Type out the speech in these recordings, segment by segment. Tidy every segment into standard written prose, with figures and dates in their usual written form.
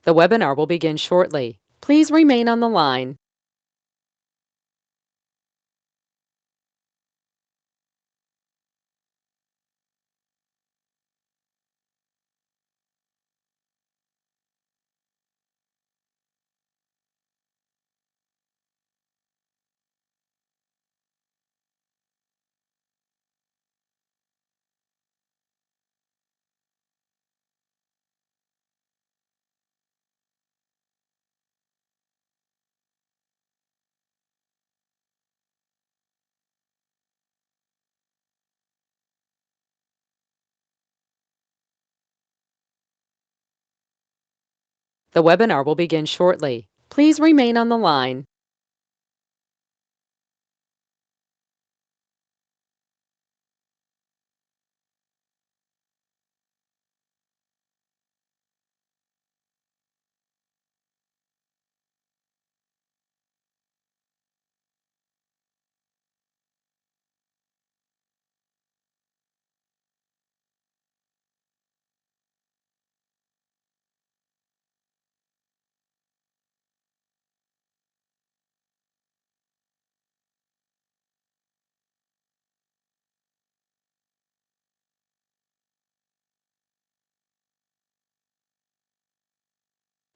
The webinar will begin shortly. Please remain on the line. The webinar will begin shortly. Please remain on the line.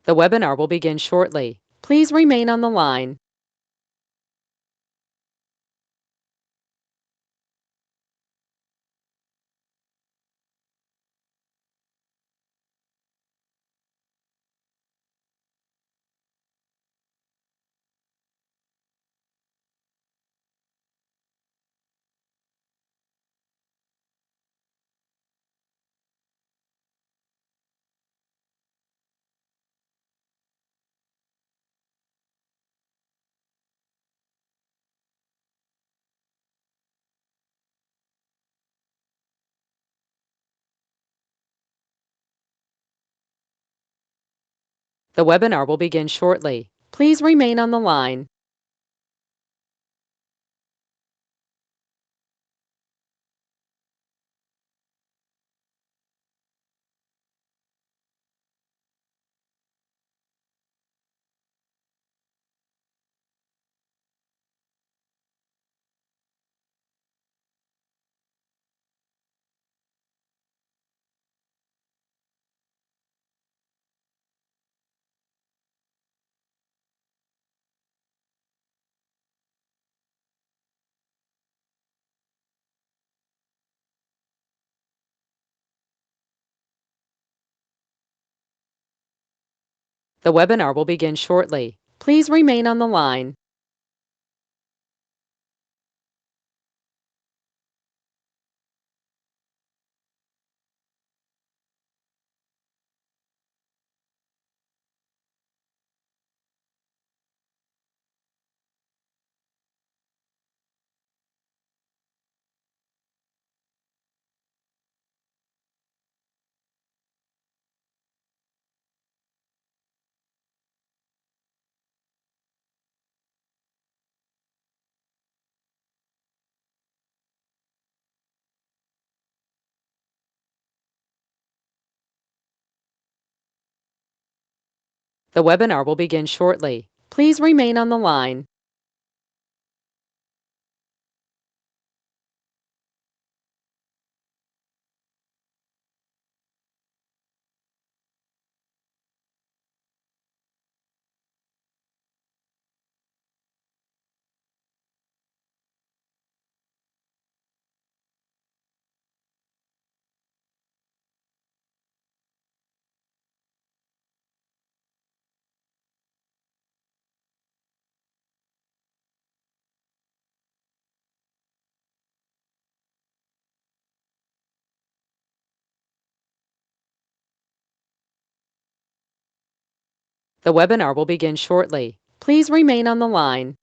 The webinar will begin shortly. Please remain on the line. The webinar will begin shortly. Please remain on the line. The webinar will begin shortly. Please remain on the line. The webinar will begin shortly. Please remain on the line. The webinar will begin shortly. Please remain on the line.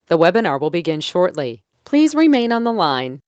The webinar will begin shortly. Please remain on the line.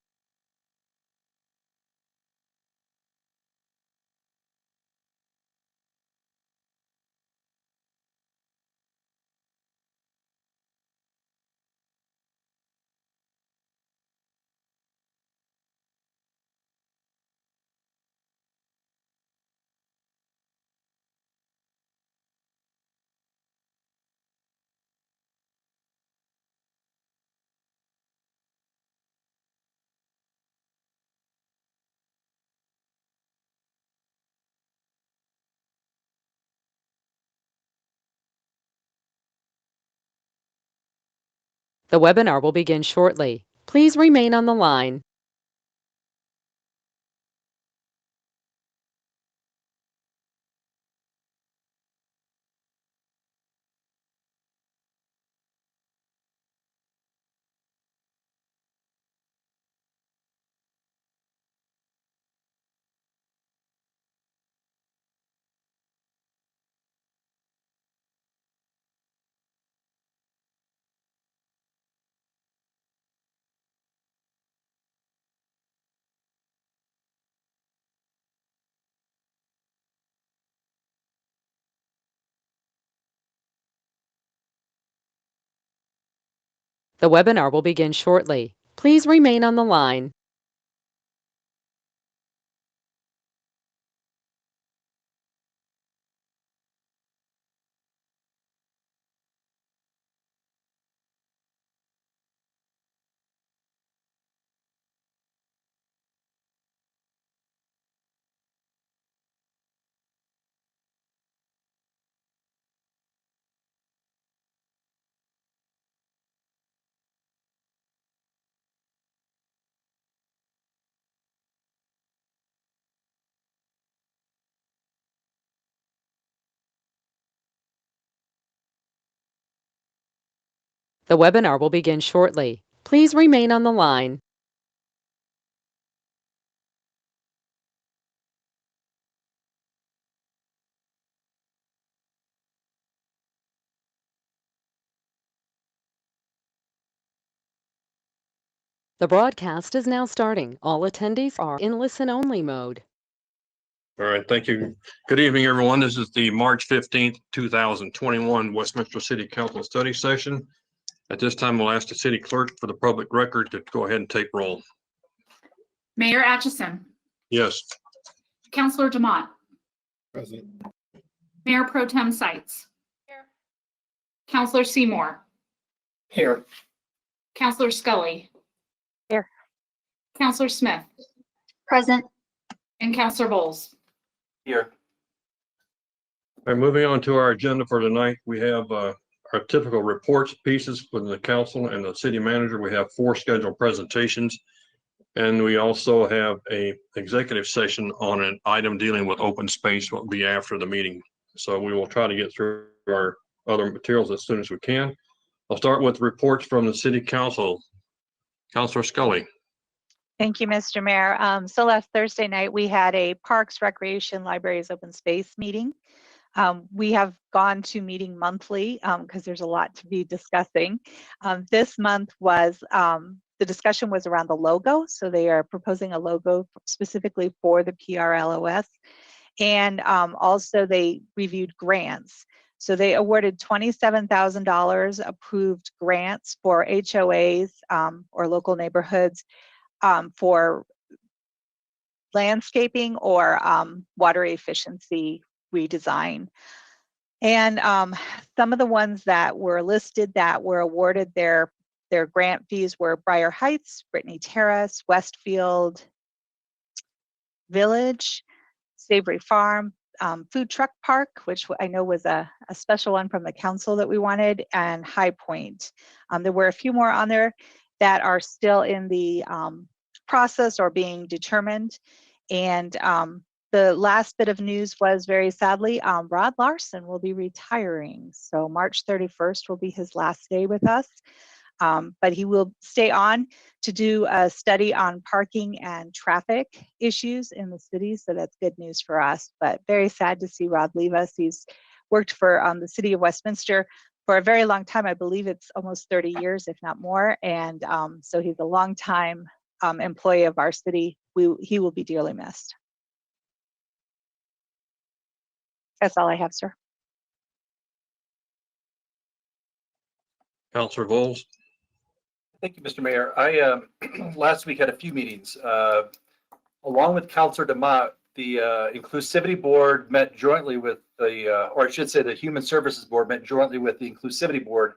The webinar will begin shortly. Please remain on the line. The webinar will begin shortly. Please remain on the line. The webinar will begin shortly. Please remain on the line. The broadcast is now starting. All attendees are in listen-only mode. All right, thank you. Good evening, everyone. This is the March 15th, 2021 Westminster City Council study session. At this time, we'll ask the city clerk for the public record to go ahead and take roll. Mayor Atchison. Yes. Councilor DeMott. Present. Mayor Pro Tem Sights. Here. Councilor Seymour. Here. Councilor Scully. Here. Councilor Smith. Present. And Councilor Bowles. Here. All right, moving on to our agenda for tonight, we have our typical reports pieces from the council and the city manager. We have 4 scheduled presentations. And we also have a executive session on an item dealing with open space, what will be after the meeting. So we will try to get through our other materials as soon as we can. I'll start with reports from the city council. Councilor Scully. Thank you, Mr. Mayor. So last Thursday night, we had a Parks, Recreation, Libraries, Open Space meeting. We have gone to meeting monthly because there's a lot to be discussing. This month was, the discussion was around the logo. So they are proposing a logo specifically for the PRLOS. And also they reviewed grants. So they awarded $27,000 approved grants for HOAs or local neighborhoods for landscaping or water efficiency redesign. And some of the ones that were listed that were awarded their grant fees were Briar Heights, Brittany Terrace, Westfield Village, Savory Farm, Food Truck Park, which I know was a special one from the council that we wanted, and High Point. There were a few more on there that are still in the process or being determined. And the last bit of news was, very sadly, Rod Larson will be retiring. So March 31st will be his last day with us. But he will stay on to do a study on parking and traffic issues in the city. So that's good news for us, but very sad to see Rod leave us. He's worked for the city of Westminster for a very long time. I believe it's almost 30 years, if not more. And so he's a longtime employee of our city. He will be dearly missed. That's all I have, sir. Counselor Bowles. Thank you, Mr. Mayor. I last week had a few meetings. Along with Councilor DeMott, the Inclusivity Board met jointly with the, or I should say the Human Services Board met jointly with the Inclusivity Board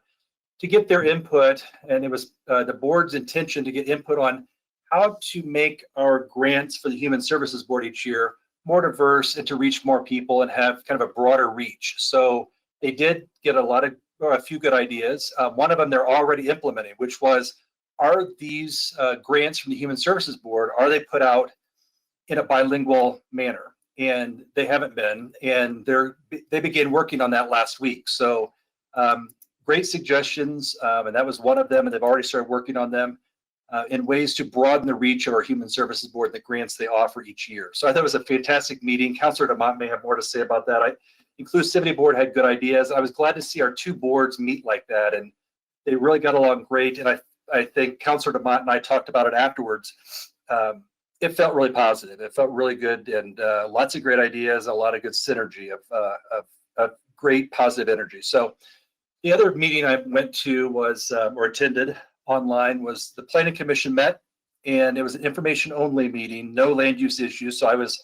to get their input. And it was the board's intention to get input on how to make our grants for the Human Services Board each year more diverse and to reach more people and have kind of a broader reach. So they did get a few good ideas. One of them they're already implementing, which was, are these grants from the Human Services Board, are they put out in a bilingual manner? And they haven't been, and they began working on that last week. So great suggestions, and that was one of them, and they've already started working on them in ways to broaden the reach of our Human Services Board, the grants they offer each year. So I thought it was a fantastic meeting. Councilor DeMott may have more to say about that. Inclusivity Board had good ideas. I was glad to see our two boards meet like that, and they really got along great. And I think Councilor DeMott and I talked about it afterwards. It felt really positive. It felt really good, and lots of great ideas, a lot of good synergy of great positive energy. So the other meeting I went to was, or attended online, was the Planning Commission met, and it was an information only meeting, no land use issues. So I was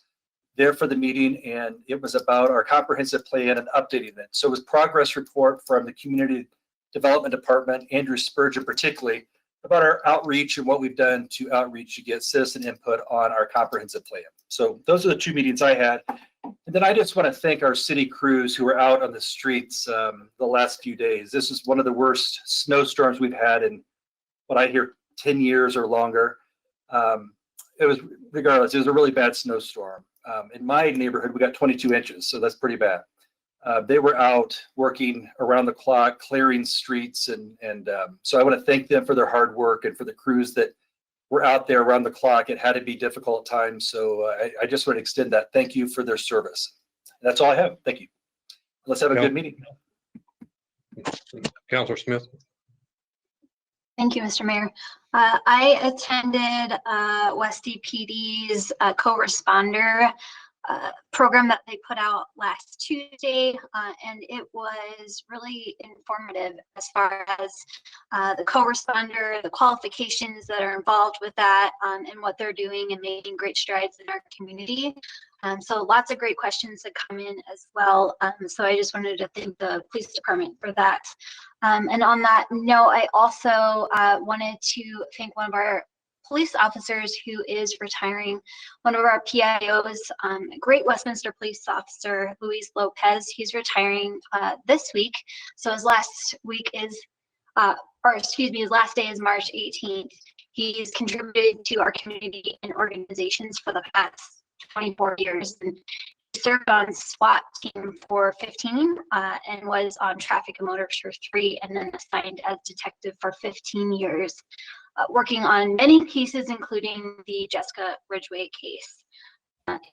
there for the meeting, and it was about our comprehensive plan and updating it. So it was progress report from the Community Development Department, Andrew Spurgeon particularly, about our outreach and what we've done to outreach to get citizen input on our comprehensive plan. So those are the two meetings I had. And then I just want to thank our city crews who were out on the streets the last few days. This is one of the worst snowstorms we've had in what I hear 10 years or longer. It was a really bad snowstorm. In my neighborhood, we got 22 inches, so that's pretty bad. They were out working around the clock, clearing streets, and so I want to thank them for their hard work and for the crews that were out there around the clock. It had to be difficult times, so I just want to extend that thank you for their service. That's all I have. Thank you. Let's have a good meeting. Counselor Smith. Thank you, Mr. Mayor. I attended Westy PD's co-responder program that they put out last Tuesday, and it was really informative as far as the co-responder, the qualifications that are involved with that, and what they're doing and making great strides in our community. So lots of great questions that come in as well. So I just wanted to thank the police department for that. And on that note, I also wanted to thank one of our police officers who is retiring, one of our PIOs, great Westminster police officer, Luis Lopez. He's retiring this week. So his last week is, his last day is March 18th. He's contributed to our community and organizations for the past 24 years. And he served on SWAT team for 15 and was on traffic and motor for 3, and then assigned as detective for 15 years. Working on many cases, including the Jessica Ridgway case.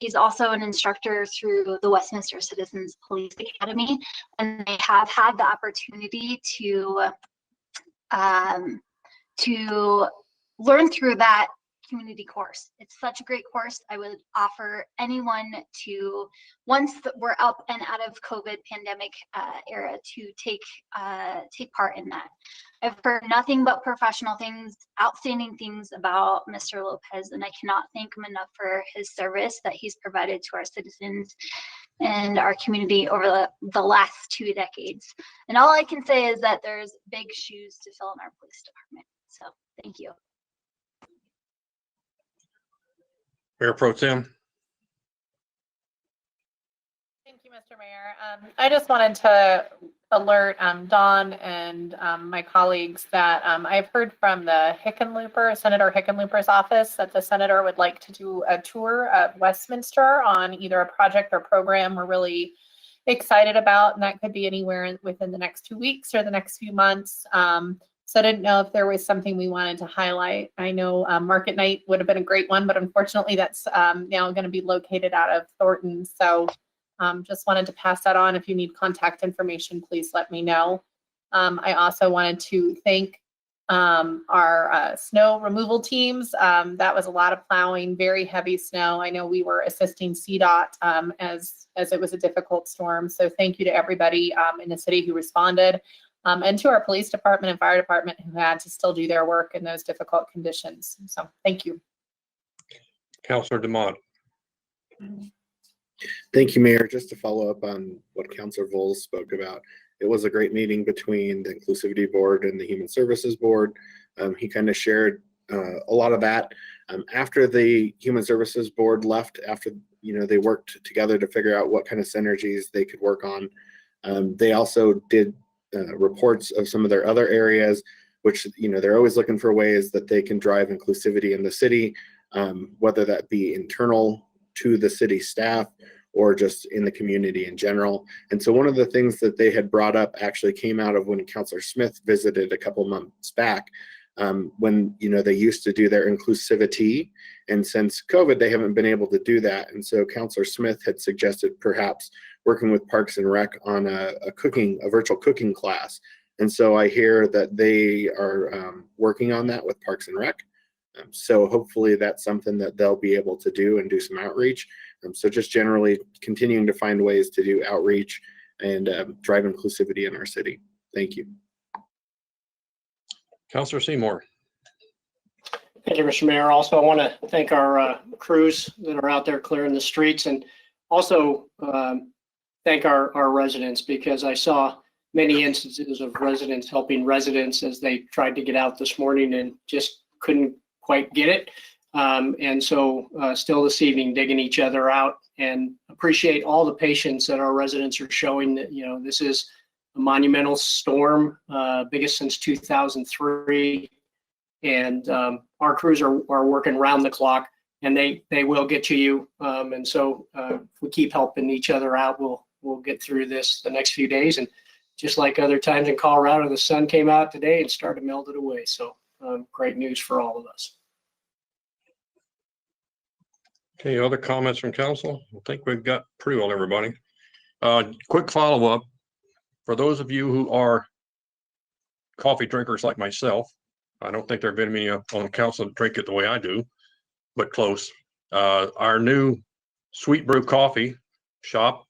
He's also an instructor through the Westminster Citizens Police Academy, and they have had the opportunity to learn through that community course. It's such a great course. I would offer anyone to, once we're up and out of COVID pandemic era, to take part in that. I've heard nothing but professional things, outstanding things about Mr. Lopez, and I cannot thank him enough for his service that he's provided to our citizens and our community over the last 2 decades. And all I can say is that there's big shoes to fill in our police department. So thank you. Mayor Pro Tem. Thank you, Mr. Mayor. I just wanted to alert Don and my colleagues that I've heard from the Senator Hickenlooper's office, that the senator would like to do a tour of Westminster on either a project or program we're really excited about, and that could be anywhere within the next 2 weeks or the next few months. So I didn't know if there was something we wanted to highlight. I know Market Night would have been a great one, but unfortunately that's now going to be located out of Thornton. So just wanted to pass that on. If you need contact information, please let me know. I also wanted to thank our snow removal teams. That was a lot of plowing, very heavy snow. I know we were assisting CDOT as it was a difficult storm. So thank you to everybody in the city who responded, and to our police department and fire department who had to still do their work in those difficult conditions. So thank you. Counselor Demott. Thank you, Mayor. Just to follow up on what Councilor Voles spoke about, it was a great meeting between the Inclusivity Board and the Human Services Board. He kind of shared a lot of that. After the Human Services Board left, after they worked together to figure out what kind of synergies they could work on, they also did reports of some of their other areas, which they're always looking for ways that they can drive inclusivity in the city, whether that be internal to the city staff or just in the community in general. And so one of the things that they had brought up actually came out of when Councilor Smith visited a couple months back, when they used to do their inclusivity, and since COVID they haven't been able to do that. And so Councilor Smith had suggested perhaps working with Parks and Rec on a virtual cooking class. And so I hear that they are working on that with Parks and Rec. So hopefully that's something that they'll be able to do and do some outreach. So just generally continuing to find ways to do outreach and drive inclusivity in our city. Thank you. Counselor Seymour. Thank you, Mr. Mayor. Also, I want to thank our crews that are out there clearing the streets, and also thank our residents, because I saw many instances of residents helping residents as they tried to get out this morning and just couldn't quite get it. And so still this evening digging each other out, and appreciate all the patience that our residents are showing. That this is a monumental storm, biggest since 2003, and our crews are working round the clock, and they will get to you. And so if we keep helping each other out, we'll get through this the next few days. And just like other times in Colorado, the sun came out today and started melted away. So great news for all of us. Okay, other comments from council? I think we've got pretty well everybody. Quick follow-up. For those of you who are coffee drinkers like myself, I don't think there have been many on council that drink it the way I do, but close. Our new Sweet Brew Coffee shop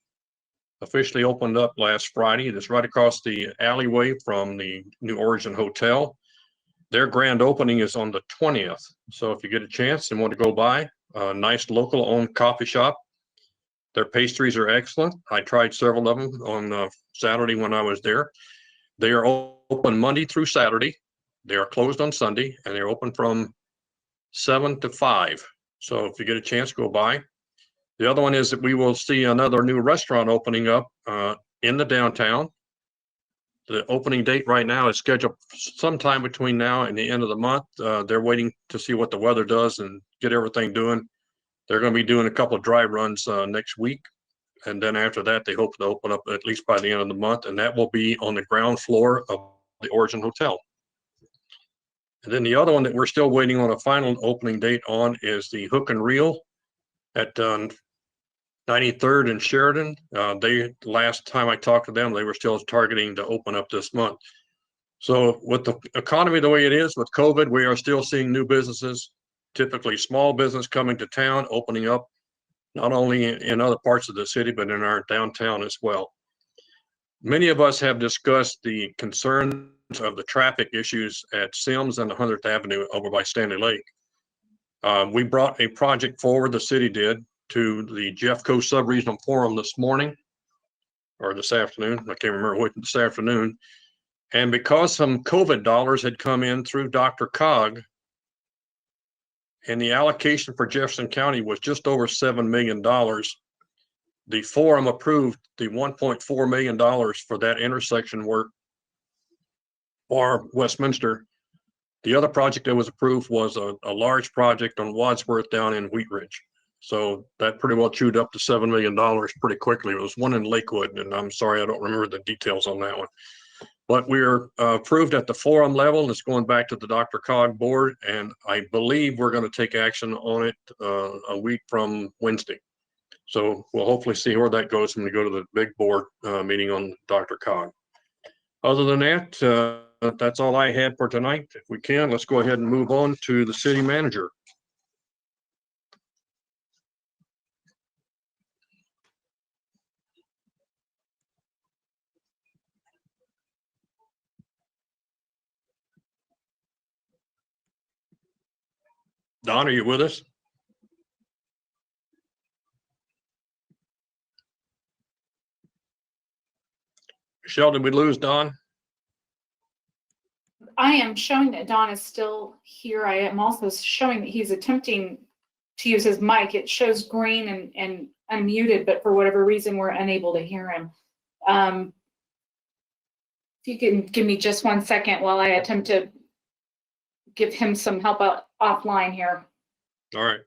officially opened up last Friday. It's right across the alleyway from the New Origin Hotel. Their grand opening is on the 20th. So if you get a chance and want to go by, a nice local owned coffee shop. Their pastries are excellent. I tried several of them on Saturday when I was there. They are open Monday through Saturday. They are closed on Sunday, and they're open from 7 to 5. So if you get a chance, go by. The other one is that we will see another new restaurant opening up in the downtown. The opening date right now is scheduled sometime between now and the end of the month. They're waiting to see what the weather does and get everything doing. They're going to be doing a couple of dry runs next week. And then after that, they hope to open up at least by the end of the month. And that will be on the ground floor of the Origin Hotel. And then the other one that we're still waiting on a final opening date on is the Hook and Reel at 93rd and Sheridan. Last time I talked to them, they were still targeting to open up this month. So with the economy the way it is with COVID, we are still seeing new businesses, typically small business coming to town, opening up not only in other parts of the city, but in our downtown as well. Many of us have discussed the concerns of the traffic issues at Sims and 100th Avenue over by Stanley Lake. We brought a project forward, the city did, to the Jeffco Sub-Regional Forum this morning, or this afternoon. I can't remember what, this afternoon. And because some COVID dollars had come in through DRCOG, and the allocation for Jefferson County was just over $7 million, the forum approved the $1.4 million for that intersection work for Westminster. The other project that was approved was a large project on Wadsworth down in Wheat Ridge. So that pretty well chewed up to $7 million pretty quickly. It was one in Lakewood, and I'm sorry, I don't remember the details on that one. But we are approved at the forum level, and it's going back to the DRCOG board, and I believe we're going to take action on it a week from Wednesday. So we'll hopefully see where that goes when we go to the big board meeting on DRCOG. Other than that, that's all I had for tonight. If we can, let's go ahead and move on to the city manager. Don, are you with us? Michelle, did we lose Don? I am showing that Don is still here. I am also showing that he's attempting to use his mic. It shows green and unmuted, but for whatever reason, we're unable to hear him. If you can give me just 1 second while I attempt to give him some help out offline here. All right.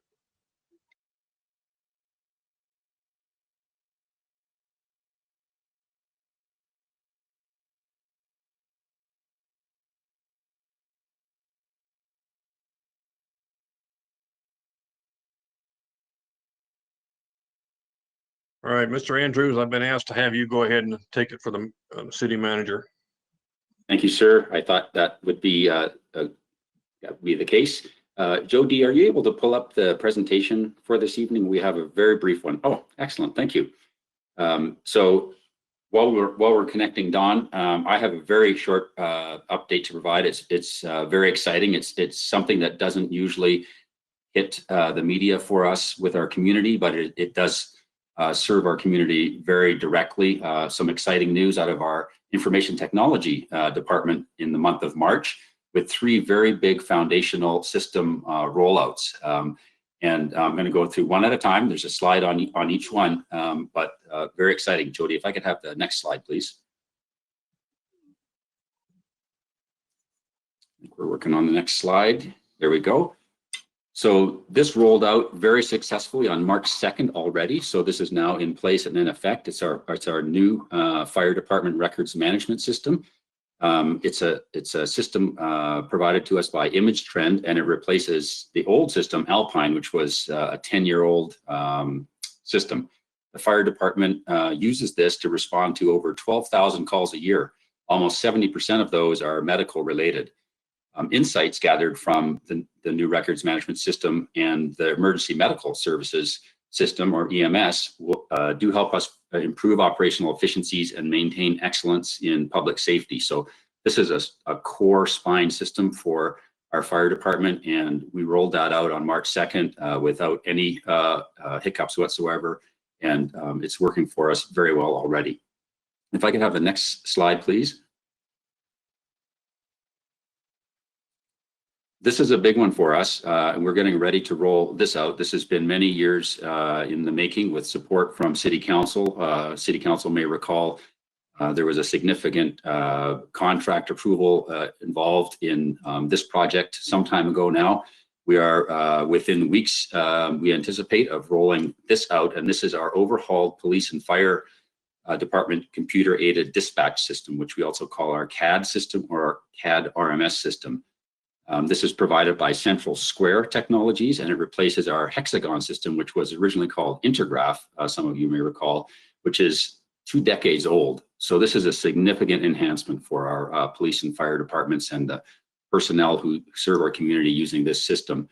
All right, Mr. Andrews, I've been asked to have you go ahead and take it for the city manager. Thank you, sir. I thought that would be the case. Joe D, are you able to pull up the presentation for this evening? We have a very brief one. Oh, excellent. Thank you. So while we're connecting Don, I have a very short update to provide. It's very exciting. It's something that doesn't usually hit the media for us with our community, but it does serve our community very directly. Some exciting news out of our information technology department in the month of March, with 3 very big foundational system rollouts. And I'm going to go through one at a time. There's a slide on each one, but very exciting. Jody, if I could have the next slide, please. I think we're working on the next slide. There we go. So this rolled out very successfully on March 2nd already. So this is now in place and in effect. It's our new fire department records management system. It's a system provided to us by Image Trend, and it replaces the old system, Alpine, which was a 10-year-old system. The fire department uses this to respond to over 12,000 calls a year. Almost 70% of those are medical related. Insights gathered from the new records management system and the emergency medical services system, or EMS, do help us improve operational efficiencies and maintain excellence in public safety. So this is a core spine system for our fire department, and we rolled that out on March 2nd without any hiccups whatsoever, and it's working for us very well already. If I could have the next slide, please. This is a big one for us, and we're getting ready to roll this out. This has been many years in the making with support from City Council. City Council may recall there was a significant contract approval involved in this project some time ago now. We are within weeks, we anticipate, of rolling this out, and this is our overhauled police and fire department computer-aided dispatch system, which we also call our CAD system or our CAD RMS system. This is provided by Central Square Technologies, and it replaces our hexagon system, which was originally called Intergraph, some of you may recall, which is 2 decades old. So this is a significant enhancement for our police and fire departments and the personnel who serve our community using this system.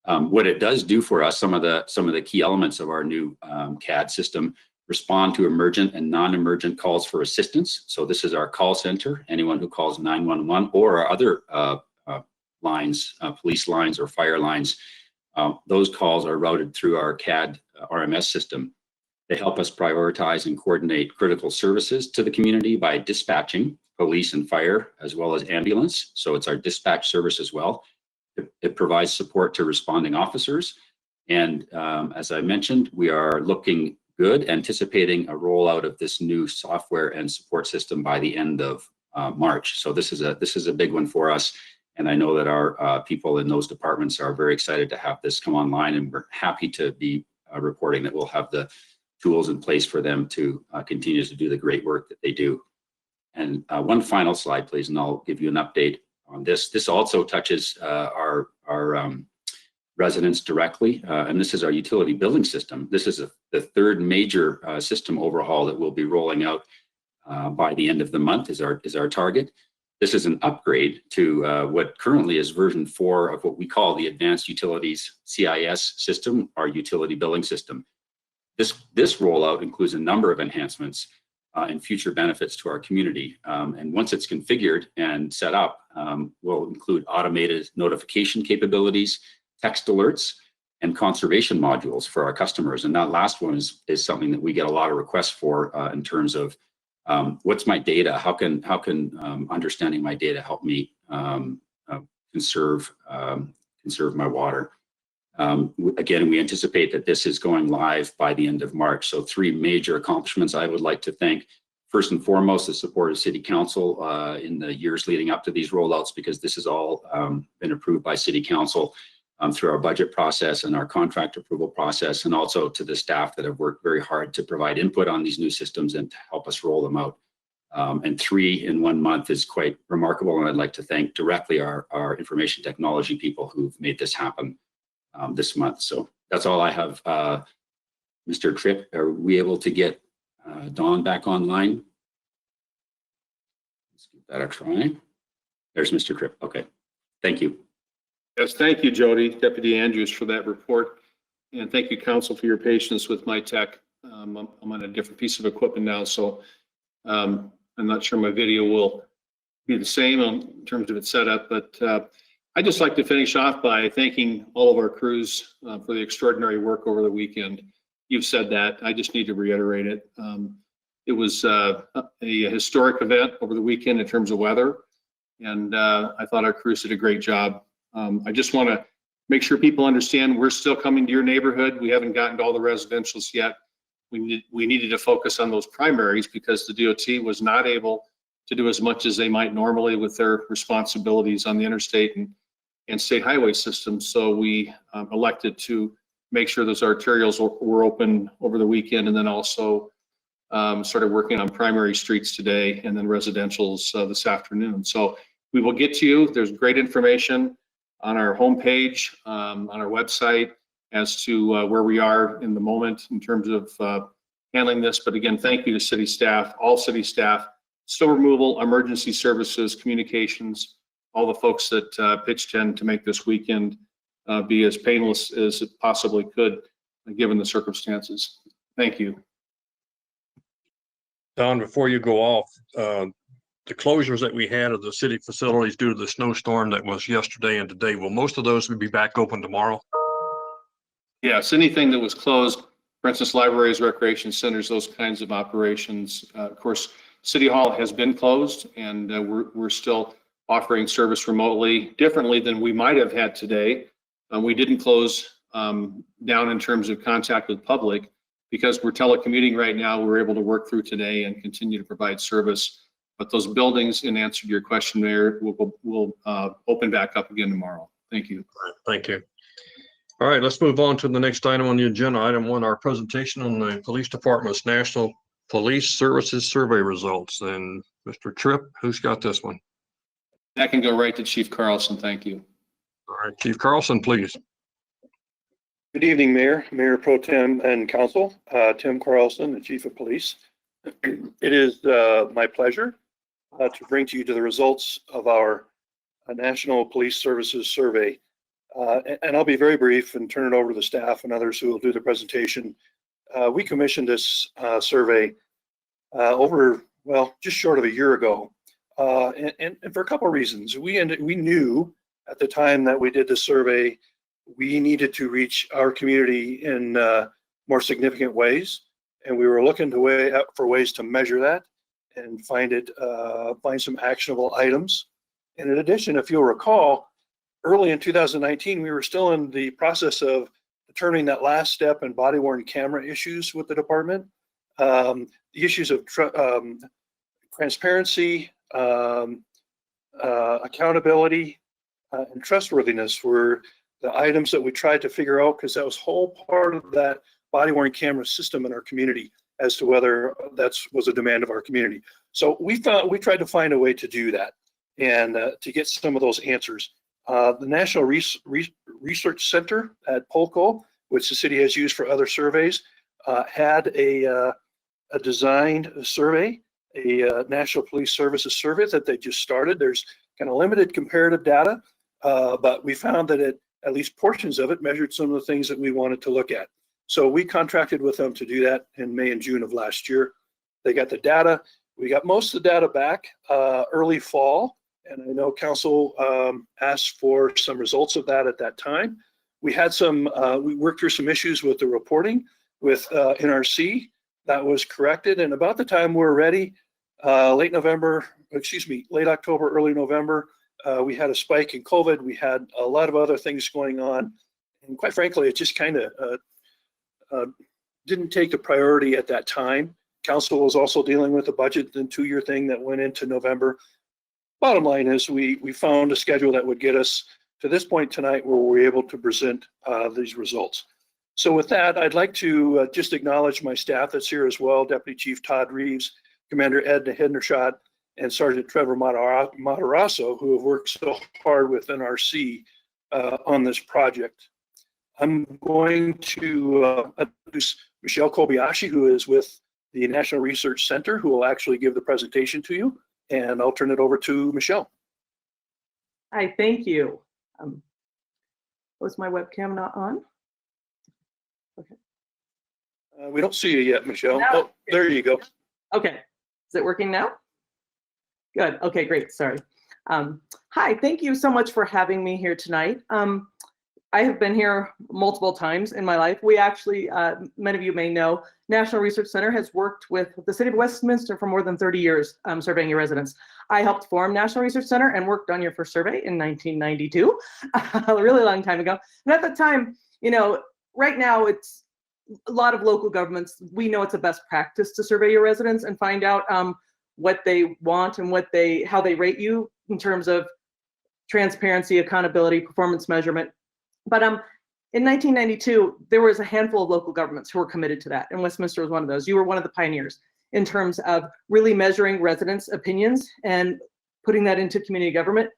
What it does do for us, some of the key elements of our new CAD system: respond to emergent and non-emergent calls for assistance. So this is our call center. Anyone who calls 911 or our other lines, police lines or fire lines, those calls are routed through our CAD RMS system. They help us prioritize and coordinate critical services to the community by dispatching police and fire, as well as ambulance. So it's our dispatch service as well. It provides support to responding officers. And as I mentioned, we are looking good, anticipating a rollout of this new software and support system by the end of March. So this is a big one for us. And I know that our people in those departments are very excited to have this come online, and we're happy to be reporting that we'll have the tools in place for them to continue to do the great work that they do. And one final slide, please, and I'll give you an update on this. This also touches our residents directly, and this is our utility billing system. This is the 3rd major system overhaul that we'll be rolling out by the end of the month is our target. This is an upgrade to what currently is version 4 of what we call the Advanced Utilities CIS system, our utility billing system. This rollout includes a number of enhancements and future benefits to our community. And once it's configured and set up, will include automated notification capabilities, text alerts, and conservation modules for our customers. And that last one is something that we get a lot of requests for in terms of what's my data? How can understanding my data help me conserve my water? Again, we anticipate that this is going live by the end of March. So 3 major accomplishments I would like to thank. First and foremost, the support of City Council in the years leading up to these rollouts, because this has all been approved by City Council through our budget process and our contract approval process, and also to the staff that have worked very hard to provide input on these new systems and to help us roll them out. And 3 in 1 month is quite remarkable. And I'd like to thank directly our information technology people who've made this happen this month. So that's all I have. Mr. Tripp, are we able to get Dawn back online? Let's give that a try. There's Mr. Tripp. Okay, thank you. Yes, thank you, Jody, Deputy Andrews, for that report. And thank you, Council, for your patience with my tech. I'm on a different piece of equipment now, so I'm not sure my video will be the same in terms of its setup, but I'd just like to finish off by thanking all of our crews for the extraordinary work over the weekend. You've said that. I just need to reiterate it. It was a historic event over the weekend in terms of weather, and I thought our crews did a great job. I just want to make sure people understand we're still coming to your neighborhood. We haven't gotten to all the residentials yet. We needed to focus on those primaries because the DOT was not able to do as much as they might normally with their responsibilities on the interstate and state highway systems. So we elected to make sure those arterials were open over the weekend, and then also started working on primary streets today and then residentials this afternoon. So we will get to you. There's great information on our homepage, on our website, as to where we are in the moment in terms of handling this. But again, thank you to city staff, all city staff, snow removal, emergency services, communications, all the folks that pitched in to make this weekend be as painless as it possibly could, given the circumstances. Thank you. Don, before you go off, the closures that we had of the city facilities due to the snowstorm that was yesterday and today, will most of those be back open tomorrow? Yes, anything that was closed, for instance, libraries, recreation centers, those kinds of operations. Of course, City Hall has been closed, and we're still offering service remotely differently than we might have had today. We didn't close down in terms of contact with public because we're telecommuting right now. We're able to work through today and continue to provide service. But those buildings, in answer to your question, Mayor, will open back up again tomorrow. Thank you. Thank you. All right, let's move on to the next item on the agenda. Item 1, our presentation on the Police Department's National Police Services Survey results. And Mr. Tripp, who's got this one? That can go right to Chief Carlson. Thank you. All right, Chief Carlson, please. Good evening, Mayor, Mayor Pro Tem, and Council. Tim Carlson, the Chief of Police. It is my pleasure to bring to you the results of our National Police Services Survey. And I'll be very brief and turn it over to the staff and others who will do the presentation. We commissioned this survey over, well, just short of a year ago. And for a couple of reasons. We knew at the time that we did the survey, we needed to reach our community in more significant ways. And we were looking for ways to measure that and find some actionable items. And in addition, if you'll recall, early in 2019, we were still in the process of determining that last step in body-worn camera issues with the department. The issues of transparency, accountability, and trustworthiness were the items that we tried to figure out, because that was whole part of that body-worn camera system in our community as to whether that was a demand of our community. So we tried to find a way to do that and to get some of those answers. The National Research Center at Polko, which the city has used for other surveys, had a designed survey a National Police Services survey that they just started. There's kind of limited comparative data, but we found that at least portions of it measured some of the things that we wanted to look at. So we contracted with them to do that in May and June of last year. They got the data. We got most of the data back early fall, and I know council asked for some results of that at that time. We had we worked through some issues with the reporting with NRC. That was corrected, and about the time we're ready, late October, early November, we had a spike in COVID. We had a lot of other things going on, and quite frankly, it just kind of didn't take the priority at that time. Council was also dealing with a budget and 2-year thing that went into November. Bottom line is we found a schedule that would get us to this point tonight where we're able to present these results. So with that, I'd like to just acknowledge my staff that's here as well, Deputy Chief Todd Reeves, Commander Ed Hendershot, and Sergeant Trevor Matarasso, who have worked so hard with NRC on this project. I'm going to introduce Michelle Kobayashi, who is with the National Research Center, who will actually give the presentation to you. And I'll turn it over to Michelle. Hi, thank you. Was my webcam not on? Okay. We don't see you yet, Michelle. No. Oh, there you go. Okay, is it working now? Good, okay, great, sorry. Hi, thank you so much for having me here tonight. I have been here multiple times in my life. We actually, many of you may know, National Research Center has worked with the city of Westminster for more than 30 years surveying your residents. I helped form National Research Center and worked on your first survey in 1992, a really long time ago. And at the time, you know, right now it's a lot of local governments, we know it's a best practice to survey your residents and find out what they want and how they rate you in terms of transparency, accountability, performance measurement. But in 1992, there was a handful of local governments who were committed to that, and Westminster was one of those. You were one of the pioneers in terms of really measuring residents' opinions and putting that into community government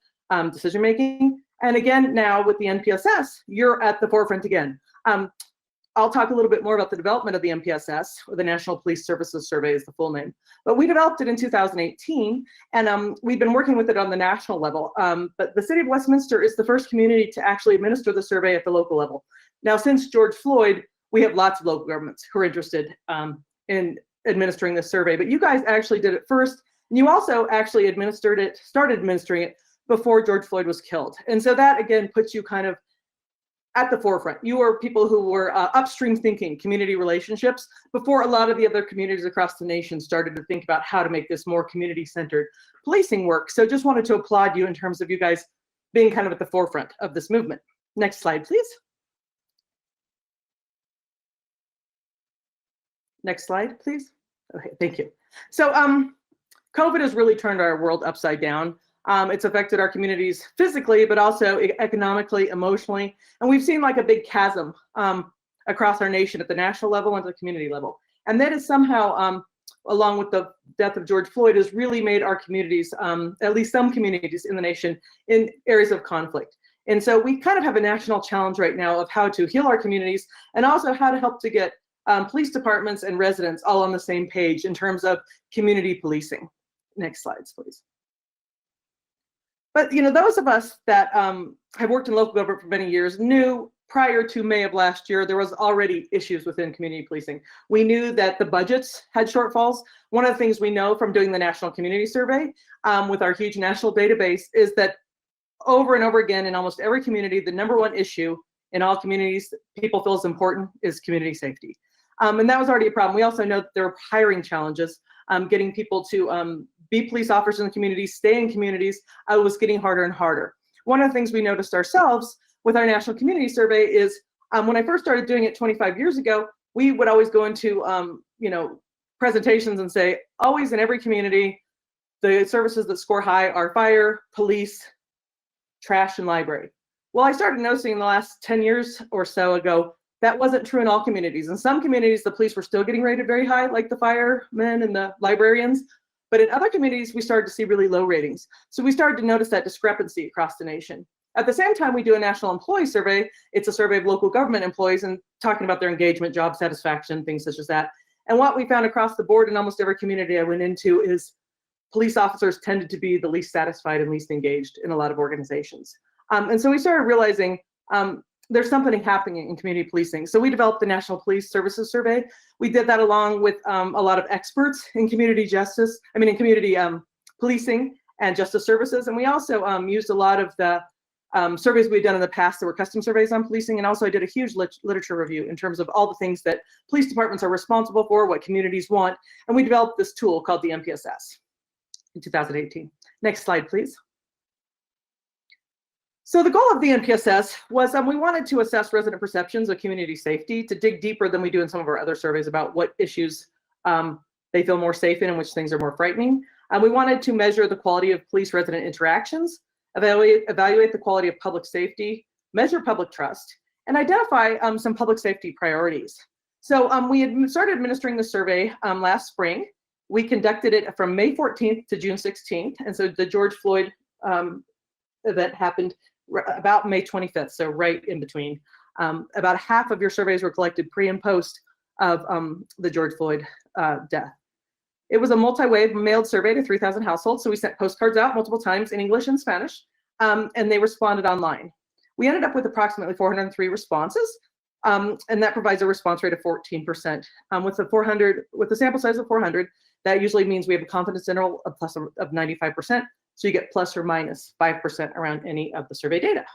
decision making. And again, now with the NPSS, you're at the forefront again. I'll talk a little bit more about the development of the NPSS, or the National Police Services Survey is the full name. But we developed it in 2018, and we've been working with it on the national level. But the city of Westminster is the first community to actually administer the survey at the local level. Now, since George Floyd, we have lots of local governments who are interested in administering this survey. But you guys actually did it first, and you also actually started administering it before George Floyd was killed. And so that, again, puts you kind of at the forefront. You are people who were upstream thinking community relationships before a lot of the other communities across the nation started to think about how to make this more community-centered policing work. So just wanted to applaud you in terms of you guys being kind of at the forefront of this movement. Next slide, please. Next slide, please. Okay, thank you. So COVID has really turned our world upside down. It's affected our communities physically, but also economically, emotionally. And we've seen like a big chasm across our nation at the national level and the community level. And that is somehow, along with the death of George Floyd, has really made our communities, at least some communities in the nation, in areas of conflict. And so we kind of have a national challenge right now of how to heal our communities and also how to help to get police departments and residents all on the same page in terms of community policing. Next slides, please. But you know, those of us that have worked in local government for many years knew prior to May of last year, there was already issues within community policing. We knew that the budgets had shortfalls. One of the things we know from doing the National Community Survey with our huge national database is that over and over again in almost every community, the #1 issue in all communities people feel is important is community safety. And that was already a problem. We also know that there are hiring challenges, getting people to be police officers in the communities, stay in communities, was getting harder and harder. One of the things we noticed ourselves with our National Community Survey is when I first started doing it 25 years ago, we would always go into you know, presentations and say, always in every community, the services that score high are fire, police, trash, and library. Well, I started noticing in the last 10 years or so ago, that wasn't true in all communities. In some communities, the police were still getting rated very high, like the firemen and the librarians. But in other communities, we started to see really low ratings. So we started to notice that discrepancy across the nation. At the same time, we do a national employee survey. It's a survey of local government employees and talking about their engagement, job satisfaction, things such as that. And what we found across the board in almost every community I went into is police officers tended to be the least satisfied and least engaged in a lot of organizations. And so we started realizing there's something happening in community policing. So we developed the National Police Services Survey. We did that along with a lot of experts in community justice, in community policing and justice services. And we also used a lot of the surveys we'd done in the past that were custom surveys on policing. And also I did a huge literature review in terms of all the things that police departments are responsible for, what communities want. And we developed this tool called the MPSS in 2018. Next slide, please. So the goal of the NPSS was we wanted to assess resident perceptions of community safety, to dig deeper than we do in some of our other surveys about what issues they feel more safe in and which things are more frightening. We wanted to measure the quality of police-resident interactions, evaluate the quality of public safety, measure public trust, and identify some public safety priorities. So we had started administering the survey last spring. We conducted it from May 14th to June 16th. And so the George Floyd event happened about May 25th, so right in between. About half of your surveys were collected pre and post of the George Floyd death. It was a multi-wave mailed survey to 3,000 households, so we sent postcards out multiple times in English and Spanish, and they responded online. We ended up with approximately 403 responses, and that provides a response rate of 14%. With the sample size of 400, that usually means we have a confidence interval of 95%. So you get plus or minus 5% around any of the survey data.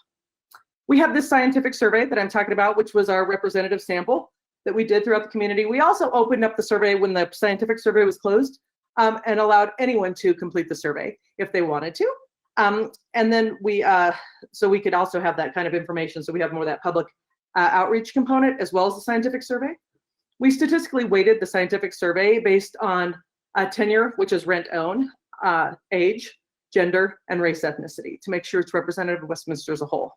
We have this scientific survey that I'm talking about, which was our representative sample that we did throughout the community. We also opened up the survey when the scientific survey was closed and allowed anyone to complete the survey if they wanted to. And then so we could also have that kind of information. So we have more of that public outreach component as well as the scientific survey. We statistically weighted the scientific survey based on tenure, which is rent-own, age, gender, and race ethnicity to make sure it's representative of Westminster as a whole.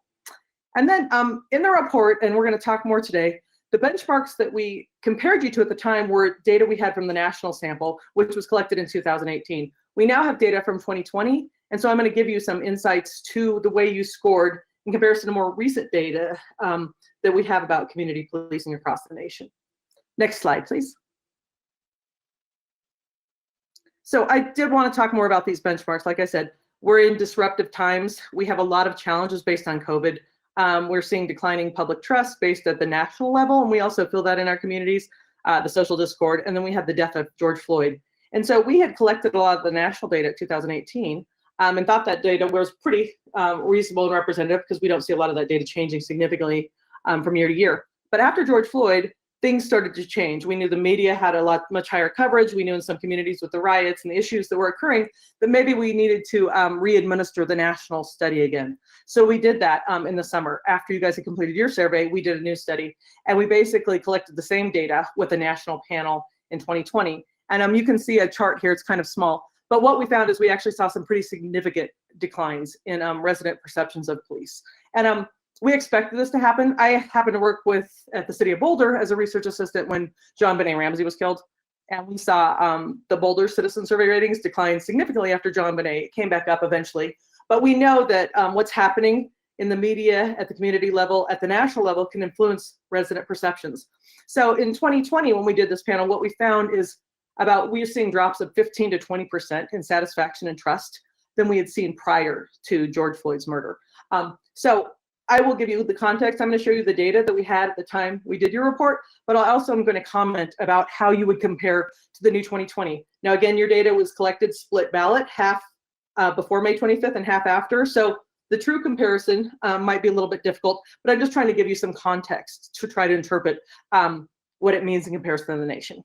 And then in the report, and we're going to talk more today, the benchmarks that we compared you to at the time were data we had from the national sample, which was collected in 2018. We now have data from 2020, and so I'm going to give you some insights to the way you scored in comparison to more recent data that we have about community policing across the nation. Next slide, please. So I did want to talk more about these benchmarks. Like I said, we're in disruptive times. We have a lot of challenges based on COVID. We're seeing declining public trust based at the national level, and we also feel that in our communities, the social discord, and then we had the death of George Floyd. And so we had collected a lot of the national data in 2018 and thought that data was pretty reasonable and representative because we don't see a lot of that data changing significantly from year to year. But after George Floyd, things started to change. We knew the media had much higher coverage. We knew in some communities with the riots and the issues that were occurring that maybe we needed to re-administer the national study again. So we did that in the summer. After you guys had completed your survey, we did a new study, and we basically collected the same data with a national panel in 2020. And you can see a chart here, it's kind of small, but what we found is we actually saw some pretty significant declines in resident perceptions of police. And we expected this to happen. I happened to work at the city of Boulder as a research assistant when John Benet Ramsey was killed. And we saw the Boulder citizen survey ratings decline significantly after John Benet. It came back up eventually. But we know that what's happening in the media, at the community level, at the national level, can influence resident perceptions. So in 2020, when we did this panel, what we found is we're seeing drops of 15 to 20% in satisfaction and trust than we had seen prior to George Floyd's murder. So I will give you the context. I'm going to show you the data that we had at the time we did your report, but I also am going to comment about how you would compare to the new 2020. Now, again, your data was collected split ballot, half before May 25th and half after. So the true comparison might be a little bit difficult, but I'm just trying to give you some context to try to interpret what it means in comparison to the nation.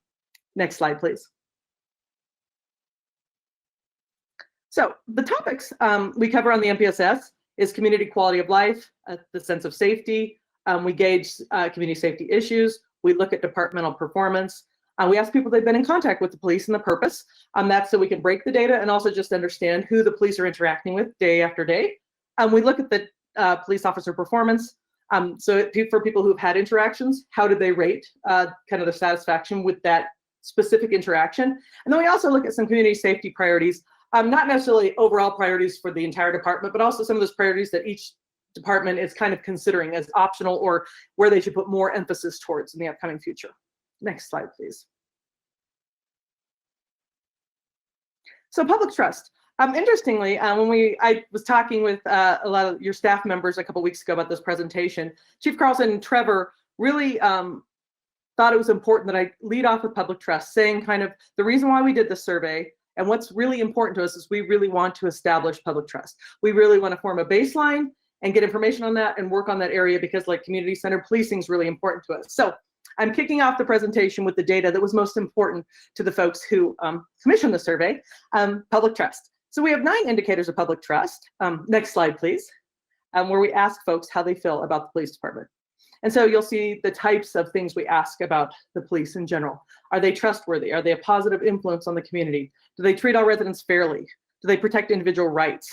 Next slide, please. So the topics we cover on the MPSS is community quality of life, the sense of safety. We gauge community safety issues. We look at departmental performance. We ask people if they've been in contact with the police and the purpose. That's so we can break the data and also just understand who the police are interacting with day after day. We look at the police officer performance. So for people who've had interactions, how did they rate kind of the satisfaction with that specific interaction? And then we also look at some community safety priorities. Not necessarily overall priorities for the entire department, but also some of those priorities that each department is kind of considering as optional or where they should put more emphasis towards in the upcoming future. Next slide, please. So public trust. Interestingly, I was talking with a lot of your staff members a couple weeks ago about this presentation, Chief Carlson and Trevor really thought it was important that I lead off with public trust, saying kind of the reason why we did this survey and what's really important to us is we really want to establish public trust. We really want to form a baseline and get information on that and work on that area because like community-centered policing is really important to us. So I'm kicking off the presentation with the data that was most important to the folks who commissioned the survey, public trust. So we have 9 indicators of public trust. Next slide, please, where we ask folks how they feel about the police department. And so you'll see the types of things we ask about the police in general. Are they trustworthy? Are they a positive influence on the community? Do they treat all residents fairly? Do they protect individual rights?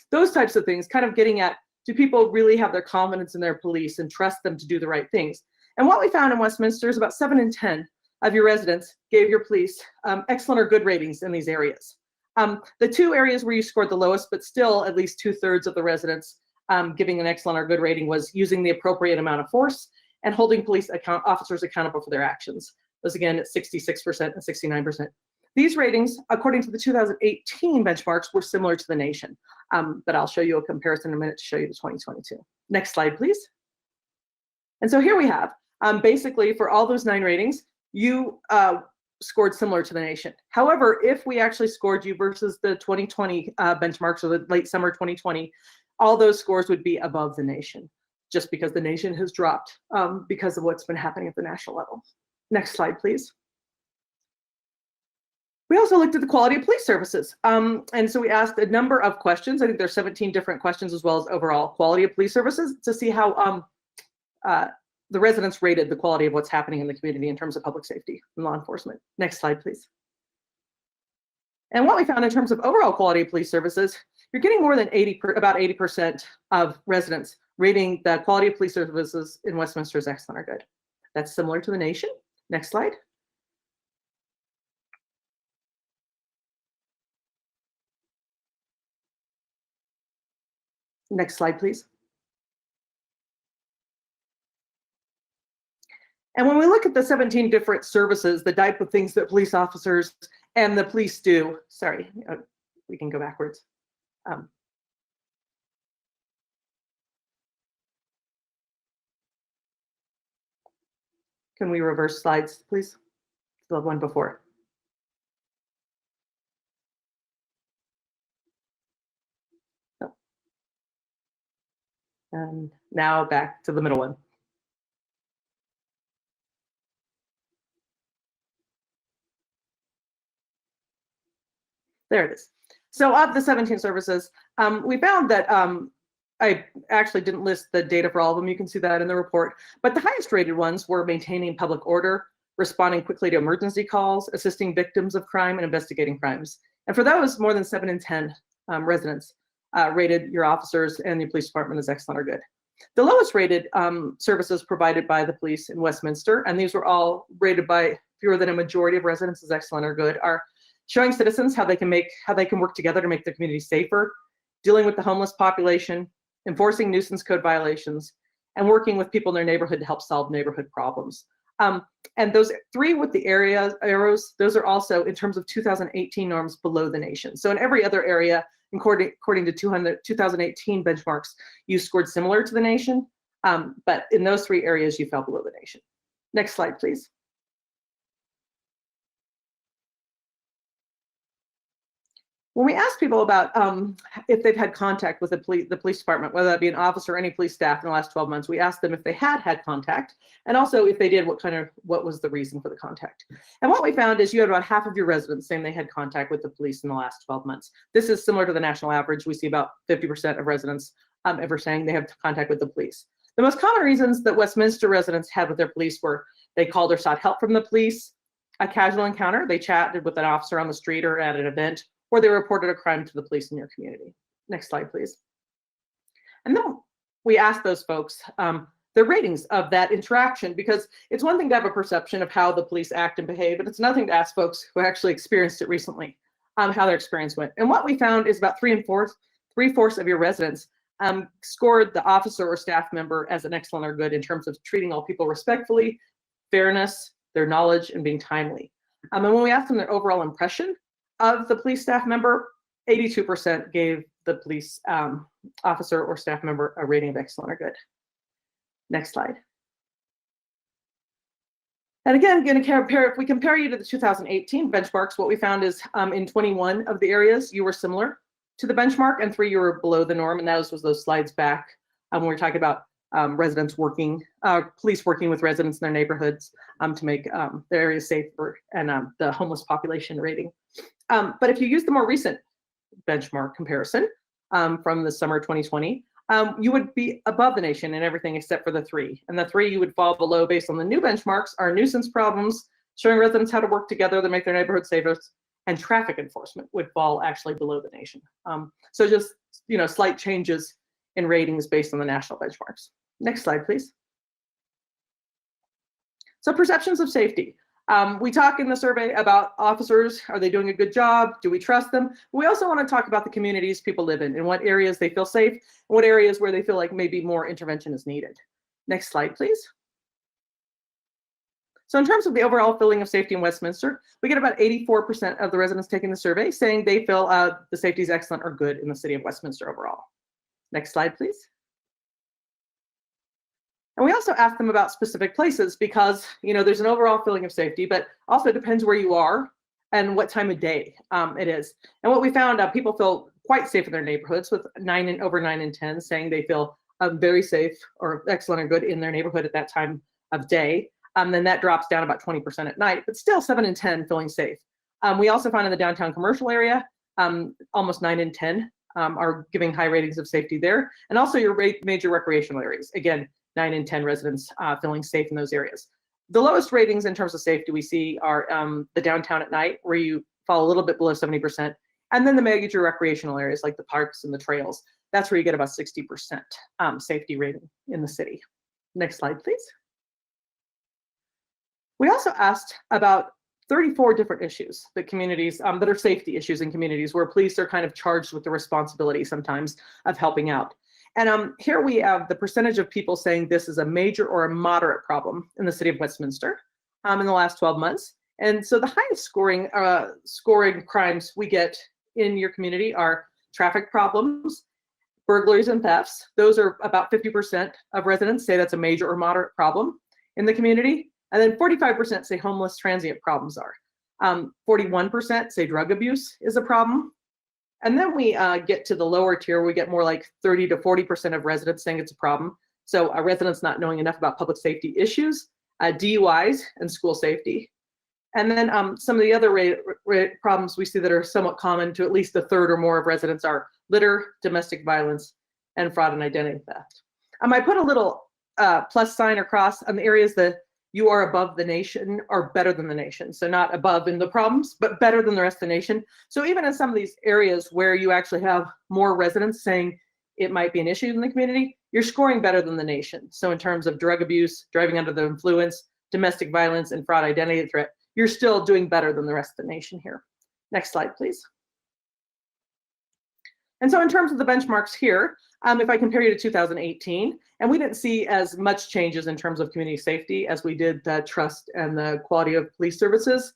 Those types of things, kind of getting at, do people really have their confidence in their police and trust them to do the right things? And what we found in Westminster is about 7 in 10 of your residents gave your police excellent or good ratings in these areas. The 2 areas where you scored the lowest, but still at least 2/3 of the residents giving an excellent or good rating was using the appropriate amount of force and holding police officers accountable for their actions. Those again at 66% and 69%. These ratings, according to the 2018 benchmarks, were similar to the nation, but I'll show you a comparison in a minute to show you the 2022. Next slide, please. And so here we have, basically for all those 9 ratings, you scored similar to the nation. However, if we actually scored you versus the 2020 benchmarks or the late summer 2020, all those scores would be above the nation, just because the nation has dropped because of what's been happening at the national level. Next slide, please. We also looked at the quality of police services. And so we asked a number of questions. I think there's 17 different questions as well as overall quality of police services to see how the residents rated the quality of what's happening in the community in terms of public safety and law enforcement. Next slide, please. And what we found in terms of overall quality of police services, you're getting more than about 80% of residents rating the quality of police services in Westminster as excellent or good. That's similar to the nation. Next slide. Next slide, please. And when we look at the 17 different services, the type of things that police officers and the police do, sorry, we can go backwards. Can we reverse slides, please? The one before. Oh. And now back to the middle one. There it is. So of the 17 services, we found that I actually didn't list the data for all of them. You can see that in the report. But the highest rated ones were maintaining public order, responding quickly to emergency calls, assisting victims of crime, and investigating crimes. And for those, more than 7 in 10 residents rated your officers and the police department as excellent or good. The lowest rated services provided by the police in Westminster, and these were all rated by fewer than a majority of residents as excellent or good, are showing citizens how they can work together to make their community safer, dealing with the homeless population, enforcing nuisance code violations, and working with people in their neighborhood to help solve neighborhood problems. And those 3 with the arrows, those are also in terms of 2018 norms below the nation. So in every other area, according to 2018 benchmarks, you scored similar to the nation, but in those 3 areas, you fell below the nation. Next slide, please. When we ask people about if they've had contact with the police department, whether that be an officer or any police staff in the last 12 months, we asked them if they had contact, and also if they did, what was the reason for the contact. And what we found is you had about half of your residents saying they had contact with the police in the last 12 months. This is similar to the national average. We see about 50% of residents ever saying they have contact with the police. The most common reasons that Westminster residents had with their police were they called or sought help from the police, a casual encounter, they chatted with an officer on the street or at an event, or they reported a crime to the police in your community. Next slide, please. And then we asked those folks their ratings of that interaction, because it's one thing to have a perception of how the police act and behave, but it's nothing to ask folks who actually experienced it recently how their experience went. And what we found is about 3/4 of your residents scored the officer or staff member as an excellent or good in terms of treating all people respectfully, fairness, their knowledge, and being timely. And when we asked them their overall impression of the police staff member, 82% gave the police officer or staff member a rating of excellent or good. Next slide. And again, going to compare, if we compare you to the 2018 benchmarks, what we found is in 21 of the areas, you were similar to the benchmark, and 3 you were below the norm. And that was those slides back when we were talking about residents working, police working with residents in their neighborhoods to make their areas safer, and the homeless population rating. But if you use the more recent benchmark comparison from the summer 2020, you would be above the nation in everything except for the 3. And the 3 you would fall below based on the new benchmarks are nuisance problems, showing residents how to work together to make their neighborhood safer, and traffic enforcement would fall actually below the nation. So just, you know, slight changes in ratings based on the national benchmarks. Next slide, please. So perceptions of safety. We talk in the survey about officers. Are they doing a good job? Do we trust them? We also want to talk about the communities people live in and what areas they feel safe, and what areas where they feel like maybe more intervention is needed. Next slide, please. So in terms of the overall feeling of safety in Westminster, we get about 84% of the residents taking the survey saying they feel the safety is excellent or good in the city of Westminster overall. Next slide, please. And we also asked them about specific places because, you know, there's an overall feeling of safety, but also depends where you are and what time of day it is. And what we found, people feel quite safe in their neighborhoods, with over 9 in 10 saying they feel very safe or excellent or good in their neighborhood at that time of day. Then that drops down about 20% at night, but still 7 in 10 feeling safe. We also found in the downtown commercial area, almost 9 in 10 are giving high ratings of safety there. And also your major recreational areas. Again, 9 in 10 residents feeling safe in those areas. The lowest ratings in terms of safety we see are the downtown at night, where you fall a little bit below 70%. And then the major recreational areas like the parks and the trails. That's where you get about 60% safety rating in the city. Next slide, please. We also asked about 34 different issues that communities, that are safety issues in communities where police are kind of charged with the responsibility sometimes of helping out. And here we have the percentage of people saying this is a major or a moderate problem in the city of Westminster in the last 12 months. And so the highest scoring crimes we get in your community are traffic problems, burglaries, and thefts. Those are about 50% of residents say that's a major or moderate problem in the community. And then 45% say homeless transient problems are. 41% say drug abuse is a problem. And then we get to the lower tier, we get more like 30 to 40% of residents saying it's a problem. So residents not knowing enough about public safety issues, DUIs, and school safety. And then some of the other problems we see that are somewhat common to at least a third or more of residents are litter, domestic violence, and fraud and identity theft. I put a little plus sign across on the areas that you are above the nation or better than the nation. So not above in the problems, but better than the rest of the nation. So even in some of these areas where you actually have more residents saying it might be an issue in the community, you're scoring better than the nation. So in terms of drug abuse, driving under the influence, domestic violence, and fraud identity threat, you're still doing better than the rest of the nation here. Next slide, please. And so in terms of the benchmarks here, if I compare you to 2018, and we didn't see as much changes in terms of community safety as we did the trust and the quality of police services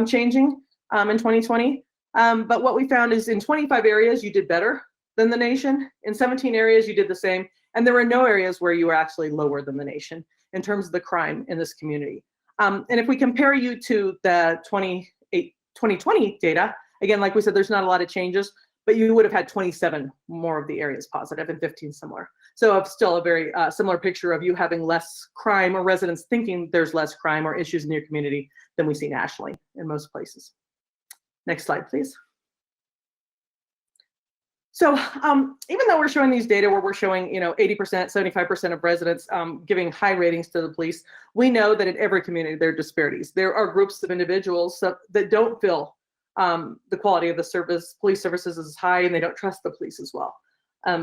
changing in 2020. But what we found is in 25 areas, you did better than the nation. In 17 areas, you did the same. And there were no areas where you were actually lower than the nation in terms of the crime in this community. And if we compare you to the 2020 data, again, like we said, there's not a lot of changes, but you would have had 27 more of the areas positive and 15 similar. So still a very similar picture of you having less crime or residents thinking there's less crime or issues in your community than we see nationally in most places. Next slide, please. So even though we're showing these data where we're showing, 80%, 75% of residents giving high ratings to the police, we know that in every community there are disparities. There are groups of individuals that don't feel the quality of the police services is high, and they don't trust the police as well.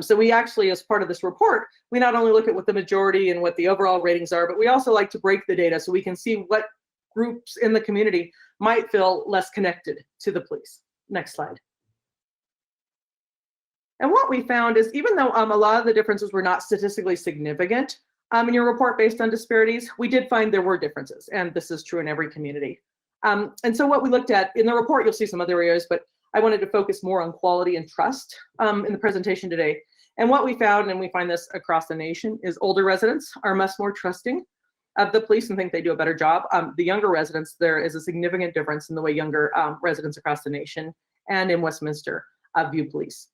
So we actually, as part of this report, we not only look at what the majority and what the overall ratings are, but we also like to break the data so we can see what groups in the community might feel less connected to the police. Next slide. And what we found is, even though a lot of the differences were not statistically significant in your report based on disparities, we did find there were differences, and this is true in every community. And so what we looked at in the report, you'll see some other areas, but I wanted to focus more on quality and trust in the presentation today. And what we found, and we find this across the nation, is older residents are much more trusting of the police and think they do a better job. The younger residents, there is a significant difference in the way younger residents across the nation and in Westminster view police.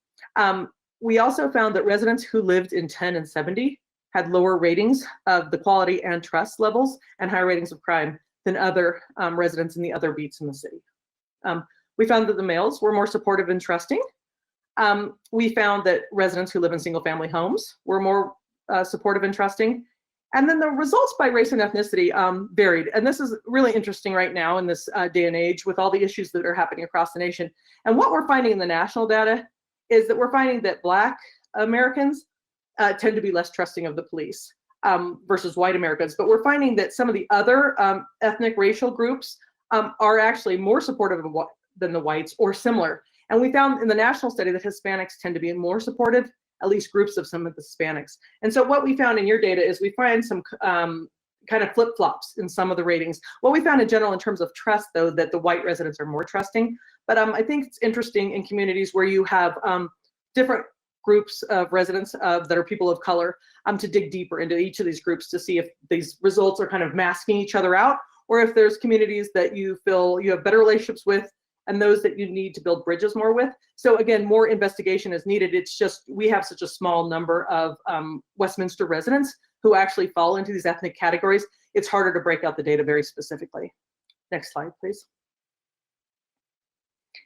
We also found that residents who lived in 10 and 70 had lower ratings of the quality and trust levels and higher ratings of crime than other residents in the other beats in the city. We found that the males were more supportive and trusting. We found that residents who live in single family homes were more supportive and trusting. And then the results by race and ethnicity varied. And this is really interesting right now in this day and age with all the issues that are happening across the nation. And what we're finding in the national data is that we're finding that Black Americans tend to be less trusting of the police versus white Americans. But we're finding that some of the other ethnic racial groups are actually more supportive of than the whites or similar. And we found in the national study that Hispanics tend to be more supportive, at least groups of some of the Hispanics. And so what we found in your data is we find some kind of flip-flops in some of the ratings. What we found in general in terms of trust, though, that the white residents are more trusting. But I think it's interesting in communities where you have different groups of residents that are people of color to dig deeper into each of these groups to see if these results are kind of masking each other out, or if there's communities that you feel you have better relationships with and those that you need to build bridges more with. So again, more investigation is needed. It's just, we have such a small number of Westminster residents who actually fall into these ethnic categories. It's harder to break out the data very specifically. Next slide, please.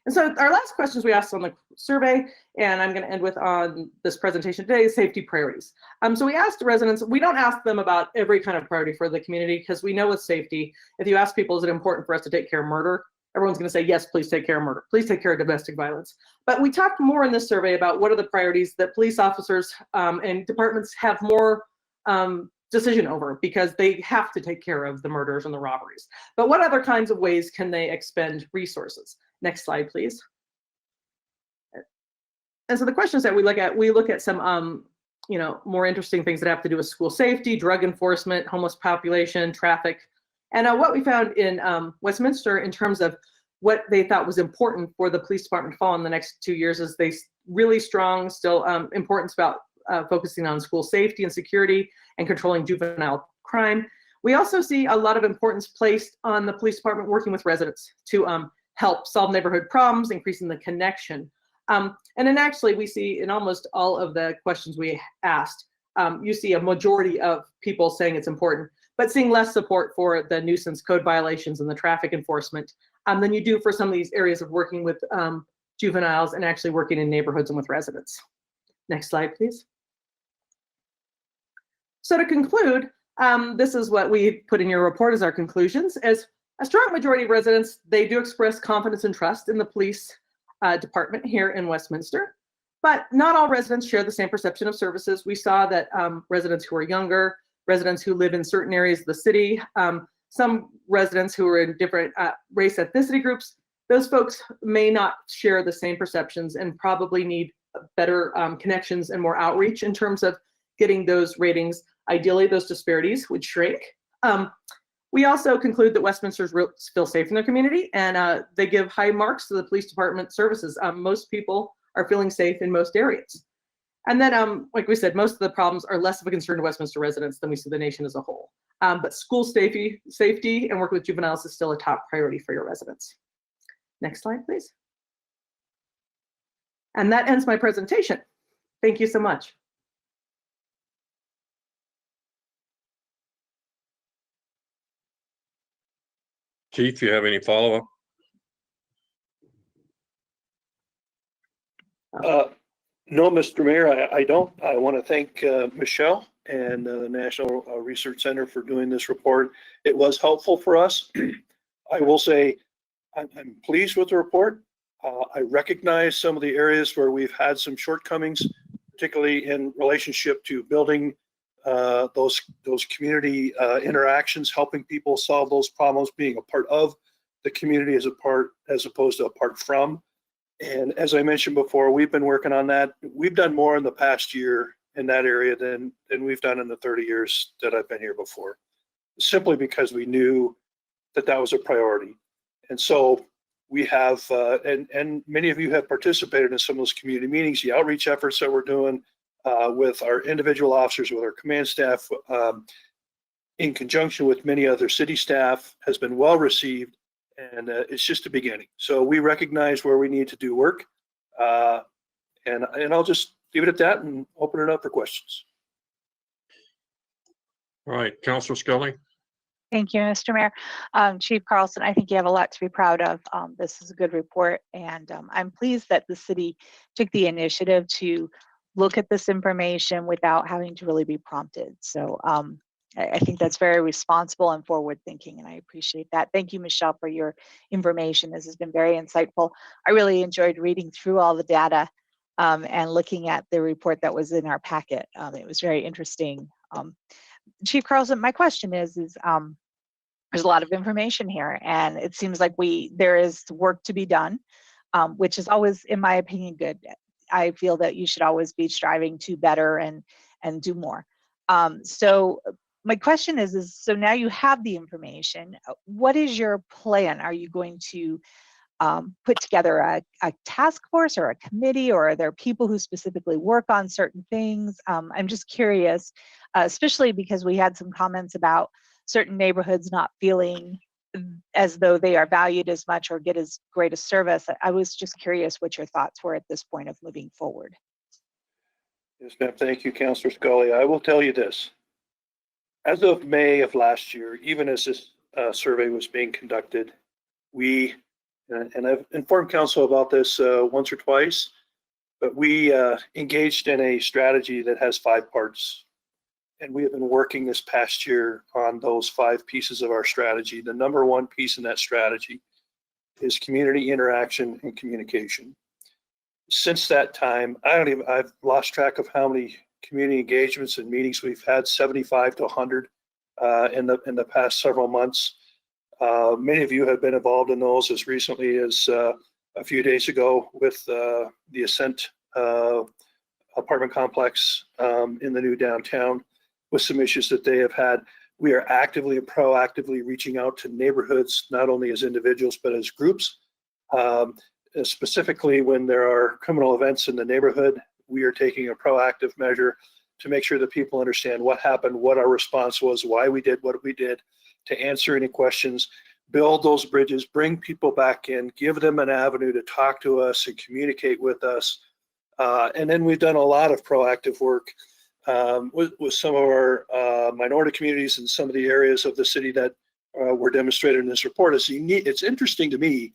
And so our last questions we asked on the survey, and I'm going to end with on this presentation today, is safety priorities. So we asked residents, we don't ask them about every kind of priority for the community because we know with safety, if you ask people, is it important for us to take care of murder? Everyone's going to say, yes, please take care of murder. Please take care of domestic violence. But we talked more in this survey about what are the priorities that police officers and departments have more decision over because they have to take care of the murders and the robberies. But what other kinds of ways can they expend resources? Next slide, please. And so the questions that we look at some more interesting things that have to do with school safety, drug enforcement, homeless population, traffic. And what we found in Westminster in terms of what they thought was important for the police department to follow in the next 2 years is they really strong still importance about focusing on school safety and security and controlling juvenile crime. We also see a lot of importance placed on the police department working with residents to help solve neighborhood problems, increasing the connection. And then actually we see in almost all of the questions we asked, you see a majority of people saying it's important, but seeing less support for the nuisance code violations and the traffic enforcement than you do for some of these areas of working with juveniles and actually working in neighborhoods and with residents. Next slide, please. So to conclude, this is what we put in your report as our conclusions. As a strong majority of residents, they do express confidence and trust in the police department here in Westminster, but not all residents share the same perception of services. We saw that residents who are younger, residents who live in certain areas of the city, some residents who are in different race ethnicity groups, those folks may not share the same perceptions and probably need better connections and more outreach in terms of getting those ratings. Ideally, those disparities would shrink. We also conclude that Westminsters feel safe in their community and they give high marks to the police department services. Most people are feeling safe in most areas. And then, like we said, most of the problems are less of a concern to Westminster residents than we see the nation as a whole. But school safety and work with juveniles is still a top priority for your residents. Next slide, please. And that ends my presentation. Thank you so much. Chief, you have any follow-up? No, Mr. Mayor, I don't. I want to thank Michelle and the National Research Center for doing this report. It was helpful for us. I will say I'm pleased with the report. I recognize some of the areas where we've had some shortcomings, particularly in relationship to building those community interactions, helping people solve those problems, being a part of the community as opposed to apart from. And as I mentioned before, we've been working on that. We've done more in the past year in that area than we've done in the 30 years that I've been here before, simply because we knew that that was a priority. And so we have, and many of you have participated in some of those community meetings, the outreach efforts that we're doing with our individual officers, with our command staff, in conjunction with many other city staff, has been well received, and it's just a beginning. So we recognize where we need to do work, and I'll just leave it at that and open it up for questions. All right, Councilor Scully. Thank you, Mr. Mayor. Chief Carlson, I think you have a lot to be proud of. This is a good report, and I'm pleased that the city took the initiative to look at this information without having to really be prompted. So I think that's very responsible and forward thinking, and I appreciate that. Thank you, Michelle, for your information. This has been very insightful. I really enjoyed reading through all the data and looking at the report that was in our packet. It was very interesting. Chief Carlson, my question is there's a lot of information here, and it seems like there is work to be done, which is always, in my opinion, good. I feel that you should always be striving to better and do more. So my question is so now you have the information. What is your plan? Are you going to put together a task force or a committee, or are there people who specifically work on certain things? I'm just curious, especially because we had some comments about certain neighborhoods not feeling as though they are valued as much or get as great a service. I was just curious what your thoughts were at this point of moving forward. Yes, ma'am. Thank you, Councilor Scully. I will tell you this. As of May of last year, even as this survey was being conducted, we, and I've informed council about this once or twice, but we engaged in a strategy that has 5 parts. And we have been working this past year on those 5 pieces of our strategy. The number 1 piece in that strategy is community interaction and communication. Since that time, I've lost track of how many community engagements and meetings we've had, 75 to 100 in the past several months. Many of you have been involved in those as recently as a few days ago with the Ascent apartment complex in the new downtown, with some issues that they have had. We are actively and proactively reaching out to neighborhoods, not only as individuals, but as groups. Specifically, when there are criminal events in the neighborhood, we are taking a proactive measure to make sure that people understand what happened, what our response was, why we did what we did, to answer any questions, build those bridges, bring people back in, give them an avenue to talk to us and communicate with us. And then we've done a lot of proactive work with some of our minority communities in some of the areas of the city that were demonstrated in this report. It's interesting to me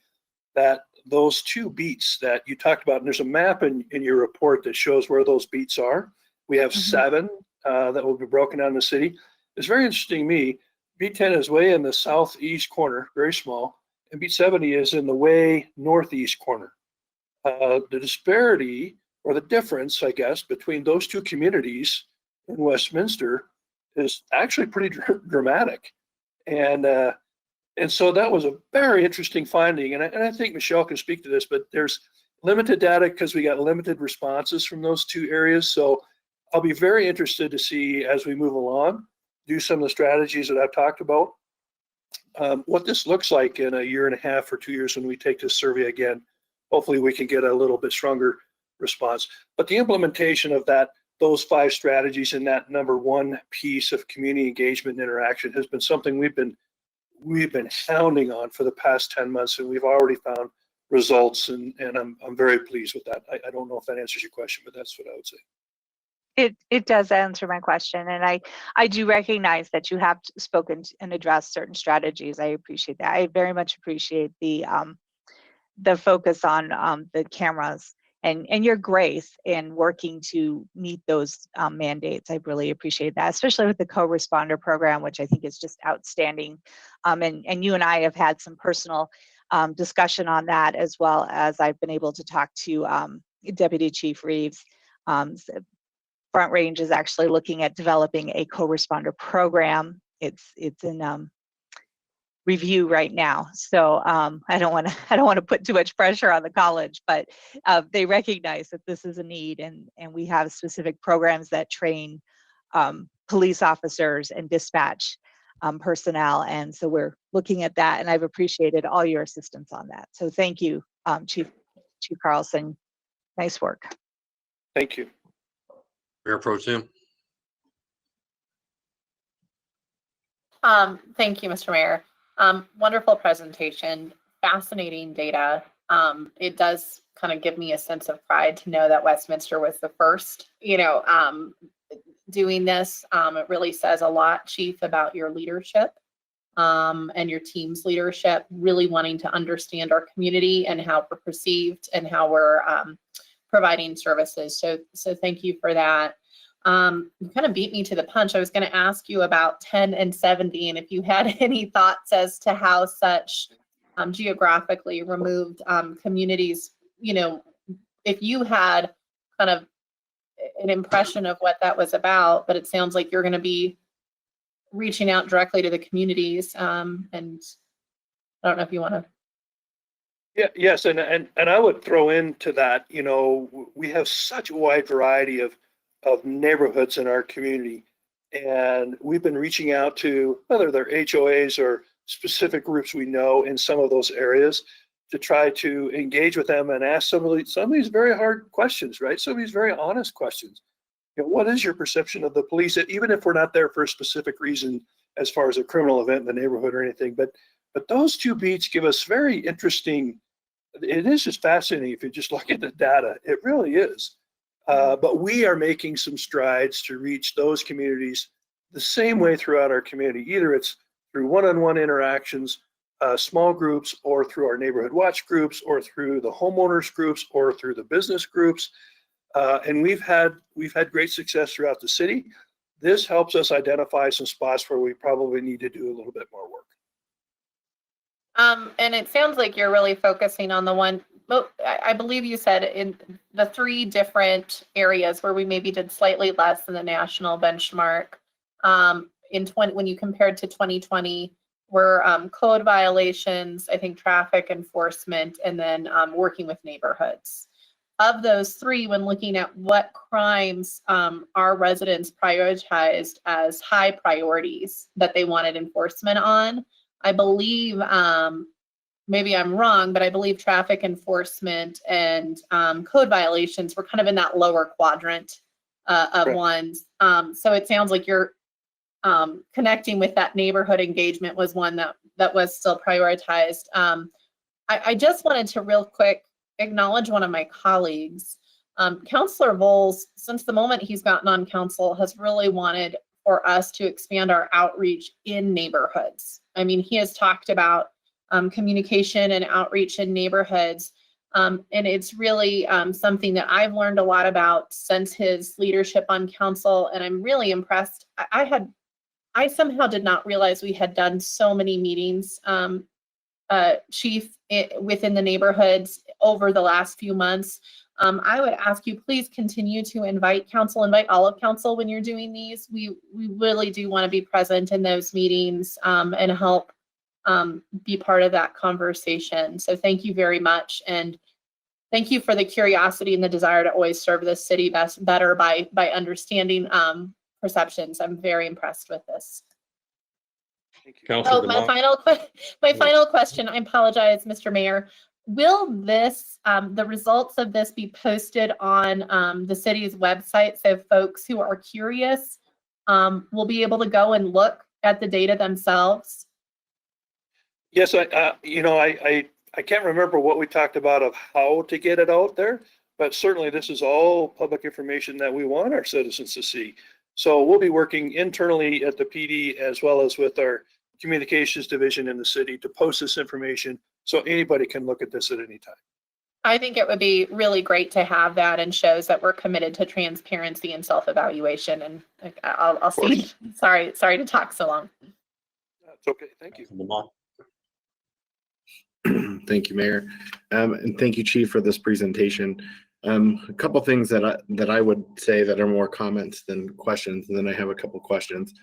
that those 2 beats that you talked about, and there's a map in your report that shows where those beats are. We have 7 that will be broken down in the city. It's very interesting to me. Beat 10 is way in the southeast corner, very small, and beat 70 is in the way northeast corner. The disparity, or the difference, I guess, between those 2 communities in Westminster is actually pretty dramatic. And so that was a very interesting finding. And I think Michelle can speak to this, but there's limited data because we got limited responses from those 2 areas. So I'll be very interested to see, as we move along, do some of the strategies that I've talked about, what this looks like in a year and a half or 2 years when we take this survey again. Hopefully we can get a little bit stronger response. But the implementation of those 5 strategies in that number 1 piece of community engagement and interaction has been something we've been hounding on for the past 10 months, and we've already found results, and I'm very pleased with that. I don't know if that answers your question, but that's what I would say. It does answer my question, and I do recognize that you have spoken and addressed certain strategies. I appreciate that. I very much appreciate the focus on the cameras and your grace in working to meet those mandates. I really appreciate that, especially with the co-responder program, which I think is just outstanding. And you and I have had some personal discussion on that, as well as I've been able to talk to Deputy Chief Reeves. Front Range is actually looking at developing a co-responder program. It's in review right now, so I don't want to put too much pressure on the college, but they recognize that this is a need, and we have specific programs that train police officers and dispatch personnel. And so we're looking at that, and I've appreciated all your assistance on that. So thank you, Chief Carlson. Nice work. Thank you. Mayor Pro Tem. Thank you, Mr. Mayor. Wonderful presentation, fascinating data. It does kind of give me a sense of pride to know that Westminster was the first, doing this. It really says a lot, Chief, about your leadership and your team's leadership, really wanting to understand our community and how we're perceived and how we're providing services. So thank you for that. You kind of beat me to the punch. I was going to ask you about 10 and 70, and if you had any thoughts as to how such geographically removed communities, if you had kind of an impression of what that was about, but it sounds like you're going to be reaching out directly to the communities. And I don't know if you want to. Yeah, yes, and I would throw into that, we have such a wide variety of neighborhoods in our community, and we've been reaching out to whether they're HOAs or specific groups we know in some of those areas to try to engage with them and ask some of these very hard questions, right? Some of these very honest questions. What is your perception of the police, even if we're not there for a specific reason as far as a criminal event in the neighborhood or anything? But those two beats give us very interesting. It is just fascinating if you just look at the data. It really is. But we are making some strides to reach those communities the same way throughout our community. Either it's through one-on-one interactions, small groups, or through our neighborhood watch groups, or through the homeowners groups, or through the business groups. And we've had great success throughout the city. This helps us identify some spots where we probably need to do a little bit more work. And it sounds like you're really focusing on the one, I believe you said in the 3 different areas where we maybe did slightly less than the national benchmark. When you compared to 2020, were code violations, I think traffic enforcement, and then working with neighborhoods. Of those 3, when looking at what crimes our residents prioritized as high priorities that they wanted enforcement on, I believe, maybe I'm wrong, but I believe traffic enforcement and code violations were kind of in that lower quadrant of Right. ones. So it sounds like you're connecting with that neighborhood engagement was one that was still prioritized. I just wanted to real quick acknowledge one of my colleagues. Councillor Voles, since the moment he's gotten on council, has really wanted for us to expand our outreach in neighborhoods. I mean, he has talked about communication and outreach in neighborhoods. And it's really something that I've learned a lot about since his leadership on council. And I'm really impressed. I somehow did not realize we had done so many meetings, Chief, within the neighborhoods over the last few months. I would ask you, please continue to invite all of council when you're doing these. We really do want to be present in those meetings and help be part of that conversation. So thank you very much. And thank you for the curiosity and the desire to always serve this city better by understanding perceptions. I'm very impressed with this. Councilor My DeMott. final question, I apologize, Mr. Mayor. Will this, the results of this be posted on the city's website so folks who are curious will be able to go and look at the data themselves? Yes, I can't remember what we talked about of how to get it out there, but certainly this is all public information that we want our citizens to see. So we'll be working internally at the PD as well as with our communications division in the city to post this information so anybody can look at this at any time. I think it would be really great to have that, and shows that we're committed to transparency and self-evaluation. And I'll see. Sorry to talk so long. That's okay. Thank you. Thank you, Mayor. And thank you, Chief, for this presentation. A couple things that I would say that are more comments than questions, and then I have a couple questions.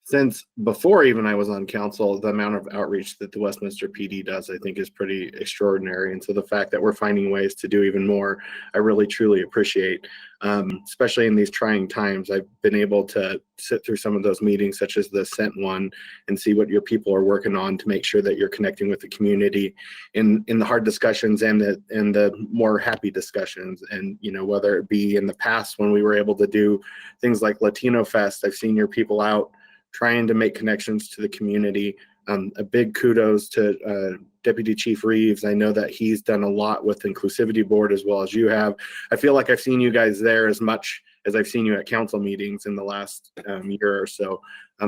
since before even I was on council, the amount of outreach that the Westminster PD does, I think, is pretty extraordinary. And so the fact that we're finding ways to do even more, I really truly appreciate. Especially in these trying times, I've been able to sit through some of those meetings, such as the Scent one, and see what your people are working on to make sure that you're connecting with the community in the hard discussions and the more happy discussions. And whether it be in the past when we were able to do things like Latino Fest, I've seen your people out trying to make connections to the community. A big kudos to Deputy Chief Reeves. I know that he's done a lot with Inclusivity Board as well as you have. I feel like I've seen you guys there as much as I've seen you at council meetings in the last year or so.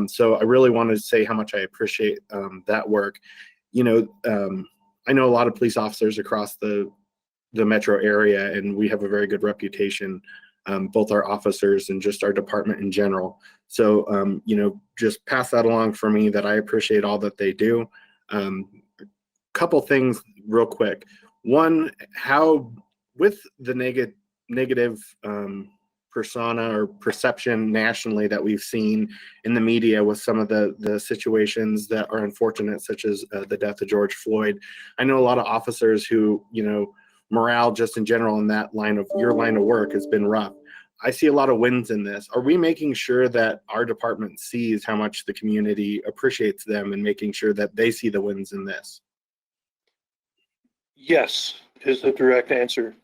So I really wanted to say how much I appreciate that work. I know a lot of police officers across the metro area, and we have a very good reputation, both our officers and just our department in general. So, just pass that along for me, that I appreciate all that they do. Couple things real quick. One, how with the negative persona or perception nationally that we've seen in the media with some of the situations that are unfortunate, such as the death of George Floyd. I know a lot of officers who, morale just in general in that your line of work has been rough. I see a lot of wins in this. Are we making sure that our department sees how much the community appreciates them and making sure that they see the wins in this? Yes, is the direct answer.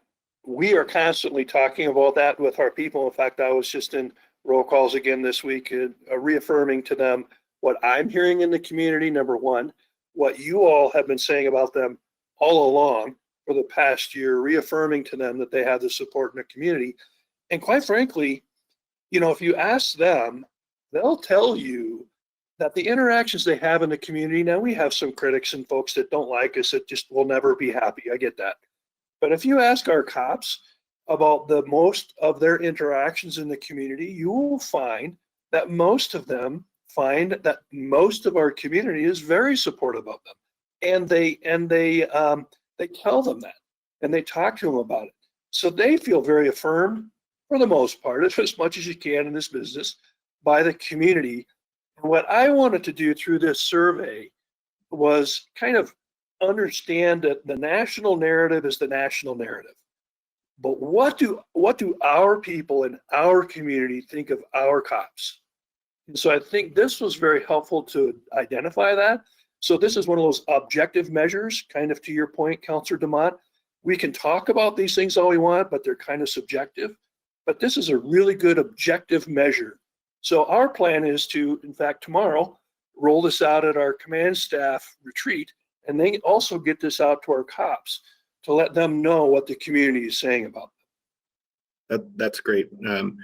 We are constantly talking about that with our people. In fact, I was just in roll calls again this week, reaffirming to them what I'm hearing in the community, number one, what you all have been saying about them all along for the past year, reaffirming to them that they have the support in the community. And quite frankly, if you ask them, they'll tell you that the interactions they have in the community, now we have some critics and folks that don't like us that just will never be happy. I get that. But if you ask our cops about the most of their interactions in the community, you will find that most of them find that most of our community is very supportive of them. And they tell them that, and they talk to them about it. So they feel very affirmed, for the most part, as much as you can in this business, by the community. And what I wanted to do through this survey was kind of understand that the national narrative is the national narrative. But what do our people in our community think of our cops? And so I think this was very helpful to identify that. So this is one of those objective measures, kind of to your point, Councilor DeMott. We can talk about these things all we want, but they're kind of subjective. But this is a really good objective measure. So our plan is to, in fact, tomorrow, roll this out at our command staff retreat, and then also get this out to our cops to let them know what the community is saying about them. That's great. And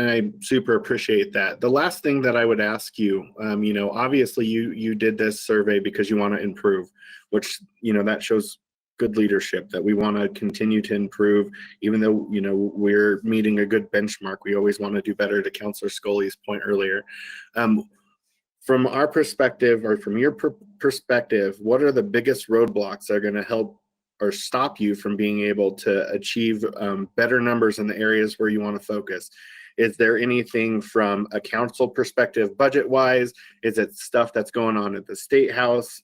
I super appreciate that. The last thing that I would ask you, obviously you did this survey because you want to improve, which, that shows good leadership, that we want to continue to improve, even though, we're meeting a good benchmark. We always want to do better, to Councilor Scully's point earlier. From our perspective, or from your perspective, what are the biggest roadblocks that are going to help or stop you from being able to achieve better numbers in the areas where you want to focus? Is there anything from a council perspective, budget wise? Is it stuff that's going on at the State House?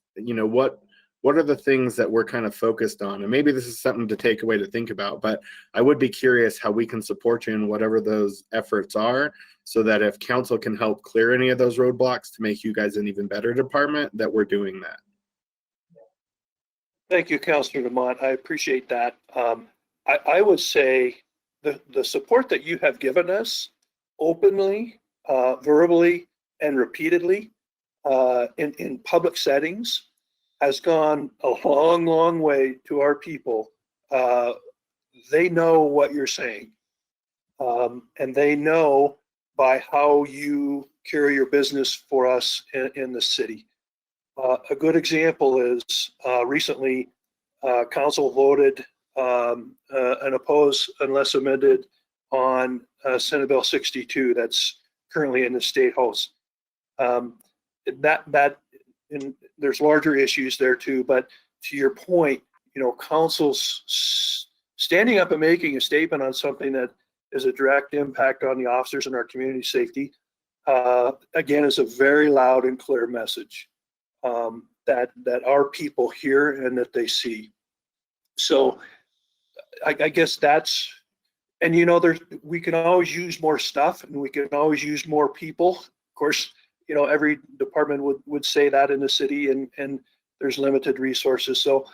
What are the things that we're kind of focused on? And maybe this is something to take away to think about, but I would be curious how we can support you in whatever those efforts are, so that if council can help clear any of those roadblocks to make you guys an even better department, that we're doing that. Thank you, Councilor DeMont. I appreciate that. I would say the support that you have given us openly, verbally, and repeatedly in public settings has gone a long, long way to our people. They know what you're saying, and they know by how you carry your business for us in the city. A good example is recently council voted an oppose unless amended on Senate Bill 62 that's currently in the State House. There's larger issues there too, but to your point, council's standing up and making a statement on something that is a direct impact on the officers and our community safety again, is a very loud and clear message that our people hear and that they see. So I guess that's, and you know, we can always use more stuff and we can always use more people. Of course, you know, every department would say that in the city, and there's limited resources. So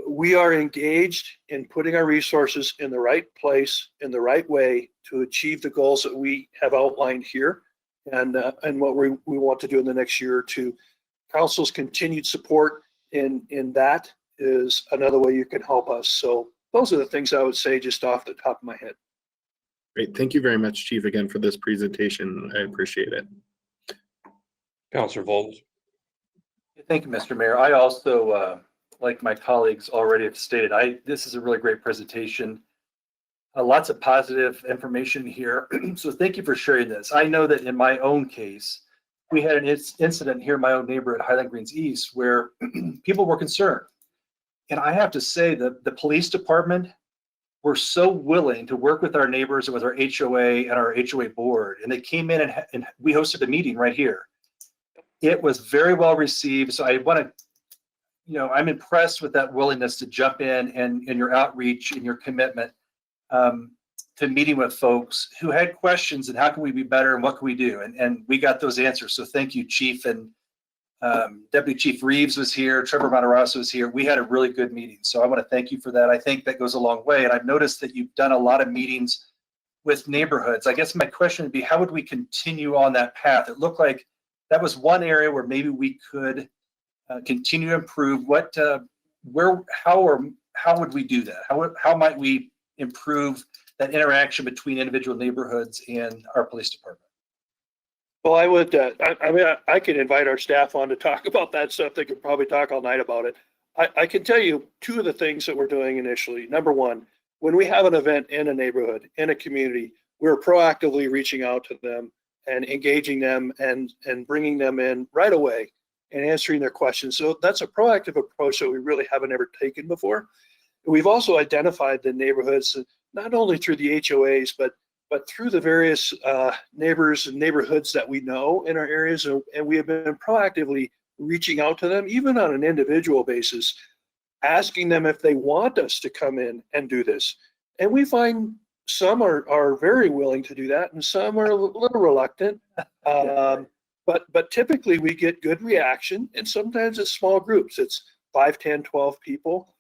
we are engaged in putting our resources in the right place, in the right way to achieve the goals that we have outlined here, and what we want to do in the next year or two. Council's continued support in that is another way you can help us. So those are the things I would say just off the top of my head. Great. Thank you very much, Chief, again for this presentation. I appreciate it. Counselor Vols. Thank you, Mr. Mayor. I also, like my colleagues already have stated, this is a really great presentation. Lots of positive information here. So thank you for sharing this. I know that in my own case, we had an incident here in my own neighborhood, Highland Greens East, where people were concerned. And I have to say that the police department were so willing to work with our neighbors and with our HOA and our HOA board. And they came in and we hosted a meeting right here. It was very well received. So I want to, you know, I'm impressed with that willingness to jump in and your outreach and your commitment to meeting with folks who had questions and how can we be better and what can we do? And we got those answers. So thank you, Chief. And Deputy Chief Reeves was here. Trevor Matarazzo was here. We had a really good meeting. So I want to thank you for that. I think that goes a long way. And I've noticed that you've done a lot of meetings with neighborhoods. I guess my question would be, how would we continue on that path? It looked like that was one area where maybe we could continue to improve. How would we do that? How might we improve that interaction between individual neighborhoods and our police department? Well, I would, I mean, I could invite our staff on to talk about that stuff. They could probably talk all night about it. I can tell you two of the things that we're doing initially. Number one, when we have an event in a neighborhood, in a community, we're proactively reaching out to them and engaging them and bringing them in right away and answering their questions. So that's a proactive approach that we really haven't ever taken before. We've also identified the neighborhoods, not only through the HOAs, but through the various neighbors and neighborhoods that we know in our areas. And we have been proactively reaching out to them, even on an individual basis, asking them if they want us to come in and do this. And we find some are very willing to do that and some are a little reluctant. But typically we get good reaction, and sometimes it's small groups. It's 5, 10, 12 people.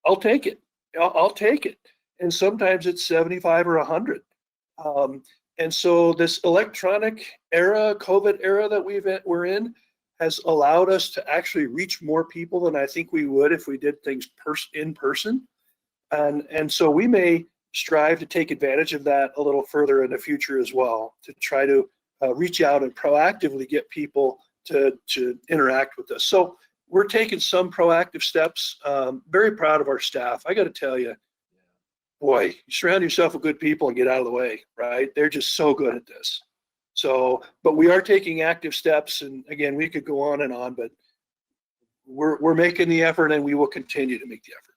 I'll take it. I'll take it. And sometimes it's 75 or 100. And so this electronic era, COVID era that we're in, has allowed us to actually reach more people than I think we would if we did things in person. And so we may strive to take advantage of that a little further in the future as well, to try to reach out and proactively get people to interact with us. So we're taking some proactive steps. Very proud of our staff. I got to tell you, boy, you surround yourself with good people and get out of the way, right? They're just so good at this. So, but we are taking active steps. And again, we could go on, but we're making the effort and we will continue to make the effort.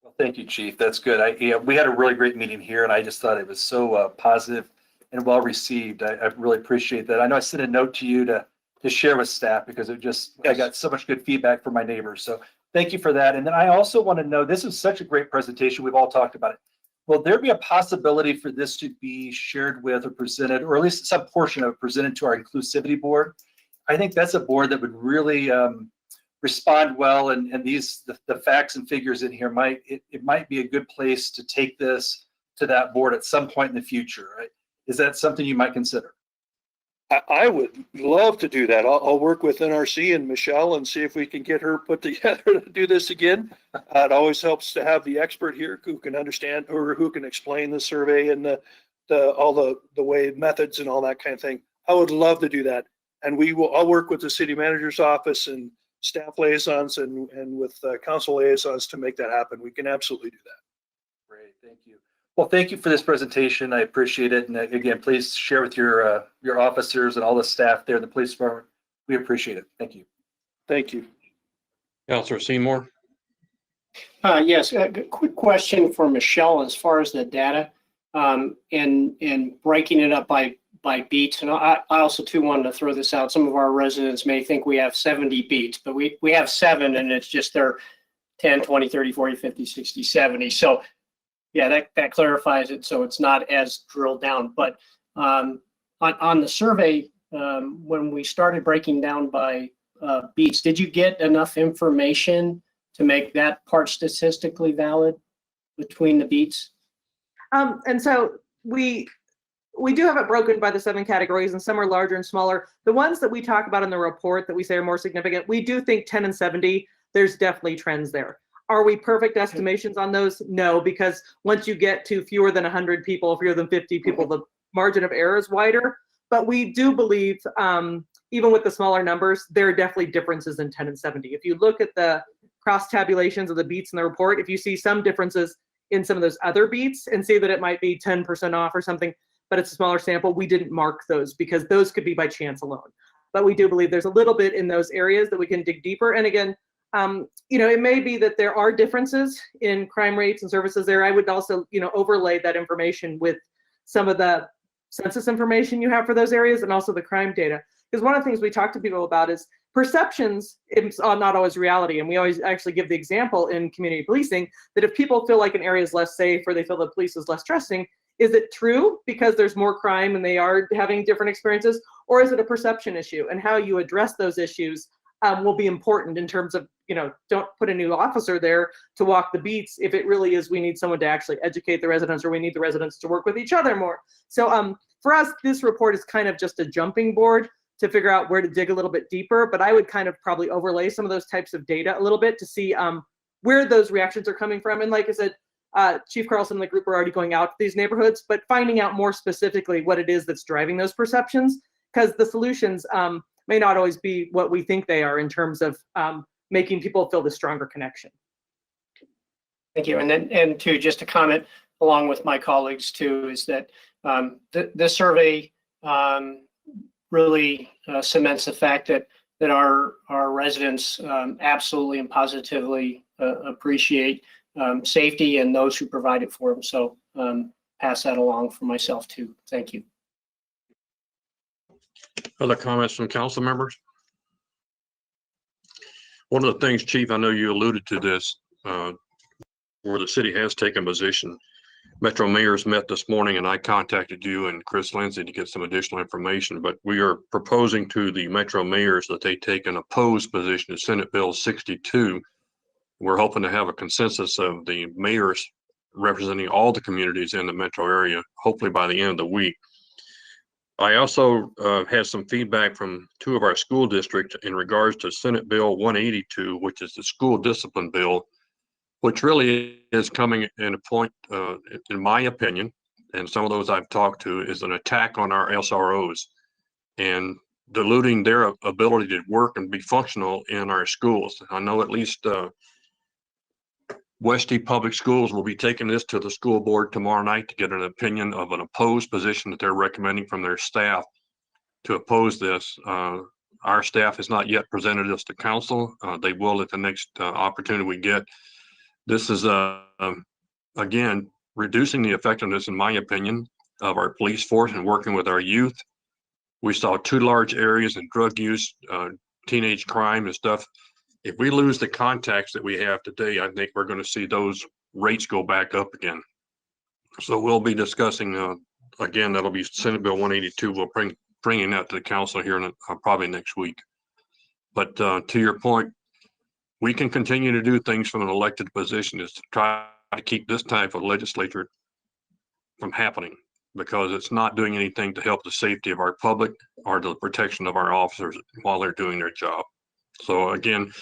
Well, thank you, Chief. That's good. We had a really great meeting here, and I just thought it was so positive and well received. I really appreciate that. I know I sent a note to you to share with staff because I got so much good feedback from my neighbors. So thank you for that. And then I also want to know, this is such a great presentation. We've all talked about it. Will there be a possibility for this to be shared with or presented, or at least some portion of it presented to our inclusivity board? I think that's a board that would really respond well, and the facts and figures in here might be a good place to take this to that board at some point in the future, right? Is that something you might consider? I would love to do that. I'll work with NRC and Michelle and see if we can get her put together to do this again. It always helps to have the expert here who can understand or who can explain the survey and all the way methods and all that kind of thing. I would love to do that. And I'll work with the city manager's office and staff liaisons and with council liaisons to make that happen. We can absolutely do that. Great, thank you. Well, thank you for this presentation. I appreciate it. And again, please share with your officers and all the staff there in the police department. We appreciate it. Thank you. Thank you. Councilor Seymour. Yes, a quick question for Michelle as far as the data and breaking it up by by beats. And I also too wanted to throw this out. Some of our residents may think we have 70 beats, but we have 7, and it's just they're 10, 20, 30, 40, 50, 60, 70. So yeah, that clarifies it. So it's not as drilled down. But on the survey, when we started breaking down by beats, did you get enough information to make that part statistically valid between the beats? And so we do have it broken by the 7 categories, and some are larger and smaller. The ones that we talk about in the report that we say are more significant, we do think 10 and 70, there's definitely trends there. Are we perfect estimations on those? No, because once you get to fewer than 100 people, fewer than 50 people, the margin of error is wider. But we do believe, even with the smaller numbers, there are definitely differences in 10 and 70. If you look at the cross tabulations of the beats in the report, if you see some differences in some of those other beats and see that it might be 10% off or something, but it's a smaller sample, we didn't mark those because those could be by chance alone. But we do believe there's a little bit in those areas that we can dig deeper. And again, it may be that there are differences in crime rates and services there. I would also, overlay that information with some of the census information you have for those areas and also the crime data. Because one of the things we talk to people about is perceptions, it's not always reality. And we always actually give the example in community policing that if people feel like an area is less safe or they feel the police is less trusting, is it true because there's more crime and they are having different experiences, or is it a perception issue? And how you address those issues will be important in terms of, don't put a new officer there to walk the beats if it really is we need someone to actually educate the residents, or we need the residents to work with each other more. So for us, this report is kind of just a jumping board to figure out where to dig a little bit deeper, but I would kind of probably overlay some of those types of data a little bit to see where those reactions are coming from. And like I said, Chief Carlson and the group are already going out to these neighborhoods, but finding out more specifically what it is that's driving those perceptions, because the solutions may not always be what we think they are in terms of making people feel the stronger connection. Thank you. And to just a comment along with my colleagues too, is that this survey really cements the fact that our residents absolutely and positively appreciate safety and those who provide it for them. So pass that along for myself too. Thank you. Other comments from council members? One of the things, Chief, I know you alluded to this, where the city has taken position. Metro mayors met this morning and I contacted you and Chris Lindsay to get some additional information, but we are proposing to the Metro mayors that they take an opposed position to Senate Bill 62. We're hoping to have a consensus of the mayors representing all the communities in the metro area, hopefully by the end of the week. I also had some feedback from 2 of our school districts in regards to Senate Bill 182, which is the school discipline bill, which really is coming in a point, in my opinion, and some of those I've talked to, is an attack on our SROs and diluting their ability to work and be functional in our schools. I know at least Westie Public Schools will be taking this to the school board tomorrow night to get an opinion of an opposed position that they're recommending from their staff to oppose this. Our staff has not yet presented this to council. They will at the next opportunity we get. This is, again, reducing the effectiveness, in my opinion, of our police force and working with our youth. We saw 2 large areas in drug use, teenage crime and stuff. If we lose the contacts that we have today, I think we're going to see those rates go back up again. So we'll be discussing, again, that'll be Senate Bill 182. We'll bringing that to the council here in, probably next week. But to your point, we can continue to do things from an elected position is to try to keep this type of legislature from happening, because it's not doing anything to help the safety of our public or the protection of our officers while they're doing their job. So again,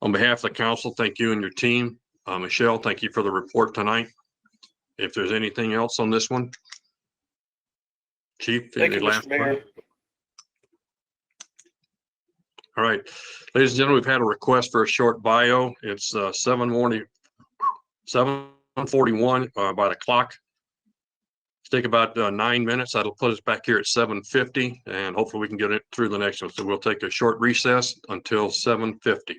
on behalf of the council, thank you and your team. Michelle, thank you for the report tonight. If there's anything else on this one. Chief, Thank any you, last Mr. Mayor. word? All right, ladies and gentlemen, we've had a request for a short bio. It's 7:41 by the clock. Take about 9 minutes. That'll put us back here at 7:50, and hopefully we can get it through the next one. So we'll take a short recess until 7:50.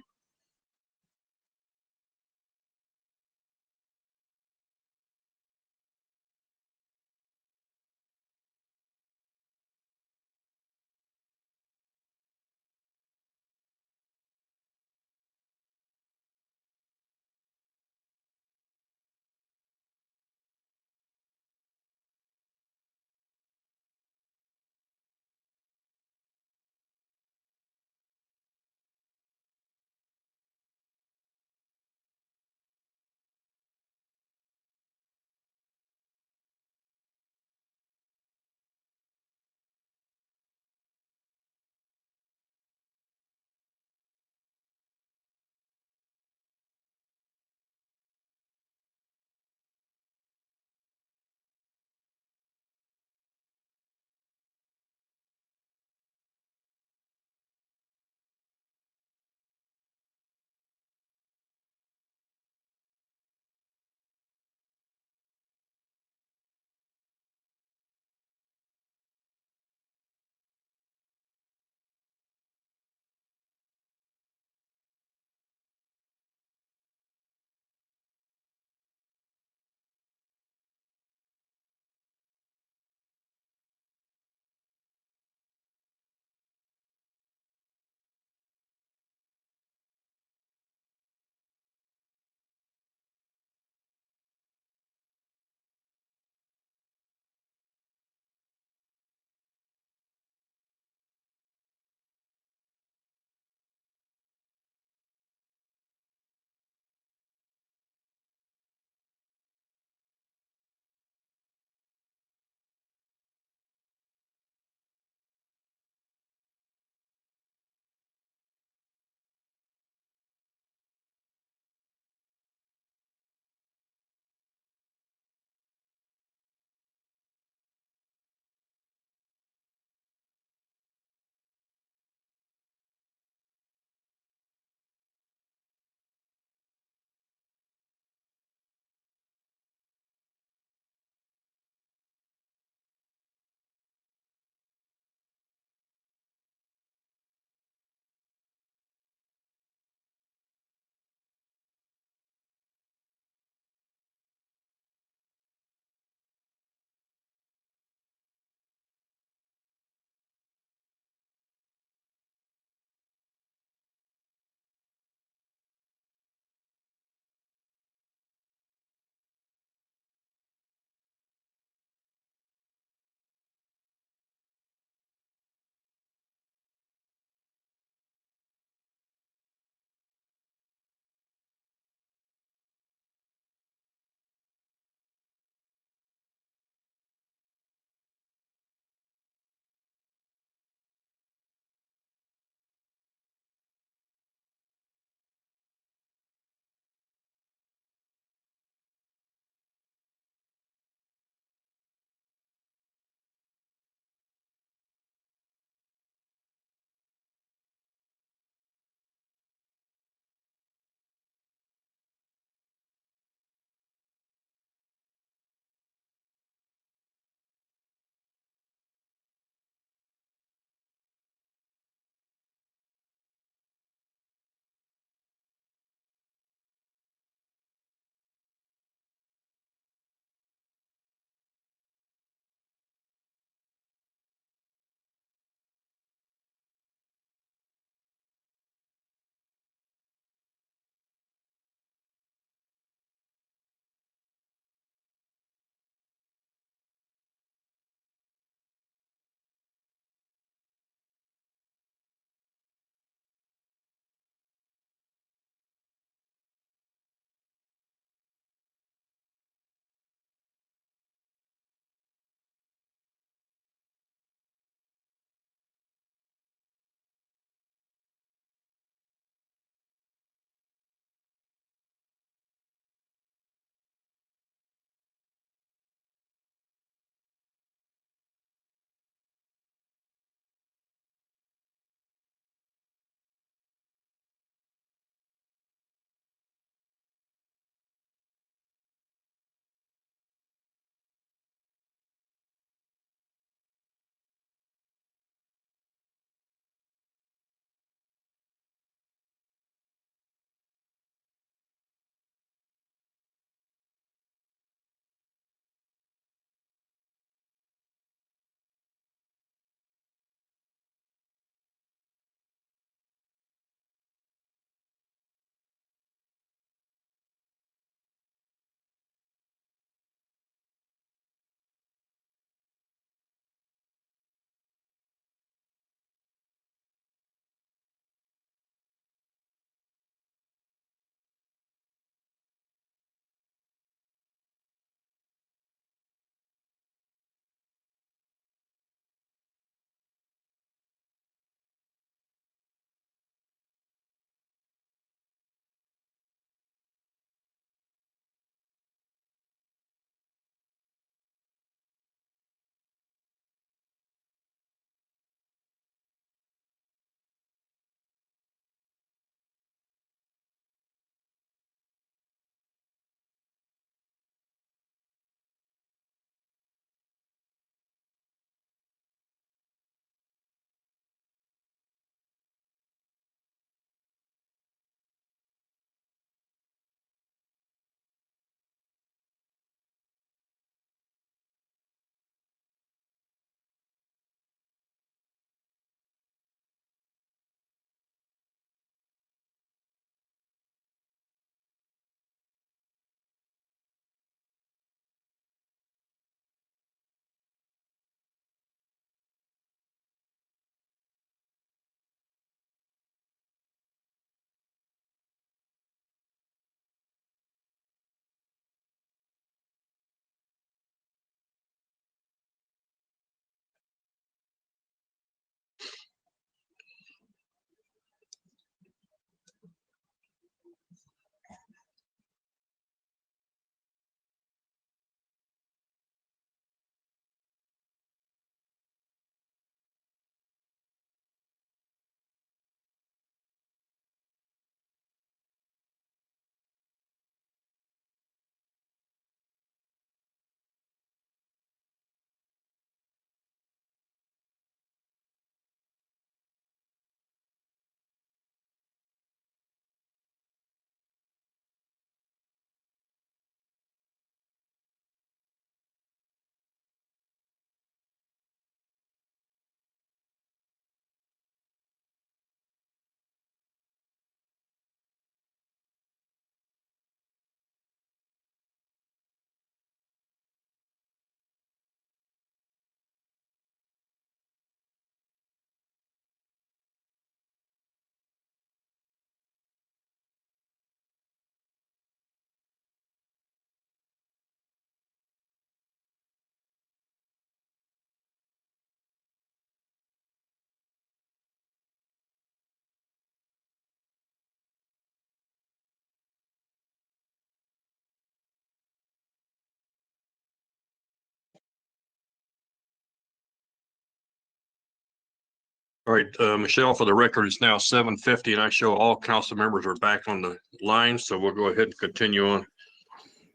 All right, Michelle, for the record, it's now 7:50 and I show all council members are back on the line, so we'll go ahead and continue on.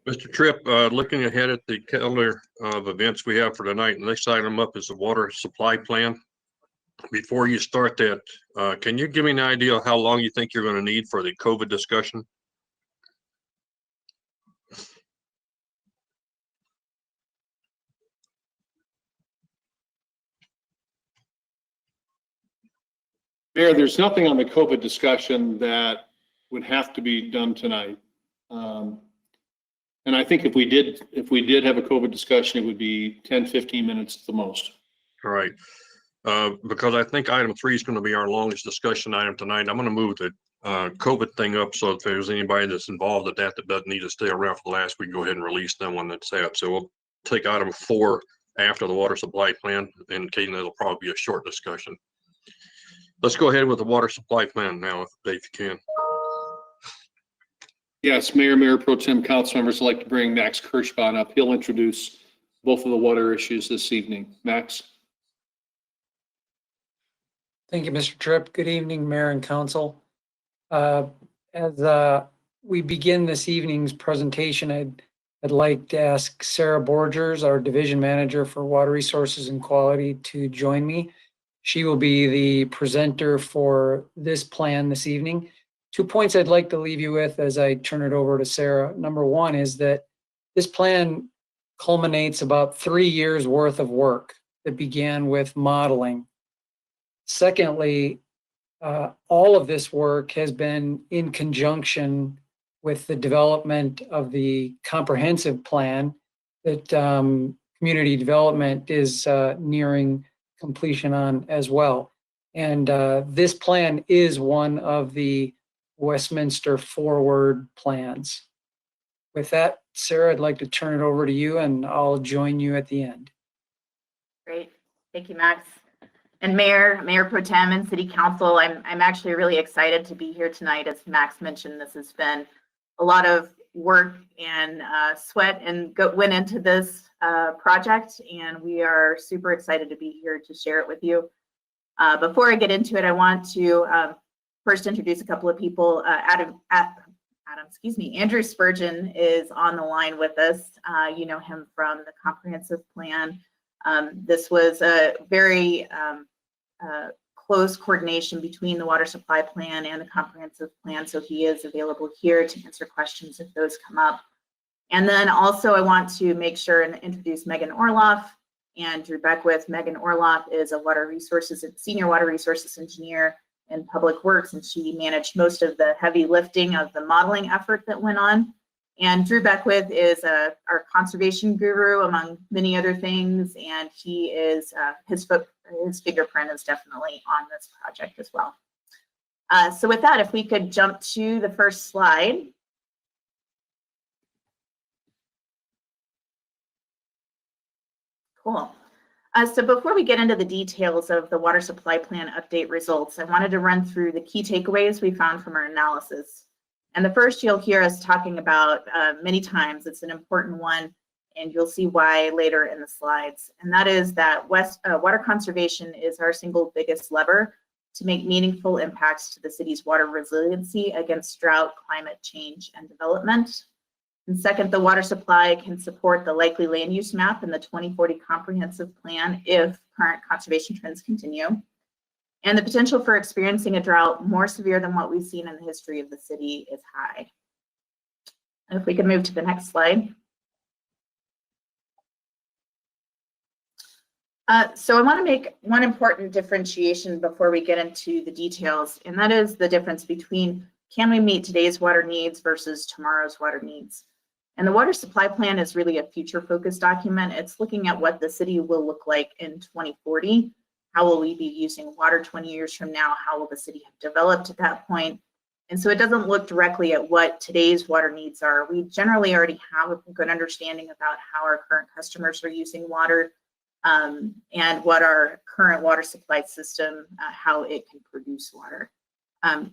Mr. Tripp, looking ahead at the calendar of events we have for tonight, the next item up is the water supply plan. Before you start that, can you give me an idea of how long you think you're going to need for the COVID discussion? Mayor, there's nothing on the COVID discussion that would have to be done tonight. And I think if we did have a COVID discussion, it would be 10, 15 minutes at the most. All right. Because I think item 3 is going to be our longest discussion item tonight. I'm going to move the COVID thing up. So if there's anybody that's involved at that doesn't need to stay around for the last, we can go ahead and release them when that's up. So we'll take item 4 after the water supply plan, and Katie, it'll probably be a short discussion. Let's go ahead with the water supply plan now, if Dave, you can. Yes, Mayor Pro Tem, council members, I'd like to bring Max Kirschbaum up. He'll introduce both of the water issues this evening. Max. Thank you, Mr. Tripp. Good evening, Mayor and Council. As we begin this evening's presentation, I'd like to ask Sarah Borgers, our Division Manager for Water Resources and Quality, to join me. She will be the presenter for this plan this evening. 2 points I'd like to leave you with as I turn it over to Sarah. Number 1 is that this plan culminates about 3 years worth of work that began with modeling. Secondly, all of this work has been in conjunction with the development of the comprehensive plan that community development is nearing completion on as well. And this plan is one of the Westminster forward plans. With that, Sarah, I'd like to turn it over to you and I'll join you at the end. Great. Thank you, Max. And Mayor Pro Tem and City Council, I'm actually really excited to be here tonight. As Max mentioned, this has been a lot of work and sweat and went into this project, and we are super excited to be here to share it with you. Before I get into it, I want to first introduce a couple of people. Andrew Spurgeon is on the line with us. You know him from the comprehensive plan. This was a very close coordination between the water supply plan and the comprehensive plan, so he is available here to answer questions if those come up. And then also I want to make sure and introduce Megan Orloff and Drew Beckwith. Megan Orloff is a senior water resources engineer in public works, and she managed most of the heavy lifting of the modeling effort that went on. And Drew Beckwith is our conservation guru, among many other things, and he is his fingerprint is definitely on this project as well. So with that, if we could jump to the first slide. Cool. So before we get into the details of the water supply plan update results, I wanted to run through the key takeaways we found from our analysis. And the first you'll hear us talking about many times, it's an important one, and you'll see why later in the slides. And that is that water conservation is our single biggest lever to make meaningful impacts to the city's water resiliency against drought, climate change, and development. And second, the water supply can support the likely land use map in the 2040 comprehensive plan if current conservation trends continue. And the potential for experiencing a drought more severe than what we've seen in the history of the city is high. And if we could move to the next slide. So I want to make one important differentiation before we get into the details, and that is the difference between can we meet today's water needs versus tomorrow's water needs. And the water supply plan is really a future-focused document. It's looking at what the city will look like in 2040. How will we be using water 20 years from now? How will the city have developed at that point? And so it doesn't look directly at what today's water needs are. We generally already have a good understanding about how our current customers are using water and what our current water supply system, how it can produce water.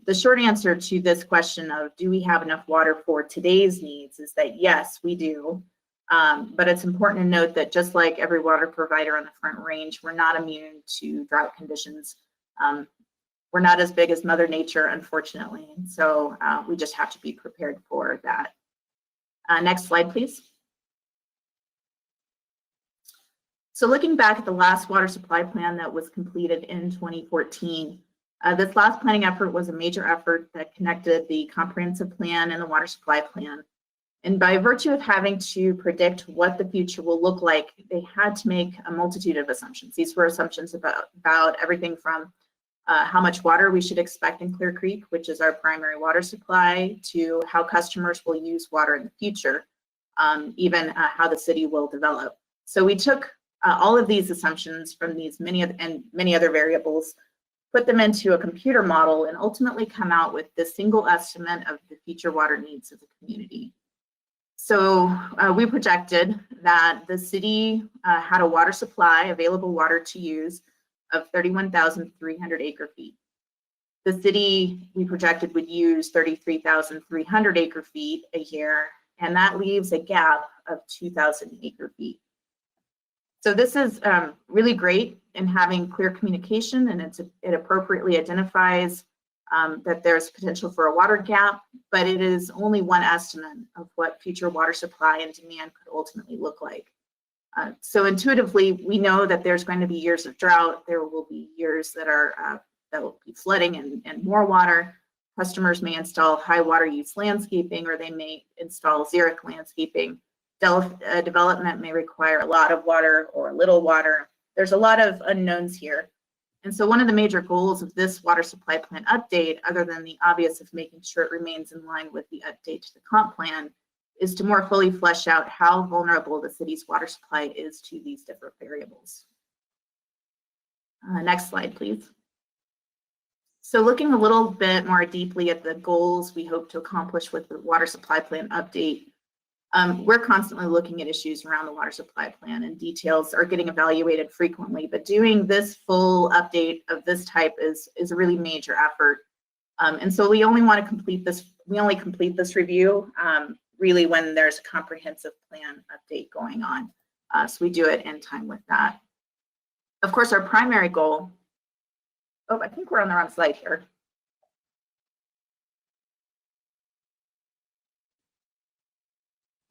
The short answer to this question of do we have enough water for today's needs is that yes, we do. But it's important to note that just like every water provider on the Front Range, we're not immune to drought conditions. We're not as big as Mother Nature, unfortunately. And so we just have to be prepared for that. Next slide, please. So looking back at the last water supply plan that was completed in 2014, this last planning effort was a major effort that connected the comprehensive plan and the water supply plan. And by virtue of having to predict what the future will look like, they had to make a multitude of assumptions. These were assumptions about everything from how much water we should expect in Clear Creek, which is our primary water supply, to how customers will use water in the future, even how the city will develop. So we took all of these assumptions from these many other variables, put them into a computer model, and ultimately come out with the single estimate of the future water needs of the community. So we projected that the city had a water supply, available water to use, of 31,300 acre feet. The city, we projected, would use 33,300 acre feet a year, and that leaves a gap of 2,000 acre feet. So this is really great in having clear communication, and it appropriately identifies that there's potential for a water gap, but it is only one estimate of what future water supply and demand could ultimately look like. So intuitively, we know that there's going to be years of drought. There will be years that will be flooding and more water. Customers may install high water use landscaping, or they may install xeric landscaping. Development may require a lot of water or little water. There's a lot of unknowns here. And so one of the major goals of this water supply plan update, other than the obvious of making sure it remains in line with the update to the comp plan, is to more fully flesh out how vulnerable the city's water supply is to these different variables. Next slide, please. So looking a little bit more deeply at the goals we hope to accomplish with the water supply plan update, we're constantly looking at issues around the water supply plan, and details are getting evaluated frequently, but doing this full update of this type is a really major effort. And so we only want to complete this review really when there's a comprehensive plan update going on. So we do it in time with that. Of course, our primary goal, oh, I think we're on the wrong slide here.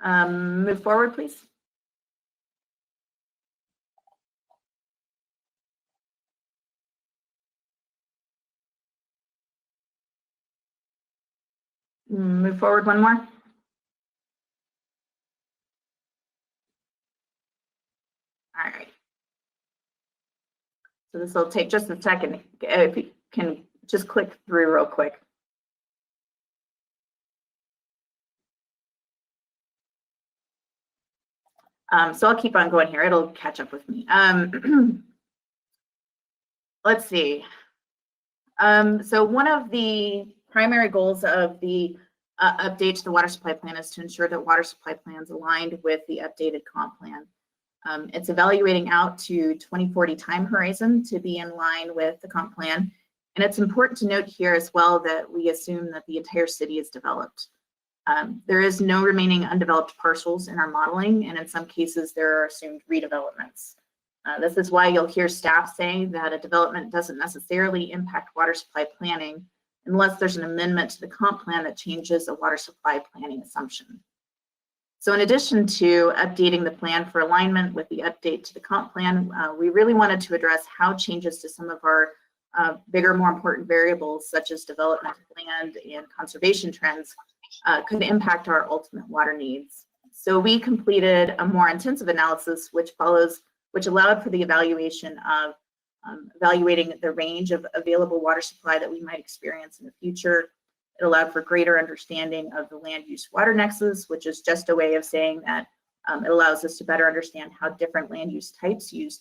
Move forward, please. Move forward one more. All right. So this will take just a second. If you can just click through real quick. So I'll keep on going here. It'll catch up with me. Let's see. So one of the primary goals of the update to the water supply plan is to ensure that water supply plans aligned with the updated comp plan. It's evaluating out to 2040 time horizon to be in line with the comp plan. And it's important to note here as well that we assume that the entire city is developed. There is no remaining undeveloped parcels in our modeling, and in some cases there are assumed redevelopments. This is why you'll hear staff say that a development doesn't necessarily impact water supply planning unless there's an amendment to the comp plan that changes a water supply planning assumption. So in addition to updating the plan for alignment with the update to the comp plan, we really wanted to address how changes to some of our bigger, more important variables, such as development of land and conservation trends, could impact our ultimate water needs. So we completed a more intensive analysis, which allowed for the evaluation of evaluating the range of available water supply that we might experience in the future. It allowed for greater understanding of the land use water nexus, which is just a way of saying that it allows us to better understand how different land use types use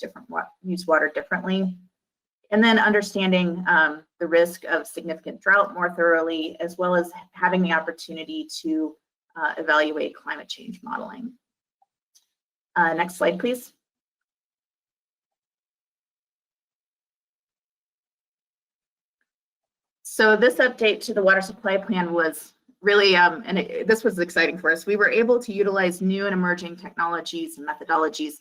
water differently. And then understanding the risk of significant drought more thoroughly, as well as having the opportunity to evaluate climate change modeling. Next slide, please. So this update to the water supply plan was really, this was exciting for us. We were able to utilize new and emerging technologies and methodologies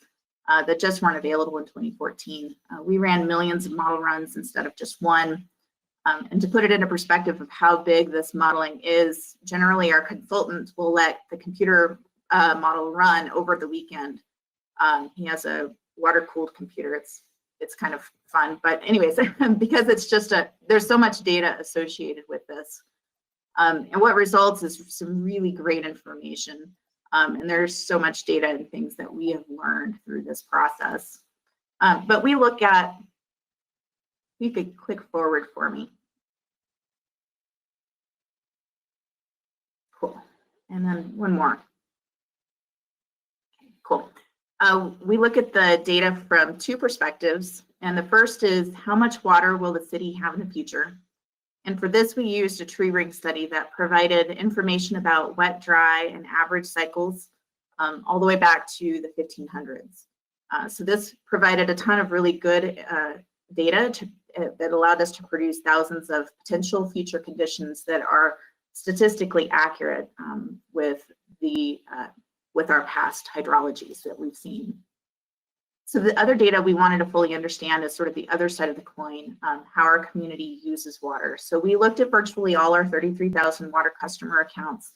that just weren't available in 2014. We ran millions of model runs instead of just one. And to put it into perspective of how big this modeling is, generally our consultant will let the computer model run over the weekend. He has a water-cooled computer. It's kind of fun, but anyways, because it's just there's so much data associated with this. And what results is some really great information. And there's so much data and things that we have learned through this process. But we look at, you could click forward for me. Cool. And then one more. Okay, cool. We look at the data from two perspectives. And the first is how much water will the city have in the future? And for this, we used a tree ring study that provided information about wet, dry, and average cycles all the way back to the 1500s. So this provided a ton of really good data that allowed us to produce thousands of potential future conditions that are statistically accurate with our past hydrologies that we've seen. So the other data we wanted to fully understand is sort of the other side of the coin, how our community uses water. So we looked at virtually all our 33,000 water customer accounts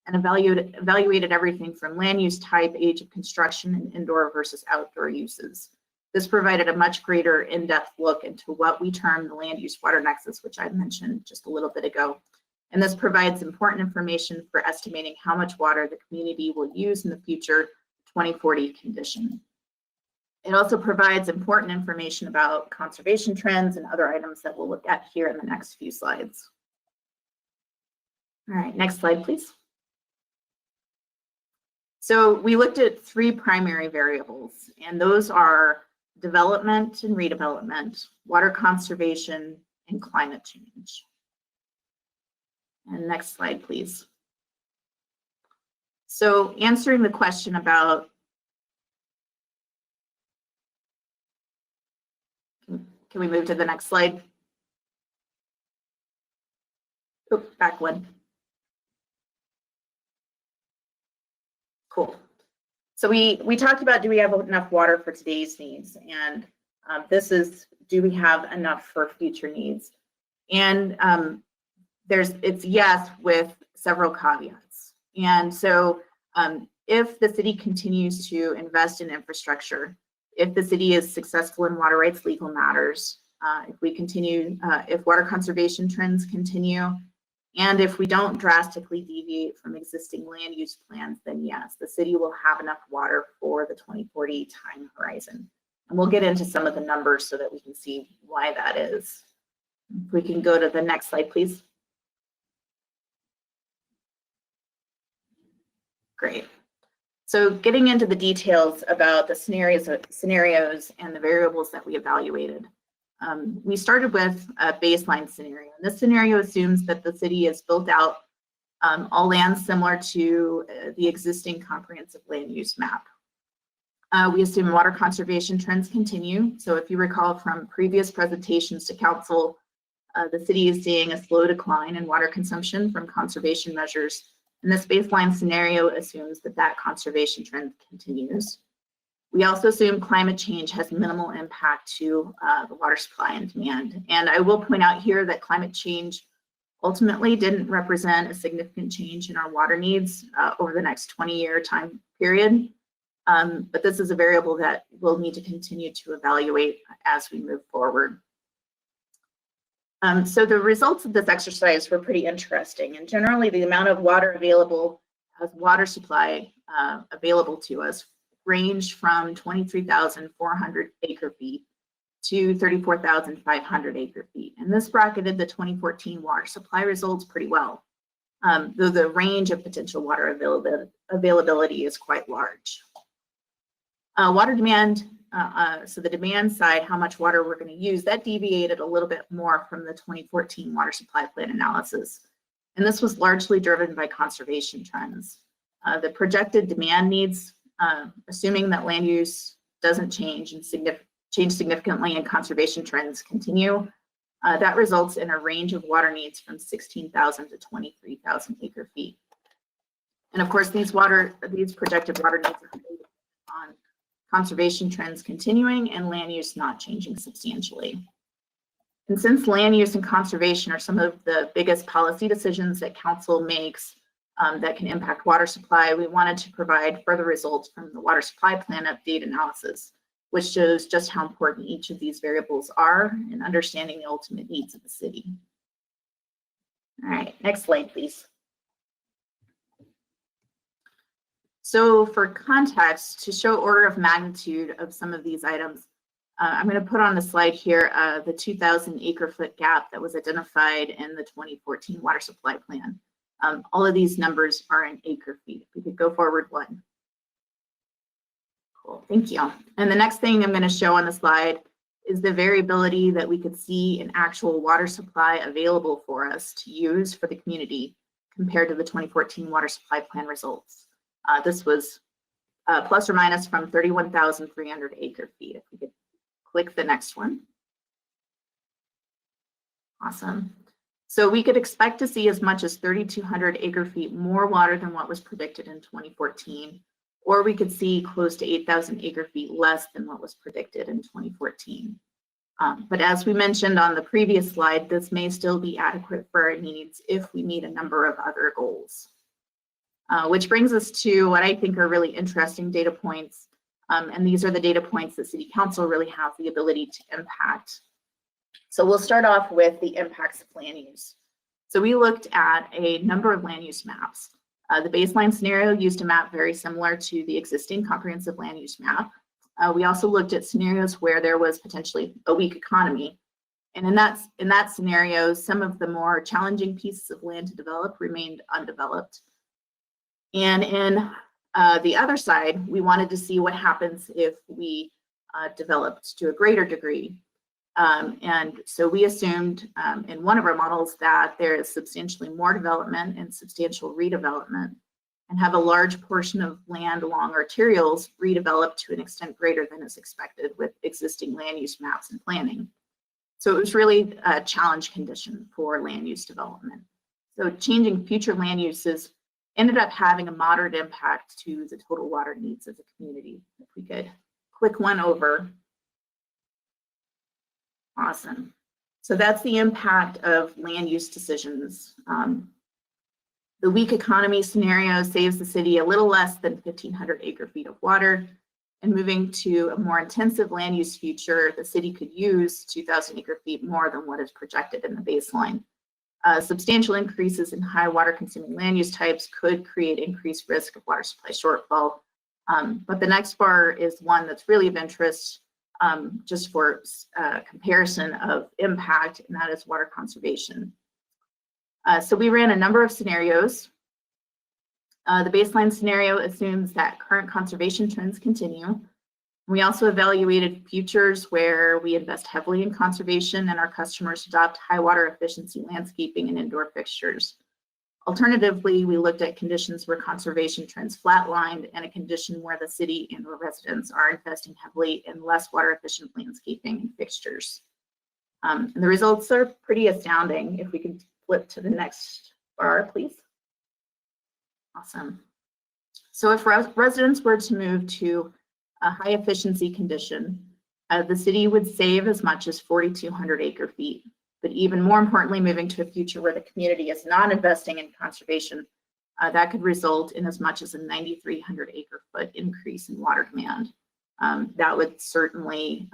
and evaluated everything from land use type, age of construction, and indoor versus outdoor uses. This provided a much greater in-depth look into what we term the land use water nexus, which I mentioned just a little bit ago. And this provides important information for estimating how much water the community will use in the future 2040 condition. It also provides important information about conservation trends and other items that we'll look at here in the next few slides. All right, next slide, please. So we looked at three primary variables, and those are development and redevelopment, water conservation, and climate change. And next slide, please. So answering the question about, can we move to the next slide? Oh, back one. Cool. So we talked about, do we have enough water for today's needs? And this is, do we have enough for future needs? And it's yes with several caveats. And so if the city continues to invest in infrastructure, if the city is successful in water rights legal matters, if we continue, if water conservation trends continue, and if we don't drastically deviate from existing land use plans, then yes, the city will have enough water for the 2040 time horizon. And we'll get into some of the numbers so that we can see why that is. If we can go to the next slide, please. Great. So getting into the details about the scenarios and the variables that we evaluated. We started with a baseline scenario. And this scenario assumes that the city is built out all lands similar to the existing comprehensive land use map. We assume water conservation trends continue. So if you recall from previous presentations to council, the city is seeing a slow decline in water consumption from conservation measures. And this baseline scenario assumes that that conservation trend continues. We also assume climate change has minimal impact to the water supply and demand. And I will point out here that climate change ultimately didn't represent a significant change in our water needs over the next 20-year time period. But this is a variable that we'll need to continue to evaluate as we move forward. So the results of this exercise were pretty interesting. And generally, the amount of water available, water supply available to us ranged from 23,400 acre feet to 34,500 acre feet. And this bracketed the 2014 water supply results pretty well, though the range of potential water availability is quite large. Water demand, so the demand side, how much water we're going to use, that deviated a little bit more from the 2014 water supply plan analysis. And this was largely driven by conservation trends. The projected demand needs, assuming that land use doesn't change significantly and conservation trends continue, that results in a range of water needs from 16,000 to 23,000 acre feet. And of course, these projected water needs are based on conservation trends continuing, and land use not changing substantially. And since land use and conservation are some of the biggest policy decisions that council makes that can impact water supply, we wanted to provide further results from the water supply plan update analysis, which shows just how important each of these variables are in understanding the ultimate needs of the city. All right, next slide, please. So for context, to show order of magnitude of some of these items, I'm going to put on the slide here the 2,000 acre-foot gap that was identified in the 2014 water supply plan. All of these numbers are in acre feet. If we could go forward one. Cool, thank you. And the next thing I'm going to show on the slide is the variability that we could see in actual water supply available for us to use for the community compared to the 2014 water supply plan results. This was plus or minus from 31,300 acre feet. If we could click the next one. Awesome. So we could expect to see as much as 3,200 acre feet more water than what was predicted in 2014, or we could see close to 8,000 acre feet less than what was predicted in 2014. But as we mentioned on the previous slide, this may still be adequate for our needs if we meet a number of other goals. Which brings us to what I think are really interesting data points. And these are the data points that City Council really has the ability to impact. So we'll start off with the impacts of land use. So we looked at a number of land use maps. The baseline scenario used a map very similar to the existing comprehensive land use map. We also looked at scenarios where there was potentially a weak economy. And in that scenario, some of the more challenging pieces of land to develop remained undeveloped. And in the other side, we wanted to see what happens if we developed to a greater degree. And so we assumed in one of our models that there is substantially more development and substantial redevelopment, and have a large portion of land along arterials redeveloped to an extent greater than is expected with existing land use maps and planning. So it was really a challenge condition for land use development. So changing future land uses ended up having a moderate impact to the total water needs of the community. If we could click one over. Awesome. So that's the impact of land use decisions. The weak economy scenario saves the city a little less than 1,500 acre feet of water, and moving to a more intensive land use future, the city could use 2,000 acre feet more than what is projected in the baseline. Substantial increases in high water consuming land use types could create increased risk of water supply shortfall. But the next bar is one that's really of interest just for comparison of impact, and that is water conservation. So we ran a number of scenarios. The baseline scenario assumes that current conservation trends continue. We also evaluated futures where we invest heavily in conservation and our customers adopt high water efficiency landscaping and indoor fixtures. Alternatively, we looked at conditions where conservation trends flatlined and a condition where the city and our residents are investing heavily in less water efficient landscaping and fixtures. And the results are pretty astounding. If we could flip to the next bar, please. Awesome. So if residents were to move to a high efficiency condition, the city would save as much as 4,200 acre feet. But even more importantly, moving to a future where the community is not investing in conservation, that could result in as much as a 9,300 acre foot increase in water demand. That would certainly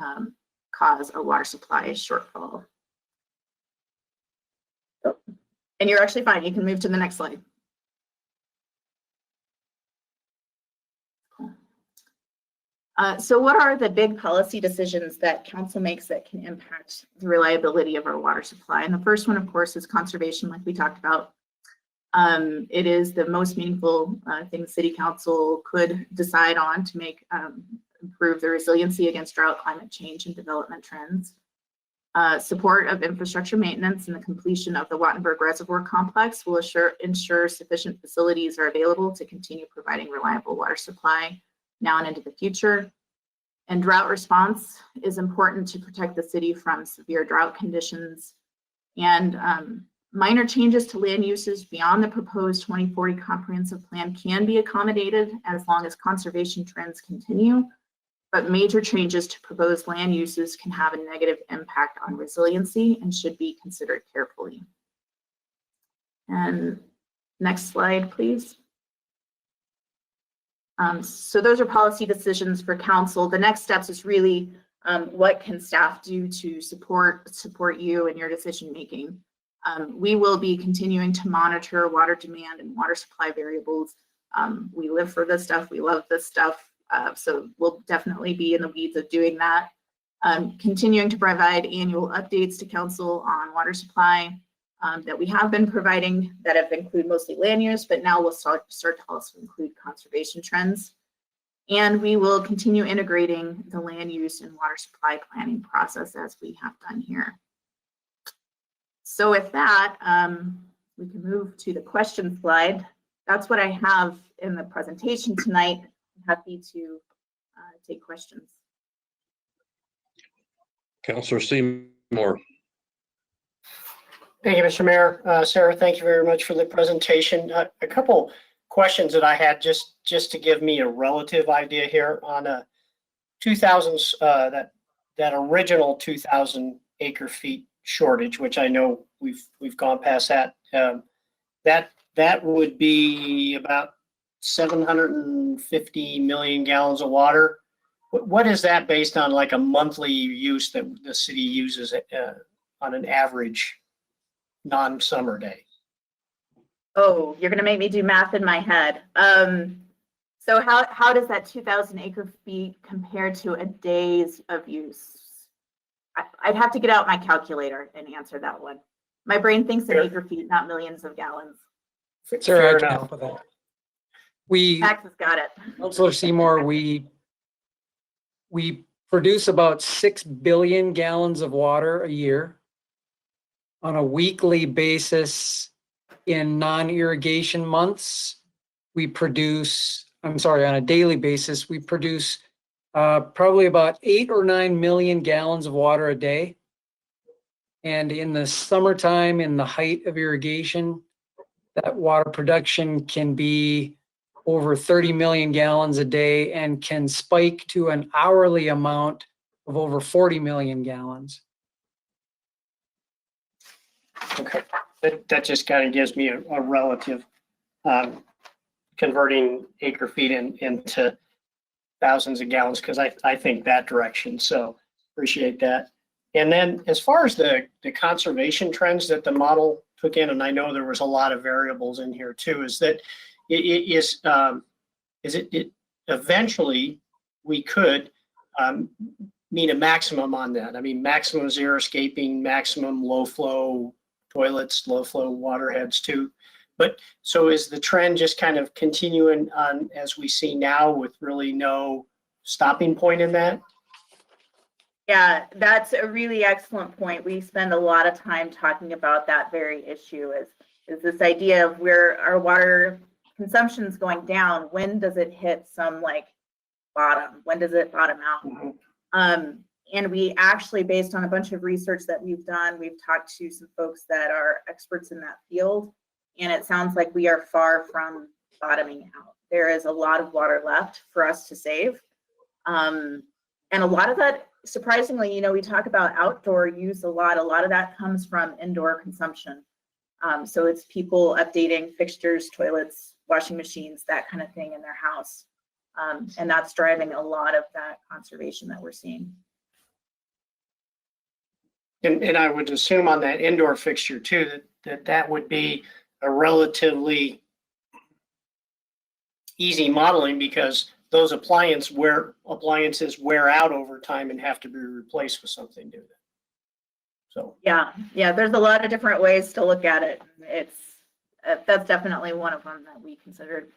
cause a water supply shortfall. Oh, and you're actually fine. You can move to the next slide. So what are the big policy decisions that council makes that can impact the reliability of our water supply? And the first one, of course, is conservation, like we talked about. It is the most meaningful thing the city council could decide on to make improve the resiliency against drought, climate change, and development trends. Support of infrastructure maintenance and the completion of the Wattenberg Reservoir Complex will ensure sufficient facilities are available to continue providing reliable water supply now and into the future. And drought response is important to protect the city from severe drought conditions. And minor changes to land uses beyond the proposed 2040 comprehensive plan can be accommodated as long as conservation trends continue. but major changes to proposed land uses can have a negative impact on resiliency and should be considered carefully. And next slide, please. So those are policy decisions for council. The next steps is really what can staff do to support you in your decision making. We will be continuing to monitor water demand and water supply variables. We live for this stuff. We love this stuff. So we'll definitely be in the weeds of doing that. Continuing to provide annual updates to council on water supply that we have been providing that have included mostly land use, but now we'll start to also include conservation trends. And we will continue integrating the land use and water supply planning process as we have done here. So with that, we can move to the question slide. That's what I have in the presentation tonight. I'm happy to take questions. Councilor Seymour. Thank you, Mr. Mayor. Sarah, thank you very much for the presentation. A couple questions that I had just to give me a relative idea here on a 2000s, that original 2,000 acre feet shortage, which I know we've gone past that. That would be about 750 million gallons of water. What is that based on, like a monthly use that the city uses on an average non-summer day? Oh, you're gonna make me do math in my head. So how does that 2,000 acre feet compare to a day's of use? I'd have to get out my calculator and answer that one. My brain thinks in acre feet, not millions of gallons. Sarah, I can help with that. Max has got it. Councilor Seymour, we produce about 6 billion gallons of water a year. On a weekly basis in non-irrigation months, on a daily basis, we produce probably about 8 or 9 million gallons of water a day. And in the summertime, in the height of irrigation, that water production can be over 30 million gallons a day and can spike to an hourly amount of over 40 million gallons. Okay, that just kind of gives me a relative converting acre feet into thousands of gallons, because I think that direction. So appreciate that. And then as far as the conservation trends that the model took in, and I know there was a lot of variables in here too, is that it eventually we could meet a maximum on that. I mean, maximum zero escaping, maximum low flow toilets, low flow water heads too. But so is the trend just kind of continuing on as we see now with really no stopping point in that? Yeah, that's a really excellent point. We spend a lot of time talking about that very issue is this idea of where our water consumption is going down. When does it hit some like bottom? When does it bottom out? Mm-hmm. And we actually, based on a bunch of research that we've done, we've talked to some folks that are experts in that field, and it sounds like we are far from bottoming out. There is a lot of water left for us to save. And a lot of that, surprisingly, we talk about outdoor use a lot of that comes from indoor consumption. So it's people updating fixtures, toilets, washing machines, that kind of thing in their house. And that's driving a lot of that conservation that we're seeing. And I would assume on that indoor fixture too, that would be a relatively easy modeling, because those appliances wear out over time and have to be replaced with something new. So yeah, there's a lot of different ways to look at it. That's definitely one of them that we considered.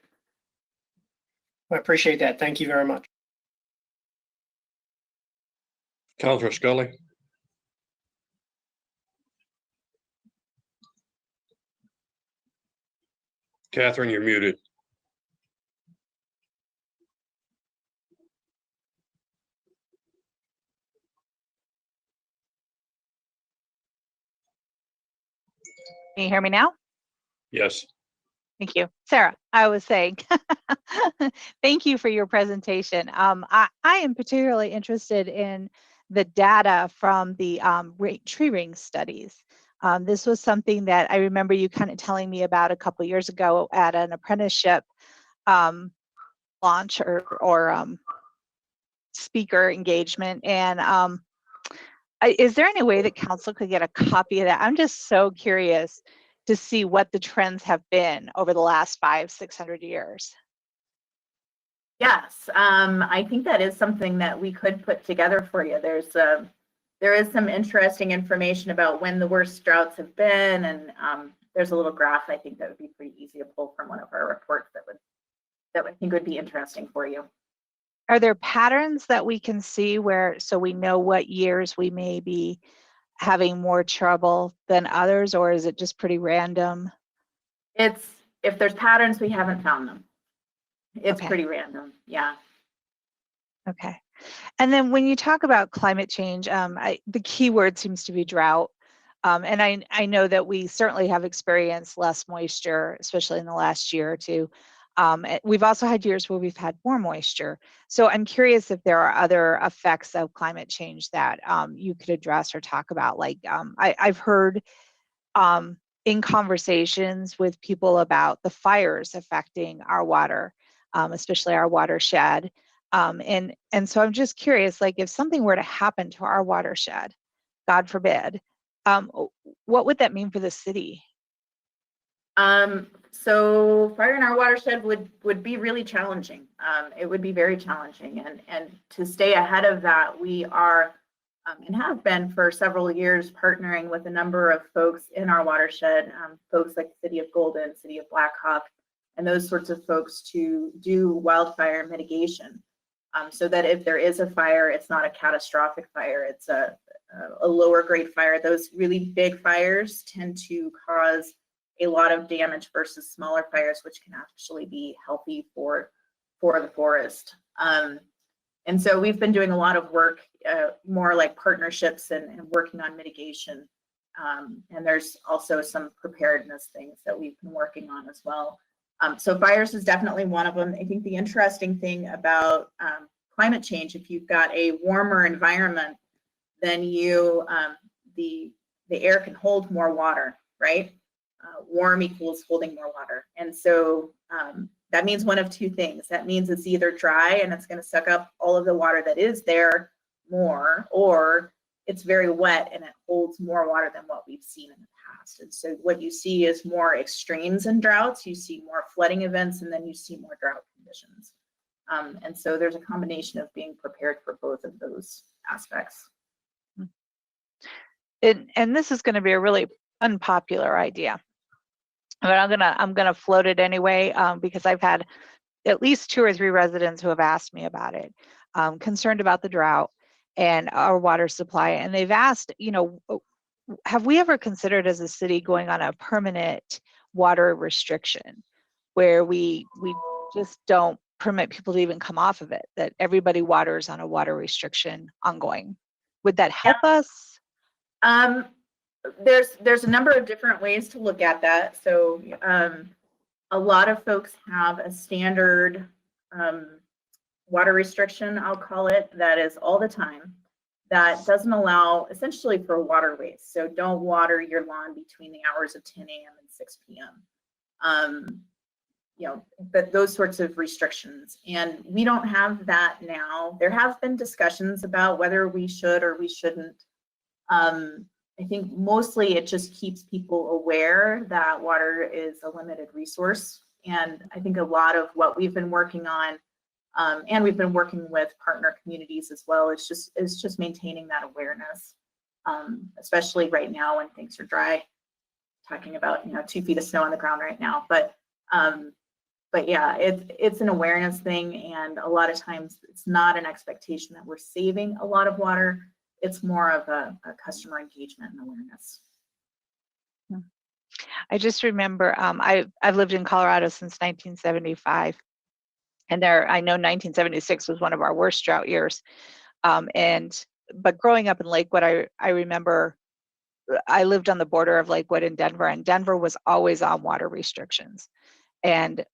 I appreciate that. Thank you very much. Councilor Scully. Catherine, you're muted. Can you hear me now? Yes. Thank you. Sarah, I was saying, thank you for your presentation. I am particularly interested in the data from the tree ring studies. This was something that I remember you kind of telling me about a couple years ago at an apprenticeship launch or speaker engagement. And is there any way that council could get a copy of that? I'm just so curious to see what the trends have been over the last 500-600 years. Yes, I think that is something that we could put together for you. There is some interesting information about when the worst droughts have been, and there's a little graph I think that would be pretty easy to pull from one of our reports that I think would be interesting for you. Are there patterns that we can see so we know what years we may be having more trouble than others, or is it just pretty random? If there's patterns, we haven't found them. It's Okay. pretty random, yeah. Okay. And then when you talk about climate change, the key word seems to be drought. And I know that we certainly have experienced less moisture, especially in the last year or two. We've also had years where we've had more moisture. So I'm curious if there are other effects of climate change that you could address or talk about. Like I've heard in conversations with people about the fires affecting our water, especially our watershed. And so I'm just curious, like if something were to happen to our watershed, God forbid, what would that mean for the city? So fire in our watershed would be really challenging. It would be very challenging, and to stay ahead of that, we are and have been for several years partnering with a number of folks in our watershed, folks like the City of Golden, City of Black Hawk, and those sorts of folks to do wildfire mitigation, so that if there is a fire, it's not a catastrophic fire, it's a lower grade fire. Those really big fires tend to cause a lot of damage versus smaller fires, which can actually be healthy for the forest. And so we've been doing a lot of work, more like partnerships and working on mitigation. And there's also some preparedness things that we've been working on as well. So fires is definitely one of them. I think the interesting thing about climate change, if you've got a warmer environment, then the air can hold more water, right? Warm equals holding more water. And so that means one of two things. That means it's either dry and it's going to suck up all of the water that is there more, or it's very wet and it holds more water than what we've seen in the past. And so what you see is more extremes in droughts, you see more flooding events, and then you see more drought conditions. And so there's a combination of being prepared for both of those aspects. And this is going to be a really unpopular idea, but I'm gonna float it anyway, because I've had at least 2 or 3 residents who have asked me about it, concerned about the drought and our water supply, and they've asked, have we ever considered as a city going on a permanent water restriction where we just don't permit people to even come off of it, that everybody waters on a water restriction ongoing? Would that help us? There's a number of different ways to look at that. So a lot of folks have a standard water restriction, I'll call it, that is all the time, that doesn't allow essentially for water waste. So don't water your lawn between the hours of 10 a.m. and 6 p.m. But those sorts of restrictions. And we don't have that now. There have been discussions about whether we should or we shouldn't. I think mostly it just keeps people aware that water is a limited resource. And I think a lot of what we've been working on, and we've been working with partner communities as well, is just maintaining that awareness, especially right now when things are dry. Talking about 2 feet of snow on the ground right now, but yeah, it's an awareness thing, and a lot of times it's not an expectation that we're saving a lot of water. It's more of a customer engagement and awareness. I just remember I've lived in Colorado since 1975, and I know 1976 was one of our worst drought years. But growing up in Lakewood, I remember I lived on the border of Lakewood and Denver was always on water restrictions. And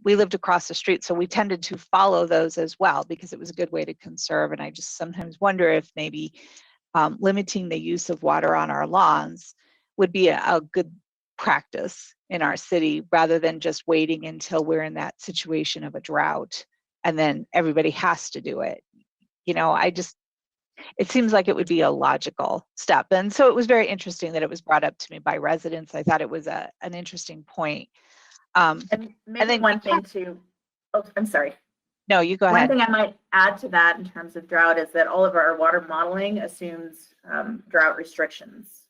we lived across the street, so we tended to follow those as well because it was a good way to conserve. And I just sometimes wonder if maybe limiting the use of water on our lawns would be a good practice in our city rather than just waiting until we're in that situation of a drought and then everybody has to do it. You know, it seems like it would be a logical step. And so it was very interesting that it was brought up to me by residents. I thought it was an interesting point. And maybe then one thing to, oh, I'm sorry. No, you go One ahead. thing I might add to that in terms of drought is that all of our water modeling assumes drought restrictions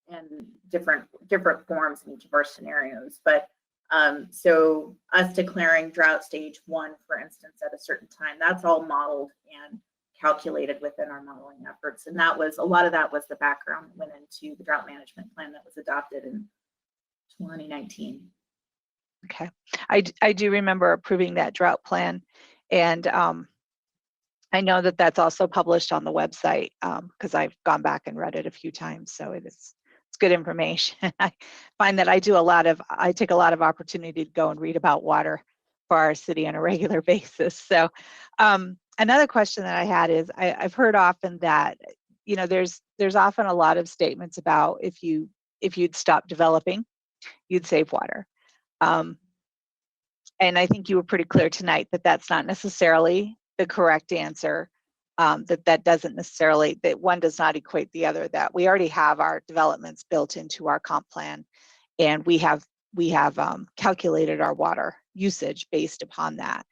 in different forms in each of our scenarios. But so us declaring drought stage 1, for instance, at a certain time, that's all modeled and calculated within our modeling efforts. And that was, a lot of that was the background that went into the drought management plan that was adopted in 2019. Okay, I do remember approving that drought plan, and I know that that's also published on the website because I've gone back and read it a few times, so it's good information. I find that I take a lot of opportunity to go and read about water for our city on a regular basis. So another question that I had is I've heard often that, you know, there's often a lot of statements about if you'd stop developing, you'd save water. And I think you were pretty clear tonight that that's not necessarily the correct answer, that doesn't necessarily, that one does not equate the other, that we already have our developments built into our comp plan, and we have calculated our water usage based upon that.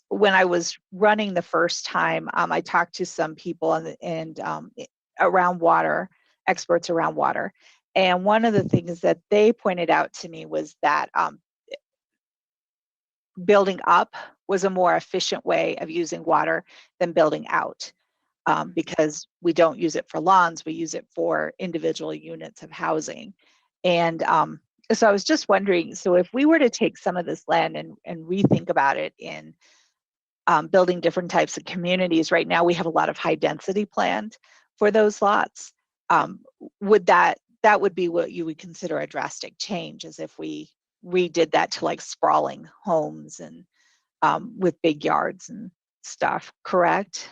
When I was running the first time, I talked to some people and around water, experts around water. And one of the things that they pointed out to me was that building up was a more efficient way of using water than building out, because we don't use it for lawns, we use it for individual units of housing. And so I was just wondering, so if we were to take some of this land and rethink about it in building different types of communities, right now we have a lot of high density planned for those lots. Would that would be what you would consider a drastic change, as if we redid that to like sprawling homes and with big yards and stuff, correct?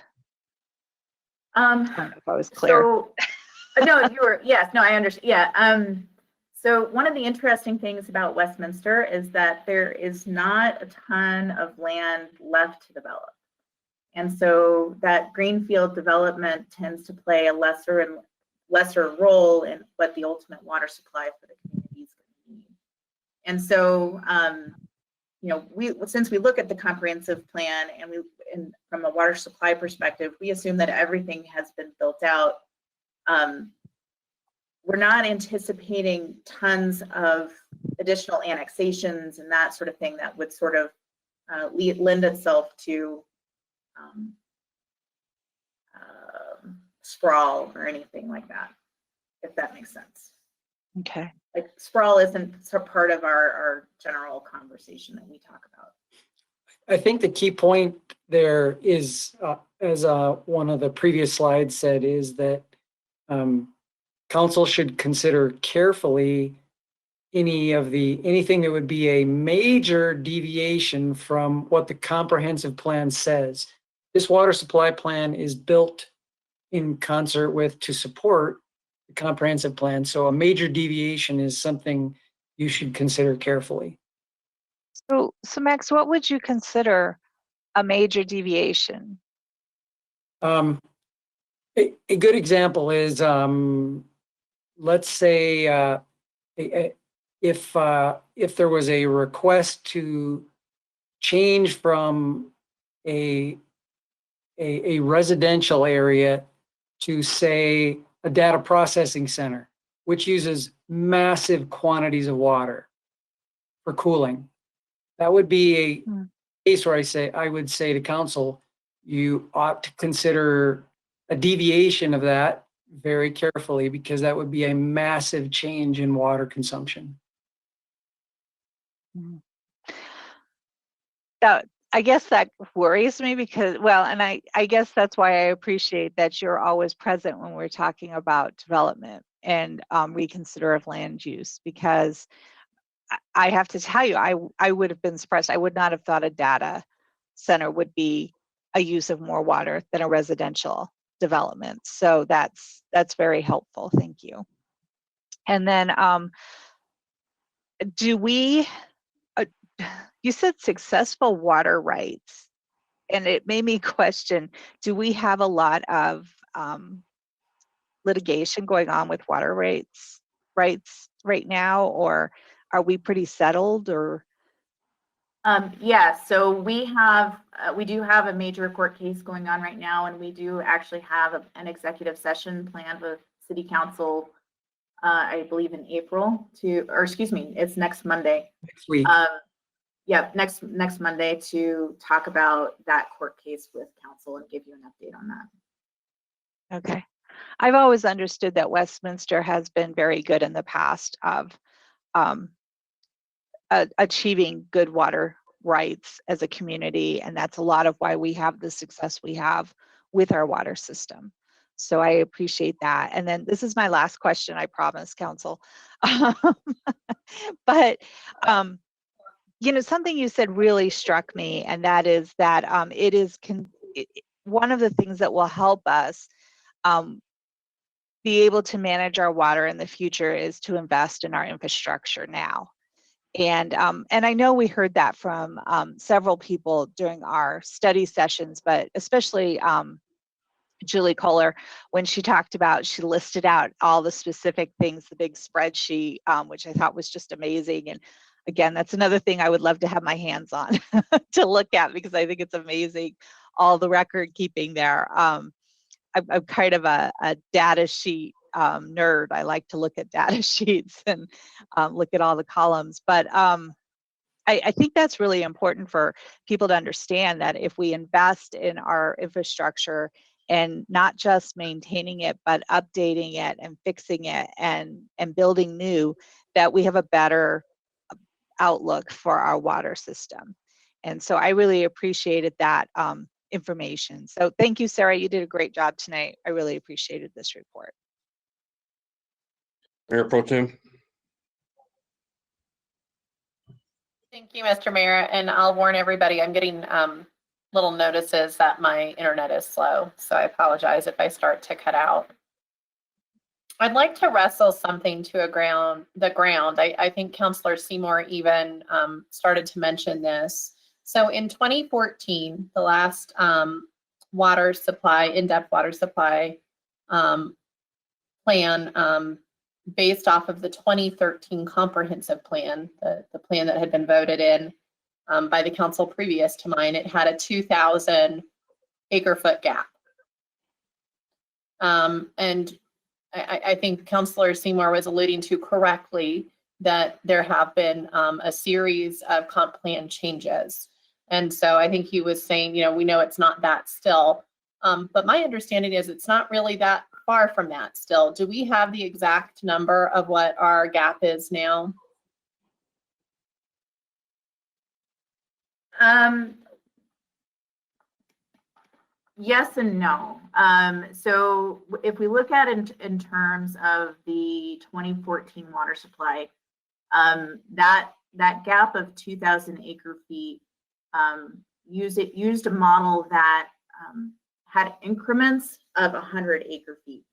I don't know if I was clear. So, no, you were, yes, no, I understand. Yeah. So one of the interesting things about Westminster is that there is not a ton of land left to develop. And so that greenfield development tends to play a lesser role in what the ultimate water supply for the community is going to need. And so, you know, since we look at the comprehensive plan and from a water supply perspective, we assume that everything has been built out. We're not anticipating tons of additional annexations and that sort of thing that would sort of lend itself to sprawl or anything like that, if that makes sense. Okay. Like sprawl isn't part of our general conversation that we talk about. I think the key point there is, as one of the previous slides said, is that council should consider carefully anything that would be a major deviation from what the comprehensive plan says. This water supply plan is built in concert with to support the comprehensive plan. So a major deviation is something you should consider carefully. So Max, what would you consider a major deviation? A good example is, let's say, if there was a request to change from a residential area to, say, a data processing center, which uses massive quantities of water for cooling. That would be a case where I would say to council, you ought to consider a deviation of that very carefully, because that would be a massive change in water consumption. I guess that worries me because, well, and I guess that's why I appreciate that you're always present when we're talking about development and reconsider of land use, because I have to tell you, I would have been surprised. I would not have thought a data center would be a use of more water than a residential development. So that's very helpful. Thank you. And then do we, you said successful water rights, and it made me question, do we have a lot of litigation going on with water rights right now, or are we pretty settled, or? Yeah, so we do have a major court case going on right now, and we do actually have an executive session planned with City Council, I believe in April it's next Monday. Next week. Yeah, next Monday to talk about that court case with council and give you an update on that. Okay. I've always understood that Westminster has been very good in the past of achieving good water rights as a community, and that's a lot of why we have the success we have with our water system. So I appreciate that. And then this is my last question, I promise, Council. But you know, something you said really struck me, and that is that one of the things that will help us be able to manage our water in the future is to invest in our infrastructure now. And I know we heard that from several people during our study sessions, but especially Julie Kohler, when she talked about, she listed out all the specific things, the big spreadsheet, which I thought was just amazing. And again, that's another thing I would love to have my hands on to look at, because I think it's amazing, all the record keeping there. I'm kind of a data sheet nerd. I like to look at data sheets and look at all the columns. But I think that's really important for people to understand, that if we invest in our infrastructure and not just maintaining it, but updating it and fixing it and building new, that we have a better outlook for our water system. And so I really appreciated that information. So thank you, Sarah. You did a great job tonight. I really appreciated this report. Mayor Pro Tem. Thank you, Mr. Mayor. And I'll warn everybody, I'm getting little notices that my internet is slow. So I apologize if I start to cut out. I'd like to wrestle something to the ground. I think Councillor Seymour even started to mention this. So in 2014, the last water supply, in-depth water supply plan based off of the 2013 comprehensive plan, the plan that had been voted in by the council previous to mine, it had a 2,000 acre foot gap. And I think Councillor Seymour was alluding to correctly that there have been a series of comp plan changes. And so I think he was saying, you know, we know it's not that still, but my understanding is it's not really that far from that still. Do we have the exact number of what our gap is now? Yes and no. So if we look at it in terms of the 2014 water supply, that gap of 2,000 acre feet used a model that had increments of 100 acre feet.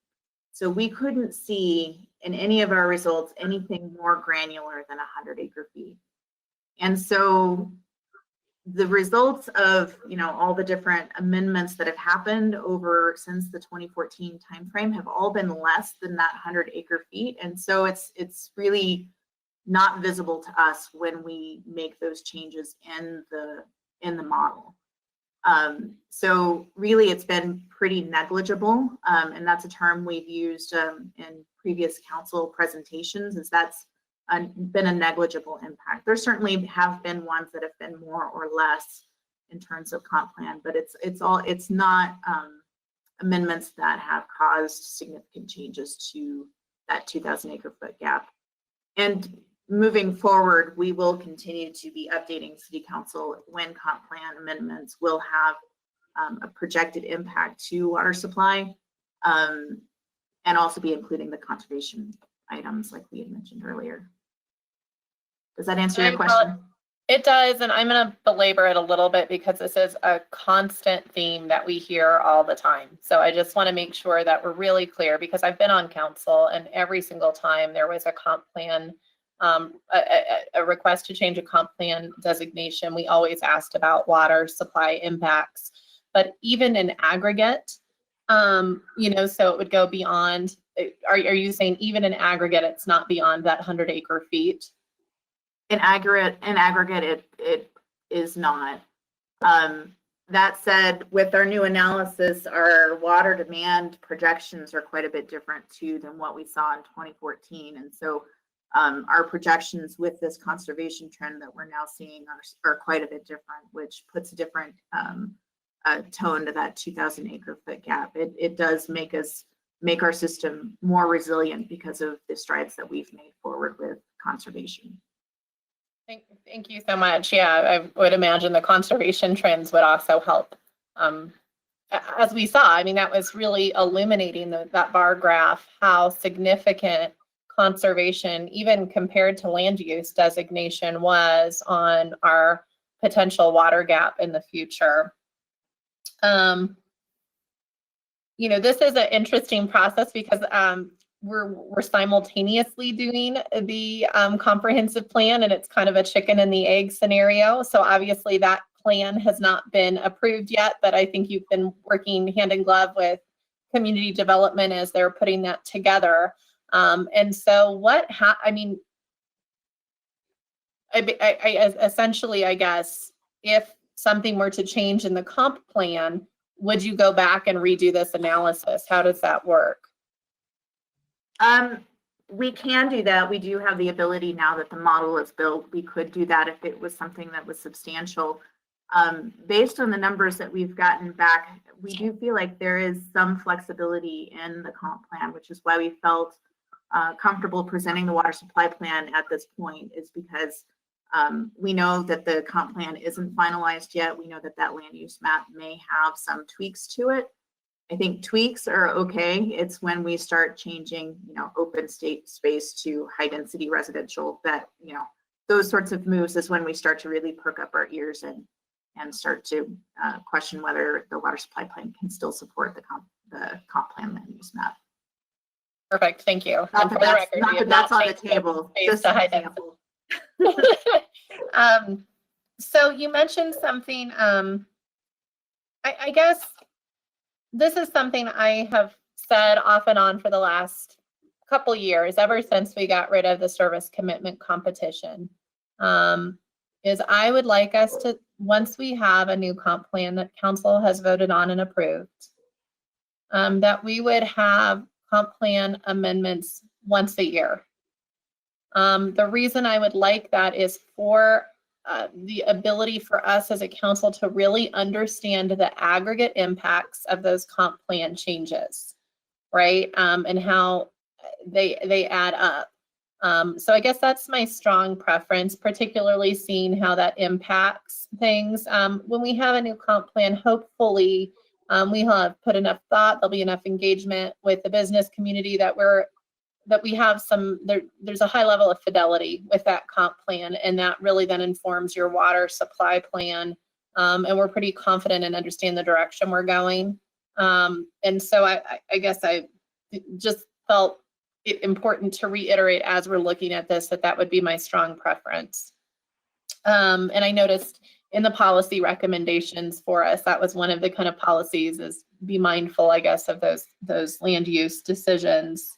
So we couldn't see in any of our results anything more granular than 100 acre feet. And so the results of, you know, all the different amendments that have happened over since the 2014 timeframe have all been less than that 100 acre feet. And so it's really not visible to us when we make those changes in the model. So really it's been pretty negligible. And that's a term we've used in previous council presentations, is that's been a negligible impact. There certainly have been ones that have been more or less in terms of comp plan, but it's not amendments that have caused significant changes to that 2,000 acre foot gap. And moving forward, we will continue to be updating City Council when comp plan amendments will have a projected impact to water supply, and also be including the conservation items like we had mentioned earlier. Does that answer your I question? It does, and I'm going to belabor it a little bit because this is a constant theme that we hear all the time. So I just want to make sure that we're really clear, because I've been on council and every single time there was a comp plan, a request to change a comp plan designation, we always asked about water supply impacts. But even in aggregate, you know, so it would go beyond, are you saying even in aggregate, it's not beyond that 100 acre feet? In aggregate, it is not. That said, with our new analysis, our water demand projections are quite a bit different too than what we saw in 2014. And so our projections with this conservation trend that we're now seeing are quite a bit different, which puts a different tone to that 2,000 acre foot gap. It does make our system more resilient because of the strides that we've made forward with conservation. Thank you so much. Yeah, I would imagine the conservation trends would also help. As we saw, I mean, that was really illuminating that bar graph, how significant conservation, even compared to land use designation, was on our potential water gap in the future. You know, this is an interesting process because we're simultaneously doing the comprehensive plan, and it's kind of a chicken and the egg scenario. So obviously that plan has not been approved yet, but I think you've been working hand in glove with community development as they're putting that together. And so I mean, essentially, I guess, if something were to change in the comp plan, would you go back and redo this analysis? How does that work? We can do that. We do have the ability now that the model is built. We could do that if it was something that was substantial. Based on the numbers that we've gotten back, we do feel like there is some flexibility in the comp plan, which is why we felt comfortable presenting the water supply plan at this point, is because we know that the comp plan isn't finalized yet. We know that that land use map may have some tweaks to it. I think tweaks are okay. It's when we start changing, you know, open space to high density residential that, you know, those sorts of moves is when we start to really perk up our ears and start to question whether the water supply plan can still support the comp plan land use map. Perfect, thank you. Not that that's on the table. Just a high example. So you mentioned something, I guess this is something I have said off and on for the last couple years, ever since we got rid of the service commitment competition, is I would like us to, once we have a new comp plan that council has voted on and approved, that we would have comp plan amendments once a year. The reason I would like that is for the ability for us as a council to really understand the aggregate impacts of those comp plan changes, right? And how they add up. So I guess that's my strong preference, particularly seeing how that impacts things. When we have a new comp plan, hopefully we have put enough thought, there'll be enough engagement with the business community that we have there's a high level of fidelity with that comp plan, and that really then informs your water supply plan. And we're pretty confident and understand the direction we're going. And so I guess I just felt it important to reiterate as we're looking at this, that would be my strong preference. And I noticed in the policy recommendations for us, that was one of the kind of policies, is be mindful, I guess, of those land use decisions.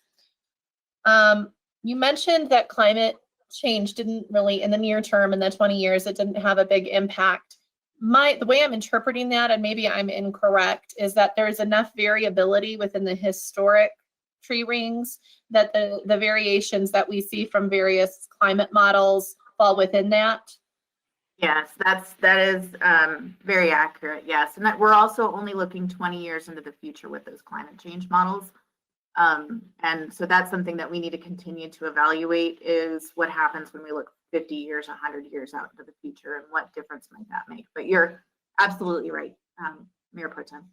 You mentioned that climate change didn't really, in the near term, in the 20 years, it didn't have a big impact. The way I'm interpreting that, and maybe I'm incorrect, is that there's enough variability within the historic tree rings that the variations that we see from various climate models fall within that. Yes, that is very accurate. Yes, and that we're also only looking 20 years into the future with those climate change models. And so that's something that we need to continue to evaluate, is what happens when we look 50 years, 100 years out into the future, and what difference might that make. But you're absolutely right, Mayor Pro Tem.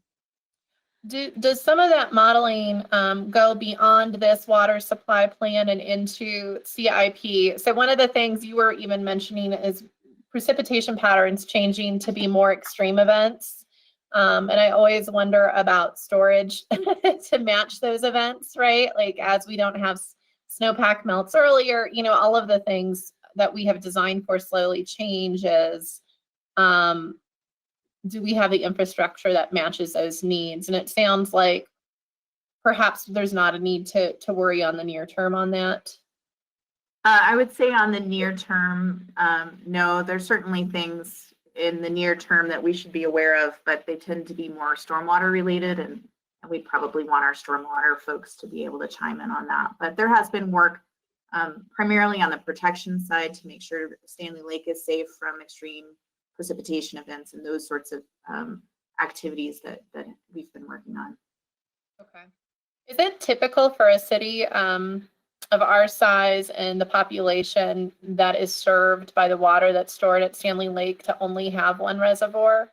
Does some of that modeling go beyond this water supply plan and into CIP? So one of the things you were even mentioning is precipitation patterns changing to be more extreme events. And I always wonder about storage to match those events, right? Like as we don't have snowpack melts earlier, you know, all of the things that we have designed for slowly changes. Do we have the infrastructure that matches those needs? And it sounds like perhaps there's not a need to worry on the near term on that. I would say on the near term, no, there's certainly things in the near term that we should be aware of, but they tend to be more stormwater related, and we probably want our stormwater folks to be able to chime in on that. But there has been work primarily on the protection side to make sure Stanley Lake is safe from extreme precipitation events and those sorts of activities that we've been working on. Okay. Is it typical for a city of our size and the population that is served by the water that's stored at Stanley Lake to only have one reservoir?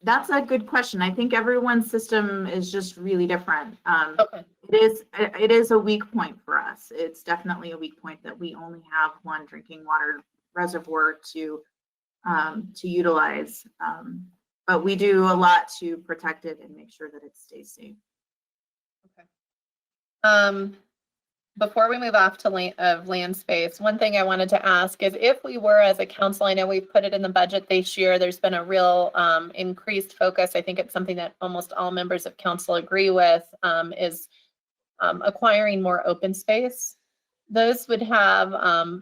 That's a good question. I think everyone's system is just really different. Okay. It is a weak point for us. It's definitely a weak point that we only have one drinking water reservoir to utilize. But we do a lot to protect it and make sure that it stays safe. Okay. Before we move off to land space, one thing I wanted to ask is if we were as a council, I know we've put it in the budget this year, there's been a real increased focus. I think it's something that almost all members of council agree with, is acquiring more open space. Those would have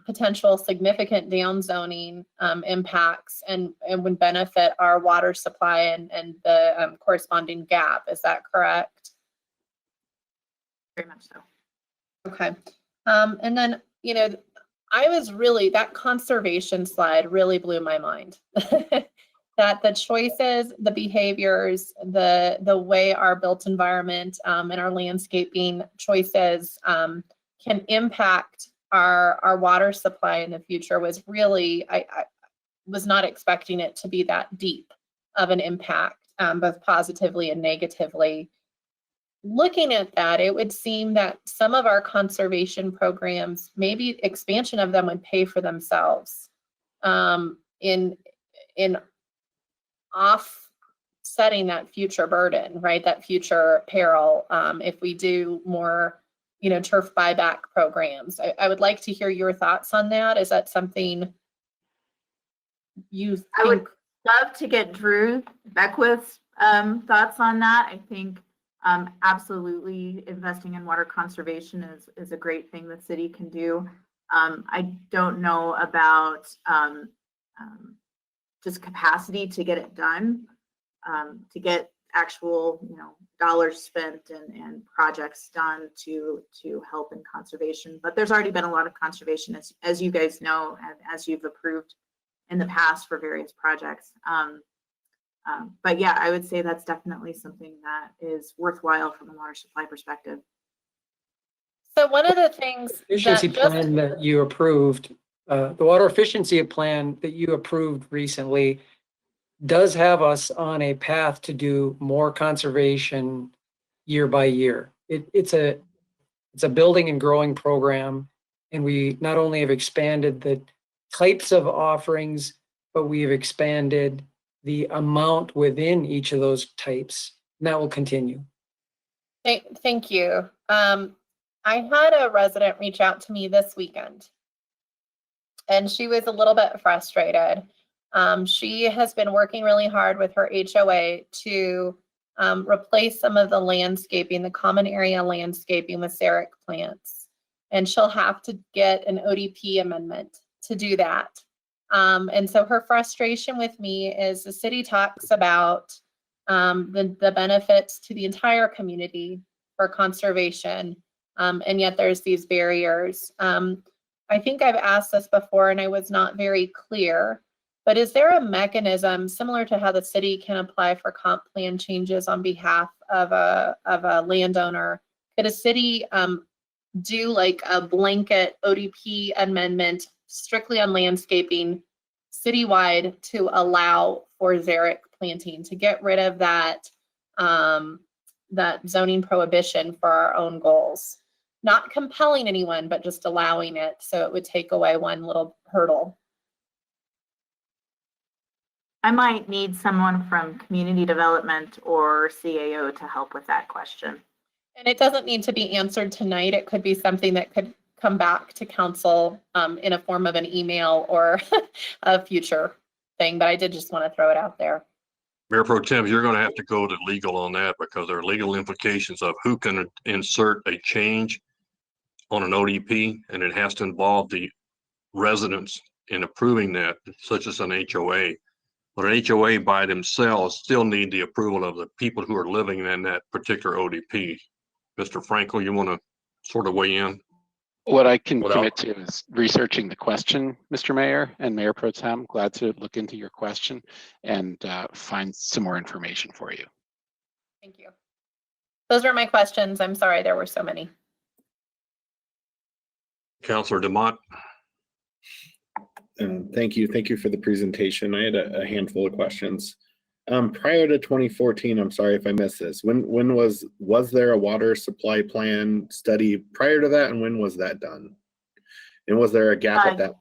potential significant downzoning impacts and would benefit our water supply and the corresponding gap. Is that correct? Very much so. Okay. And then, you know, that conservation slide really blew my mind. That the choices, the behaviors, the way our built environment and our landscaping choices can impact our water supply in the future was really, I was not expecting it to be that deep of an impact, both positively and negatively. Looking at that, it would seem that some of our conservation programs, maybe expansion of them would pay for themselves in offsetting that future burden, right? That future peril, if we do more, you know, turf buyback programs. I would like to hear your thoughts on that. Is that something you think? I would love to get Drew Beckwith's thoughts on that. I think absolutely investing in water conservation is a great thing the city can do. I don't know about just capacity to get it done, to get actual, you know, dollars spent and projects done to help in conservation. But there's already been a lot of conservation, as you guys know, and as you've approved in the past for various projects. But yeah, I would say that's definitely something that is worthwhile from a water supply perspective. So one of the things Efficiency plan that you approved, the water efficiency plan that you approved recently does have us on a path to do more conservation year by year. It's a building and growing program, and we not only have expanded the types of offerings, but we have expanded the amount within each of those types, and that will continue. Thank you. I had a resident reach out to me this weekend, and she was a little bit frustrated. She has been working really hard with her HOA to replace some of the landscaping, the common area landscaping with xeric plants, and she'll have to get an ODP amendment to do that. And so her frustration with me is the city talks about the benefits to the entire community for conservation, and yet there's these barriers. I think I've asked this before and I was not very clear, but is there a mechanism similar to how the city can apply for comp plan changes on behalf of a landowner? Could a city do like a blanket ODP amendment strictly on landscaping citywide to allow for xeric planting, to get rid of that, that zoning prohibition for our own goals. Not compelling anyone, but just allowing it, so it would take away one little hurdle. I might need someone from community development or CAO to help with that question. And it doesn't need to be answered tonight. It could be something that could come back to council in a form of an email or a future thing, but I did just want to throw it out there. Mayor Pro Tem, you're going to have to go to legal on that because there are legal implications of who can insert a change on an ODP, and it has to involve the residents in approving that, such as an HOA. But an HOA by themselves still need the approval of the people who are living in that particular ODP. Mr. Frankel, you want to sort of weigh in? What I can Without- commit to is researching the question, Mr. Mayor and Mayor Pro Tem. Glad to look into your question and find some more information for you. Thank you. Those were my questions. I'm sorry there were so many. Councilor Demott. Thank you. Thank you for the presentation. I had a handful of questions. Prior to 2014, I'm sorry if I missed this. When was there a water supply plan study prior to that, and when was that done? And was there a gap at that?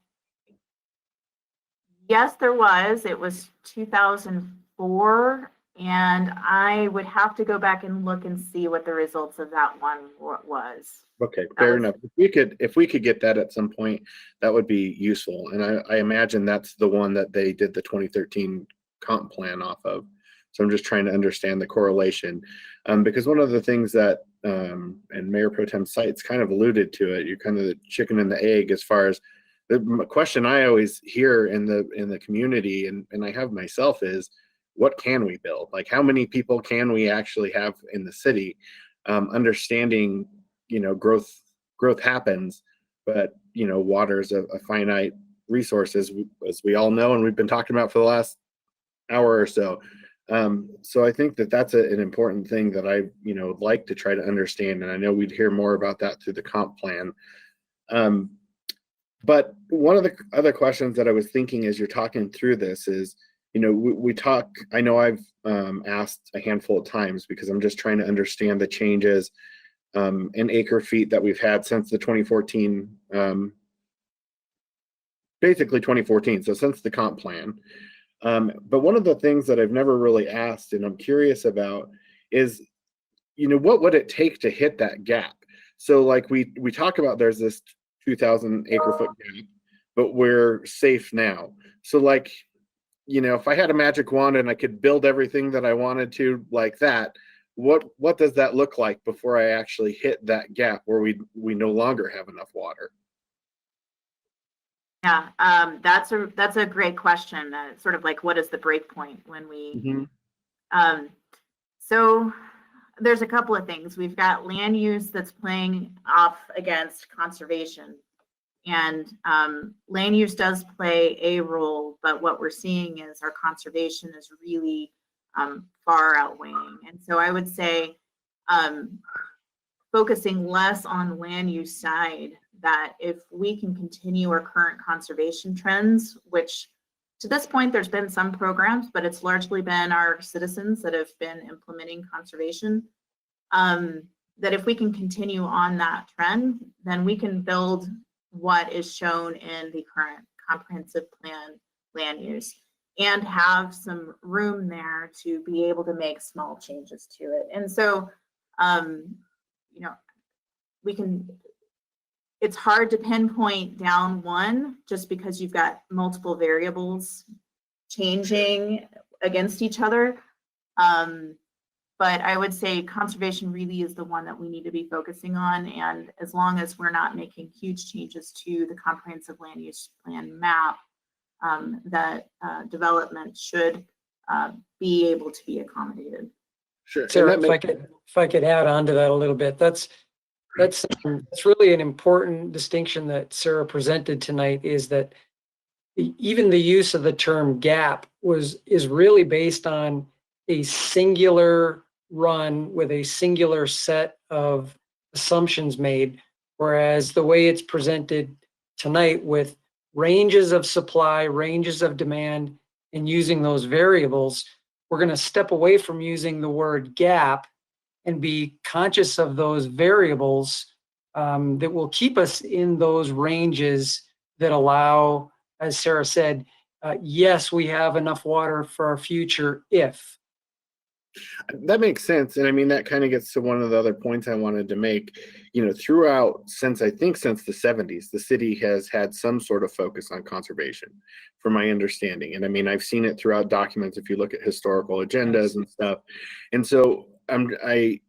Yes, there was. It was 2004, and I would have to go back and look and see what the results of that one was. Okay, fair enough. If we could get that at some point, that would be useful. And I imagine that's the one that they did the 2013 comp plan off of. So I'm just trying to understand the correlation. Because one of the things that, and Mayor Pro Tem Sites kind of alluded to it, you're kind of the chicken and the egg as far as the question I always hear in the community, and I have myself, is what can we build? Like, how many people can we actually have in the city? Understanding, growth happens, but water is a finite resource, as we all know, and we've been talking about for the last hour or so. So I think that that's an important thing that I like to try to understand, and I know we'd hear more about that through the comp plan. But one of the other questions that I was thinking as you're talking through this is, we talk, I know I've asked a handful of times because I'm just trying to understand the changes in acre feet that we've had since the 2014, basically 2014, so since the comp plan. But one of the things that I've never really asked, and I'm curious about, is, what would it take to hit that gap? So like we talk about, there's this 2,000 acre foot gap, but we're safe now. So like, if I had a magic wand and I could build everything that I wanted to like that, what does that look like before I actually hit that gap where we no longer have enough water? Yeah, that's a great question. Sort of like, what is the break point when we? So there's a couple of things. We've got land use that's playing off against conservation, and land use does play a role, but what we're seeing is our conservation is really far outweighing. And so I would say focusing less on land use side, that if we can continue our current conservation trends, which to this point there's been some programs, but it's largely been our citizens that have been implementing conservation, that if we can continue on that trend, then we can build what is shown in the current comprehensive plan land use and have some room there to be able to make small changes to it. And so, we can, it's hard to pinpoint down one just because you've got multiple variables changing against each other. But I would say conservation really is the one that we need to be focusing on. And as long as we're not making huge changes to the comprehensive land use plan map, that development should be able to be accommodated. Sure. Sarah, if I could add on to that a little bit, that's really an important distinction that Sarah presented tonight, is that even the use of the term gap is really based on a singular run with a singular set of assumptions made, whereas the way it's presented tonight with ranges of supply, ranges of demand, and using those variables, we're going to step away from using the word gap and be conscious of those variables that will keep us in those ranges that allow, as Sarah said, yes, we have enough water for our future if. That makes sense. And I mean, that kind of gets to one of the other points I wanted to make. You know, throughout, since the 70s, the city has had some sort of focus on conservation, from my understanding. And I mean, I've seen it throughout documents if you look at historical agendas and stuff. And so I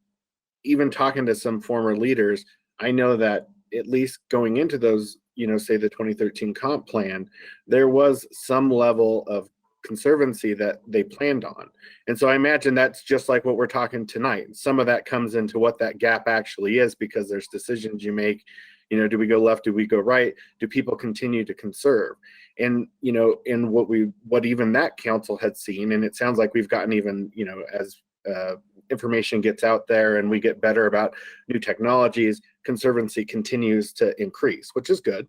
even talking to some former leaders, I know that at least going into those, you know, say the 2013 comp plan, there was some level of conservancy that they planned on. And so I imagine that's just like what we're talking tonight. Some of that comes into what that gap actually is, because there's decisions you make, you know, do we go left, do we go right, do people continue to conserve? And, you know, in what even that council had seen, and it sounds like we've gotten even, you know, as information gets out there and we get better about new technologies, conservancy continues to increase, which is good.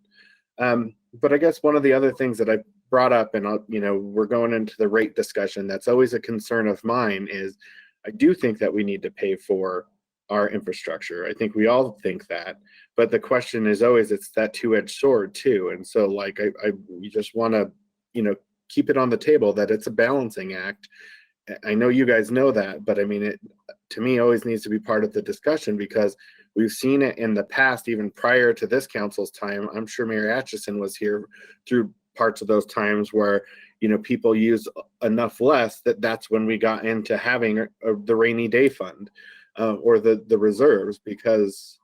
But I guess one of the other things that I brought up, and you know, we're going into the rate discussion, that's always a concern of mine, is I do think that we need to pay for our infrastructure. I think we all think that, but the question is always, it's that two-edged sword too. And so like, we just want to, you know, keep it on the table that it's a balancing act. I know you guys know that, but I mean, it to me always needs to be part of the discussion, because we've seen it in the past, even prior to this council's time. I'm sure Mayor Atchison was here through parts of those times where, you know, people use enough less that's when we got into having the rainy day fund or the reserves, because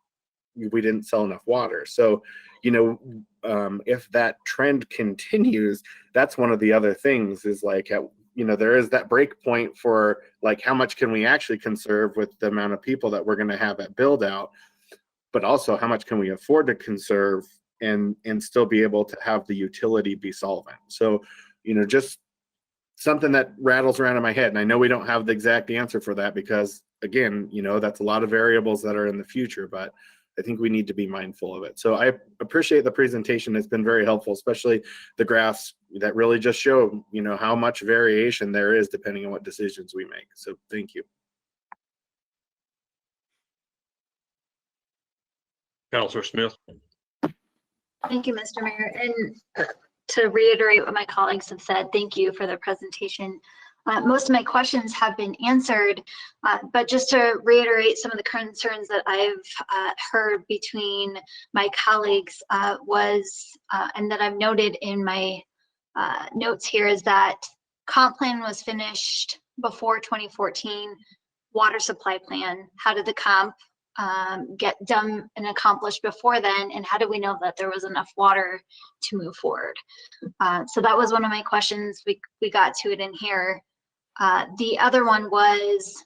we didn't sell enough water. So, you know, if that trend continues, that's one of the other things is like, you know, there is that break point for like, how much can we actually conserve with the amount of people that we're going to have at build out, but also how much can we afford to conserve and still be able to have the utility be solvent. So, you know, just something that rattles around in my head. And I know we don't have the exact answer for that, because again, you know, that's a lot of variables that are in the future, but I think we need to be mindful of it. So I appreciate the presentation. It's been very helpful, especially the graphs that really just show, you know, how much variation there is depending on what decisions we make. So thank you. Councilor Smith. Thank you, Mr. Mayor. And to reiterate what my colleagues have said, thank you for the presentation. Most of my questions have been answered, but just to reiterate some of the concerns that I've heard between my colleagues and that I've noted in my notes here, is that comp plan was finished before 2014, water supply plan. How did the comp get done and accomplished before then, and how do we know that there was enough water to move forward? So that was one of my questions. We got to it in here. The other one was,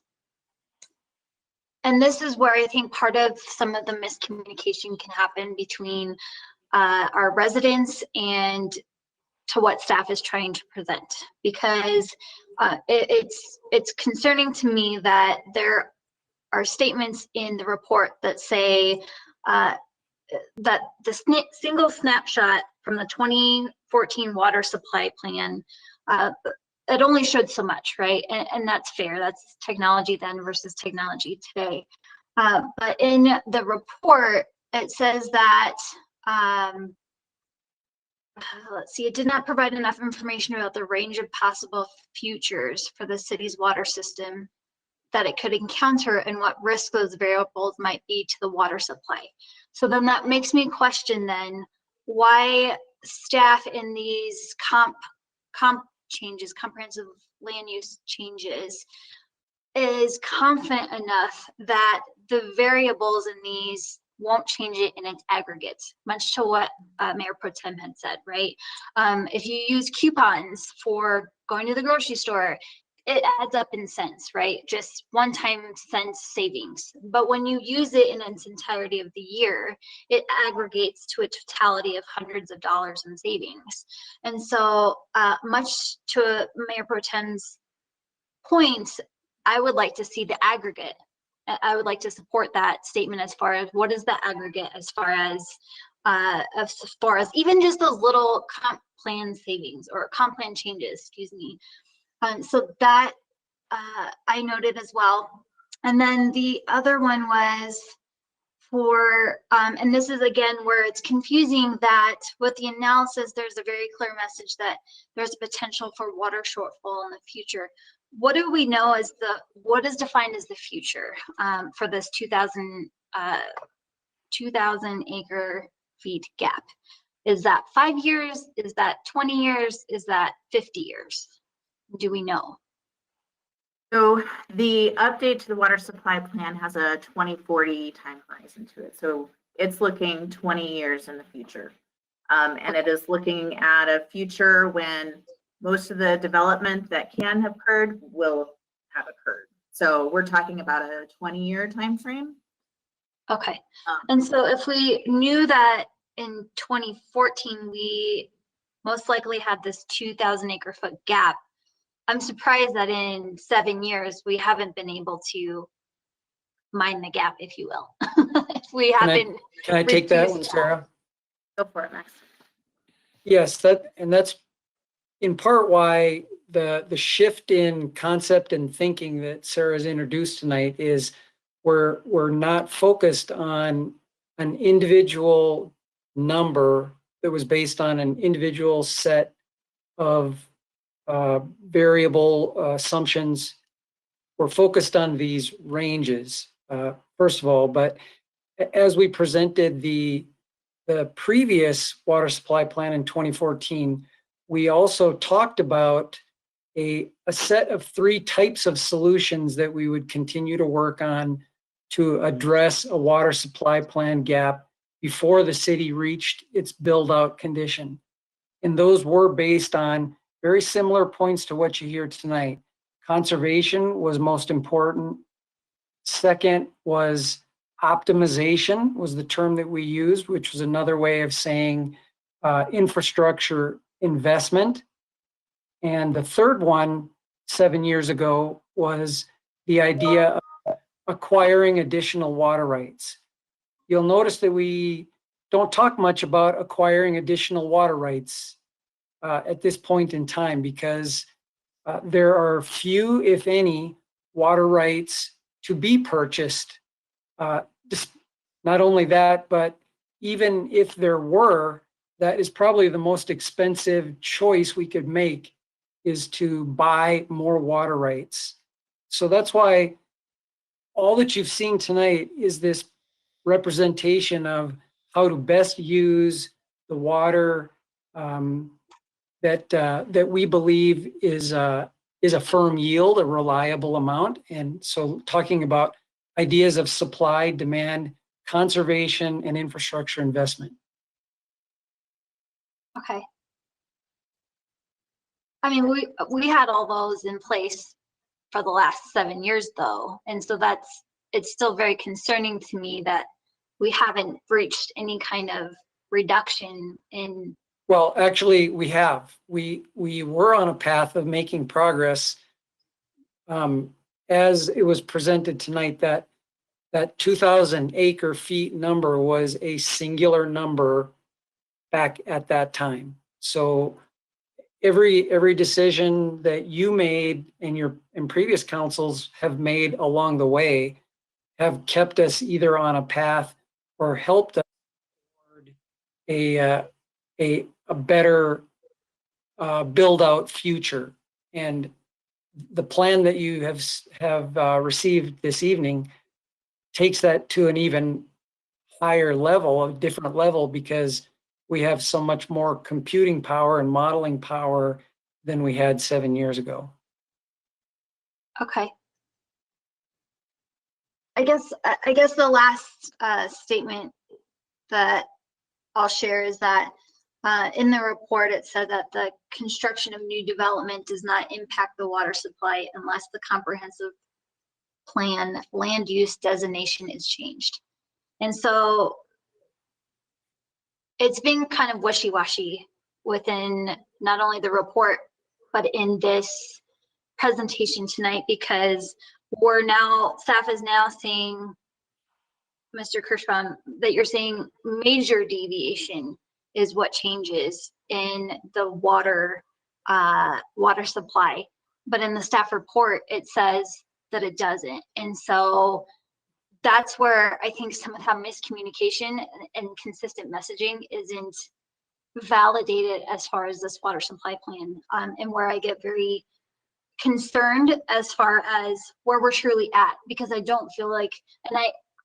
and this is where I think part of some of the miscommunication can happen between our residents and to what staff is trying to present, because it's concerning to me that there are statements in the report that say that the single snapshot from the 2014 water supply plan, it only showed so much, right? And that's fair. That's technology then versus technology today. But in the report, it says that, let's see, it did not provide enough information about the range of possible futures for the city's water system that it could encounter and what risk those variables might be to the water supply. So then that makes me question then why staff in these comp changes, comprehensive land use changes, is confident enough that the variables in these won't change it in its aggregate, much to what Mayor Pro Tem had said, right? If you use coupons for going to the grocery store, it adds up in cents, right? Just one-time cents savings. But when you use it in its entirety of the year, it aggregates to a totality of hundreds of dollars in savings. And so much to Mayor Pro Tem's points, I would like to see the aggregate. I would like to support that statement as far as what is the aggregate as far as as far as even just those little comp plan savings or comp plan changes, excuse me. So that I noted as well. And then the other one was for, and this is again where it's confusing, that with the analysis, there's a very clear message that there's a potential for water shortfall in the future. What do we know as what is defined as the future for this 2,000 acre feet gap? Is that 5 years? Is that 20 years? Is that 50 years? Do we know? So the update to the water supply plan has a 2040 time horizon to it. So it's looking 20 years in the future. And it is looking at a future when most of the development that can have occurred will have occurred. So we're talking about a 20-year time frame. Okay. And so if we knew that in 2014, we most likely had this 2,000 acre foot gap, I'm surprised that in 7 years, we haven't been able to mine the gap, if you will. If we haven't. Can I take that one, reduced- Sarah? Go for it, Max. Yes, that's in part why the shift in concept and thinking that Sarah's introduced tonight is we're not focused on an individual number that was based on an individual set of variable assumptions. We're focused on these ranges, first of all, but as we presented the previous water supply plan in 2014, we also talked about a set of 3 types of solutions that we would continue to work on to address a water supply plan gap before the city reached its build out condition. And those were based on very similar points to what you hear tonight. Conservation was most important. Second was optimization, was the term that we used, which was another way of saying infrastructure investment. And the third one, 7 years ago, was the idea of acquiring additional water rights. You'll notice that we don't talk much about acquiring additional water rights at this point in time, because there are few, if any, water rights to be purchased. Not only that, but even if there were, that is probably the most expensive choice we could make, is to buy more water rights. So that's why all that you've seen tonight is this representation of how to best use the water that we believe is a firm yield, a reliable amount. And so talking about ideas of supply, demand, conservation, and infrastructure investment. Okay. I mean, we had all those in place for the last 7 years though. And so it's still very concerning to me that we haven't reached any kind of reduction in. Well, actually we have. We were on a path of making progress. As it was presented tonight, that 2,000 acre feet number was a singular number back at that time. So every decision that you made and previous councils have made along the way have kept us either on a path or helped us toward a better build out future. And the plan that you have received this evening takes that to an even higher level, a different level, because we have so much more computing power and modeling power than we had 7 years ago. Okay. I guess the last statement that I'll share is that in the report, it said that the construction of new development does not impact the water supply unless the comprehensive plan land use designation is changed. And so it's been kind of wishy-washy within not only the report, but in this presentation tonight, because staff is now saying Mr. Kirschbaum, that you're saying major deviation is what changes in the water supply. But in the staff report, it says that it doesn't. And so that's where I think some of that miscommunication and consistent messaging isn't validated as far as this water supply plan, and where I get very concerned as far as where we're truly at, because I don't feel like, and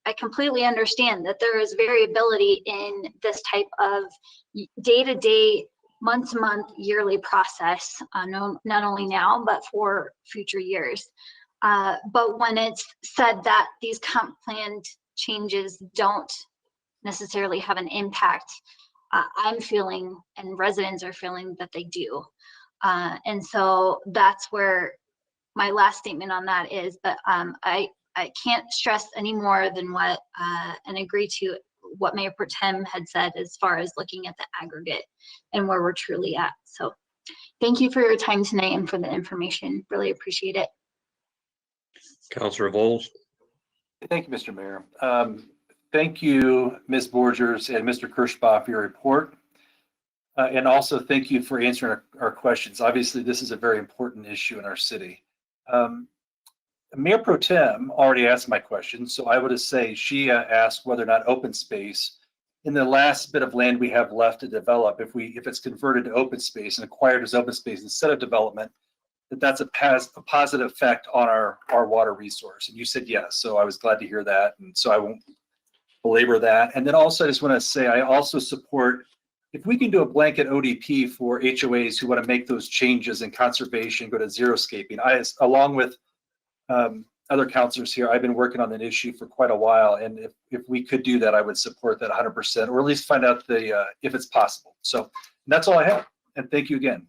I completely understand that there is variability in this type of day-to-day, month-to-month, yearly process, not only now, but for future years. But when it's said that these comp plan changes don't necessarily have an impact, I'm feeling, and residents are feeling, that they do. And so that's where my last statement on that is, but I can't stress any more than what and agree to what Mayor Pro Tem had said as far as looking at the aggregate and where we're truly at. So thank you for your time tonight and for the information. Really appreciate it. Councilor Vols. Thank you, Mr. Mayor. Thank you, Ms. Borgers and Mr. Kirschbaum, for your report. And also thank you for answering our questions. Obviously, this is a very important issue in our city. Mayor Pro Tem already asked my question, so I would just say she asked whether or not open space, in the last bit of land we have left to develop, if it's converted to open space and acquired as open space instead of development, that's a positive effect on our water resource. And you said yes, so I was glad to hear that, and so I won't belabor that. And then also I just want to say I also support, if we can do a blanket ODP for HOAs who want to make those changes in conservation, go to xeriscaping. Along with other councilors here, I've been working on that issue for quite a while, and if we could do that, I would support that 100%, or at least find out if it's possible. So that's all I have, and thank you again.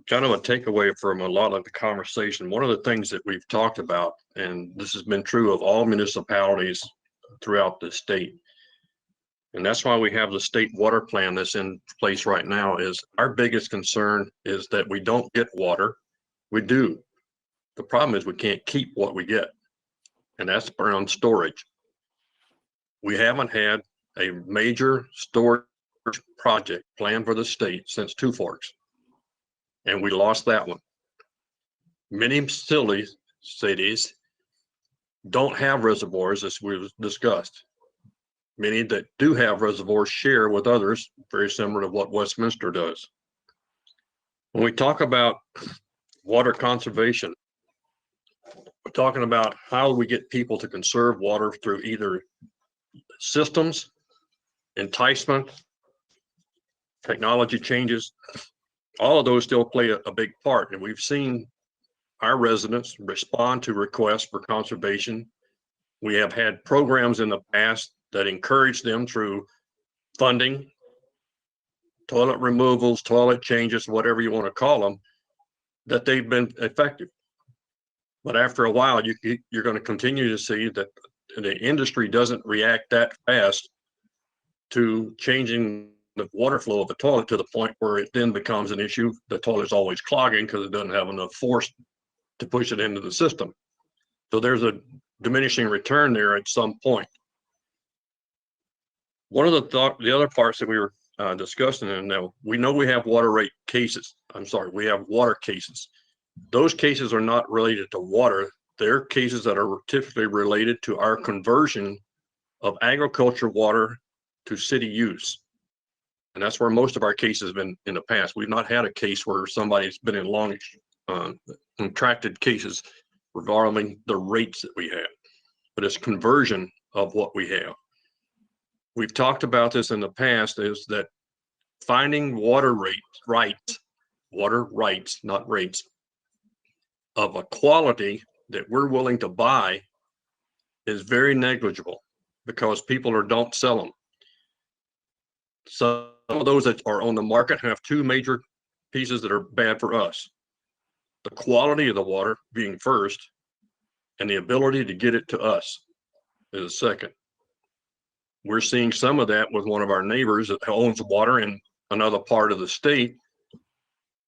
Kind of a takeaway from a lot of the conversation. One of the things that we've talked about, and this has been true of all municipalities throughout the state, and that's why we have the state water plan that's in place right now, is our biggest concern is that we don't get water. We do. The problem is we can't keep what we get, and that's around storage. We haven't had a major storage project planned for the state since Two Forks, and we lost that one. Many cities don't have reservoirs, as we've discussed. Many that do have reservoirs share with others, very similar to what Westminster does. When we talk about water conservation, we're talking about how we get people to conserve water through either systems, enticement, technology changes. All of those still play a big part, and we've seen our residents respond to requests for conservation. We have had programs in the past that encourage them through funding, toilet removals, toilet changes, whatever you want to call them, that they've been effective. But after a while, you're going to continue to see that the industry doesn't react that fast to changing the water flow of the toilet to the point where it then becomes an issue. The toilet's always clogging because it doesn't have enough force to push it into the system. So there's a diminishing return there at some point. One of the other parts that we were discussing, and now we know we have water cases. Those cases are not related to water. They're cases that are typically related to our conversion of agriculture water to city use. And that's where most of our cases have been in the past. We've not had a case where somebody's been in long, contracted cases regarding the rates that we have, but it's conversion of what we have. We've talked about this in the past, is that finding water rights, not rates, of a quality that we're willing to buy is very negligible because people don't sell them. Some of those that are on the market have two major pieces that are bad for us. The quality of the water being first, and the ability to get it to us is second. We're seeing some of that with one of our neighbors that owns water in another part of the state.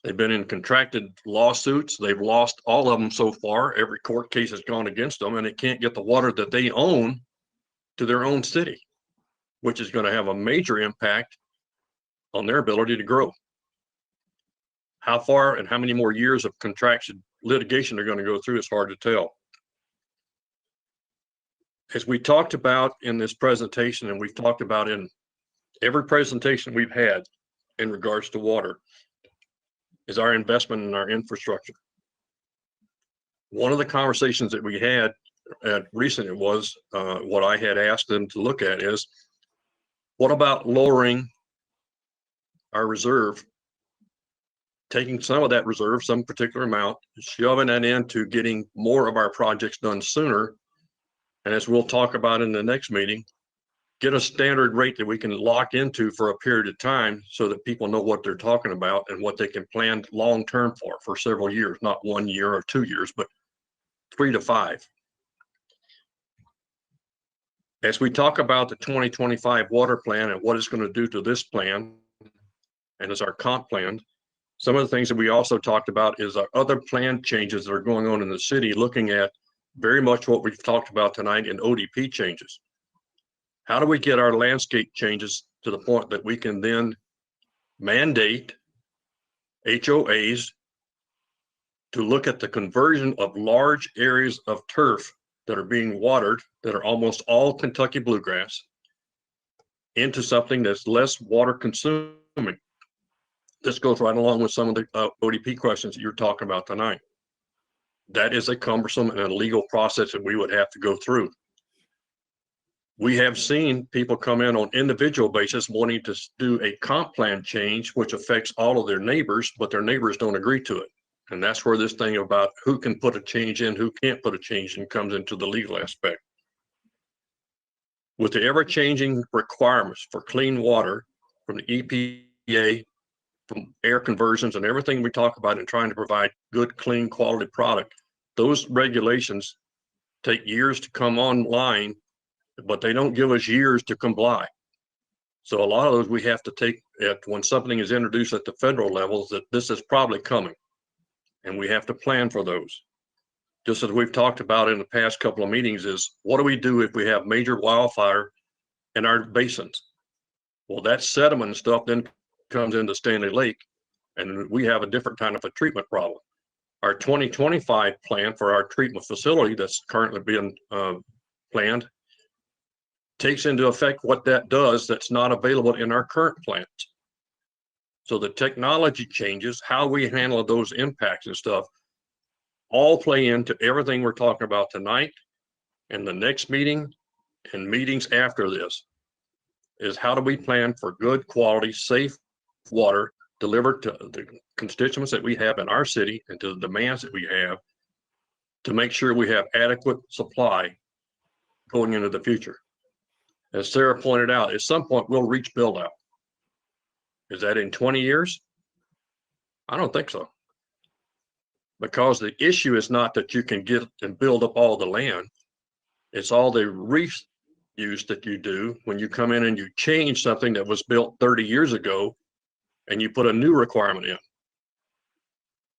They've been in contracted lawsuits. They've lost all of them so far. Every court case has gone against them, and they can't get the water that they own to their own city, which is going to have a major impact on their ability to grow. How far and how many more years of contraction litigation they're going to go through is hard to tell. As we talked about in this presentation, and we've talked about in every presentation we've had in regards to water, is our investment in our infrastructure. One of the conversations that we had recently was what I had asked them to look at is, what about lowering our reserve, taking some of that reserve, some particular amount, shoving that into getting more of our projects done sooner, and as we'll talk about in the next meeting, get a standard rate that we can lock into for a period of time so that people know what they're talking about and what they can plan long-term for several years, not 1 year or 2 years, but 3 to 5. As we talk about the 2025 water plan and what it's going to do to this plan, and as our comp plan, some of the things that we also talked about is our other plan changes that are going on in the city, looking at very much what we've talked about tonight in ODP changes. How do we get our landscape changes to the point that we can then mandate HOAs to look at the conversion of large areas of turf that are being watered, that are almost all Kentucky bluegrass, into something that's less water consuming? This goes right along with some of the ODP questions that you're talking about tonight. That is a cumbersome and a legal process that we would have to go through. We have seen people come in on individual basis wanting to do a comp plan change, which affects all of their neighbors, but their neighbors don't agree to it. And that's where this thing about who can put a change in, who can't put a change in comes into the legal aspect. With the ever-changing requirements for clean water from the EPA, from air conversions and everything we talk about in trying to provide good, clean, quality product, those regulations take years to come online, but they don't give us years to comply. So a lot of those we have to take at when something is introduced at the federal levels, that this is probably coming, and we have to plan for those. Just as we've talked about in the past couple of meetings, is what do we do if we have major wildfire in our basins? Well, that sediment stuff then comes into Stanley Lake, and we have a different kind of a treatment problem. Our 2025 plan for our treatment facility that's currently being planned takes into effect what that does that's not available in our current plans. So the technology changes, how we handle those impacts and stuff, all play into everything we're talking about tonight and the next meeting and meetings after this, is how do we plan for good quality, safe water delivered to the constituents that we have in our city and to the demands that we have, to make sure we have adequate supply going into the future. As Sarah pointed out, at some point we'll reach build out. Is that in 20 years? I don't think so. Because the issue is not that you can get and build up all the land. It's all the reuse that you do when you come in and you change something that was built 30 years ago and you put a new requirement in.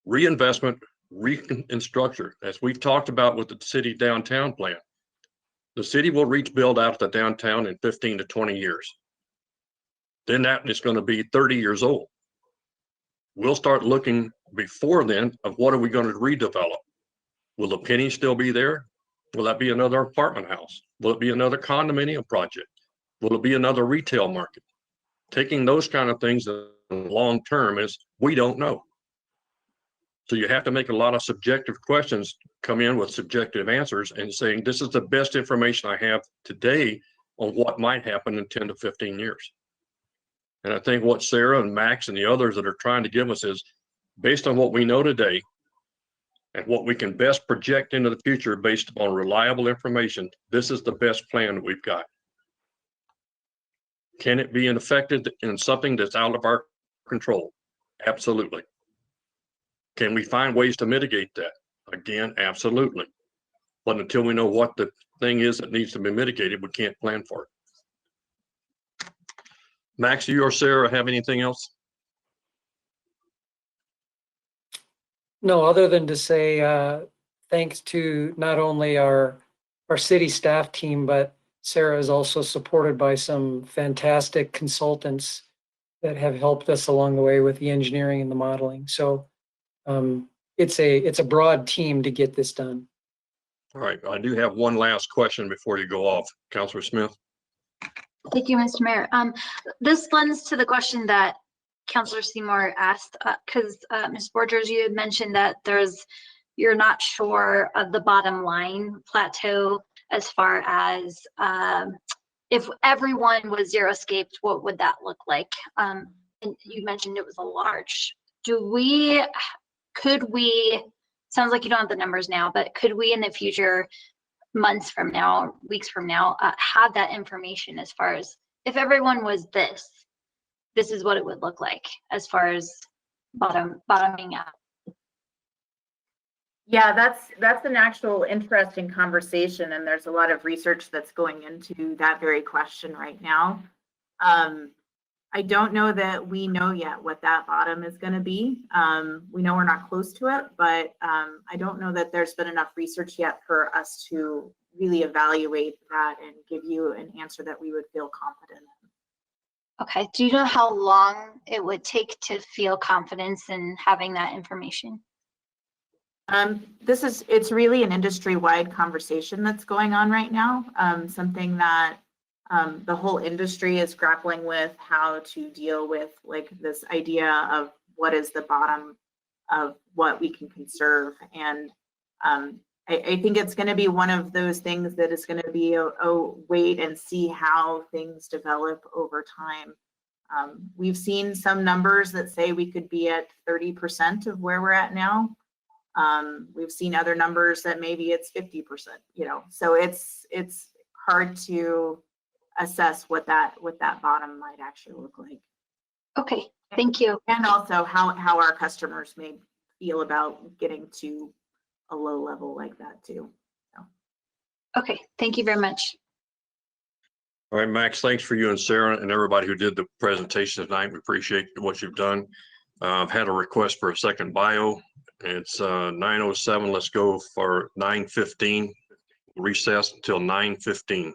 Reinvestment, restructure, as we've talked about with the city downtown plan. The city will reach build out the downtown in 15 to 20 years. Then that is going to be 30 years old. We'll start looking before then of what are we going to redevelop? Will the penny still be there? Will that be another apartment house? Will it be another condominium project? Will it be another retail market? Taking those kind of things long term is, we don't know. So you have to make a lot of subjective questions, come in with subjective answers and saying, this is the best information I have today on what might happen in 10 to 15 years. And I think what Sarah and Max and the others that are trying to give us is, based on what we know today and what we can best project into the future based upon reliable information, this is the best plan that we've got. Can it be affected in something that's out of our control? Absolutely. Can we find ways to mitigate that? Again, absolutely. But until we know what the thing is that needs to be mitigated, we can't plan for it. Max, you or Sarah have anything else? No, other than to say, thanks to not only our city staff team, but Sarah is also supported by some fantastic consultants that have helped us along the way with the engineering and the modeling. So it's a broad team to get this done. All right, I do have one last question before you go off. Councilor Smith? Thank you, Mr. Mayor. This lends to the question that Councilor Seymour asked, because Ms. Borgers, you had mentioned that you're not sure of the bottom line plateau as far as if everyone was zero escaped, what would that look like? And you mentioned it was a large. Could we, sounds like you don't have the numbers now, but could we in the future, months from now, weeks from now, have that information as far as if everyone was this is what it would look like as far as bottoming out? Yeah, that's an actual interesting conversation, and there's a lot of research that's going into that very question right now. I don't know that we know yet what that bottom is going to be. We know we're not close to it, but I don't know that there's been enough research yet for us to really evaluate that and give you an answer that we would feel confident in. Okay, do you know how long it would take to feel confidence in having that information? It's really an industry-wide conversation that's going on right now. Something that the whole industry is grappling with, how to deal with like this idea of what is the bottom of what we can conserve. And I think it's going to be one of those things that is going to be a wait and see how things develop over time. We've seen some numbers that say we could be at 30% of where we're at now. We've seen other numbers that maybe it's 50%, so it's hard to assess what that bottom might actually look like. Okay, thank you. And also how our customers may feel about getting to a low level like that too. So. Okay, thank you very much. All right, Max, thanks for you and Sarah and everybody who did the presentation tonight. We appreciate what you've done. I've had a request for a second bio. It's 9:07. Let's go for 9:15. Recess until 9:15.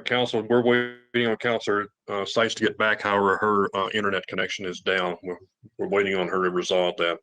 Council, we're waiting on Councilor Sites to get back. However, her internet connection is down. We're waiting on her to resolve that.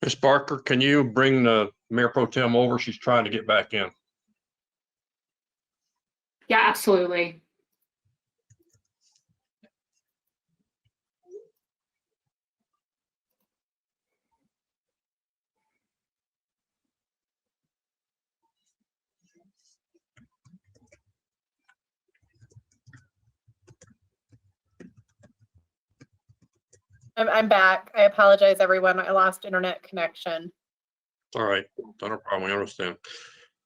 Ms. Barker, can you bring the Mayor Pro Tem over? She's trying to get back in. Yeah, absolutely. I'm back. I apologize, everyone. I lost internet connection. All right, not a problem. We understand.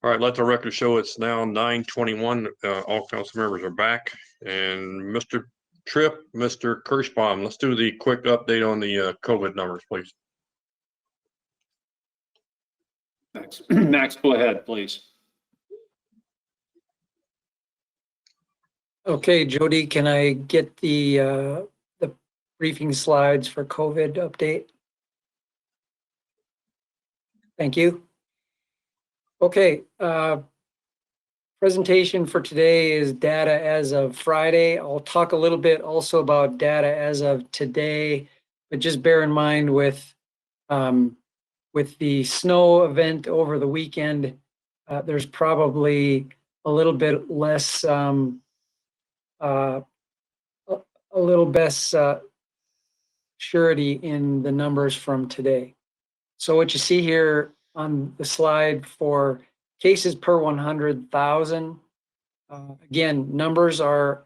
All right, let the record show it's now 9:21. All council members are back. And Mr. Tripp, Mr. Kirschbaum, let's do the quick update on the COVID numbers, please. Max, go ahead, please. Okay, Jody, can I get the briefing slides for COVID update? Thank you. Okay, presentation for today is data as of Friday. I'll talk a little bit also about data as of today, but just bear in mind with the snow event over the weekend, there's probably a little bit less surety in the numbers from today. So what you see here on the slide for cases per 100,000, again, numbers are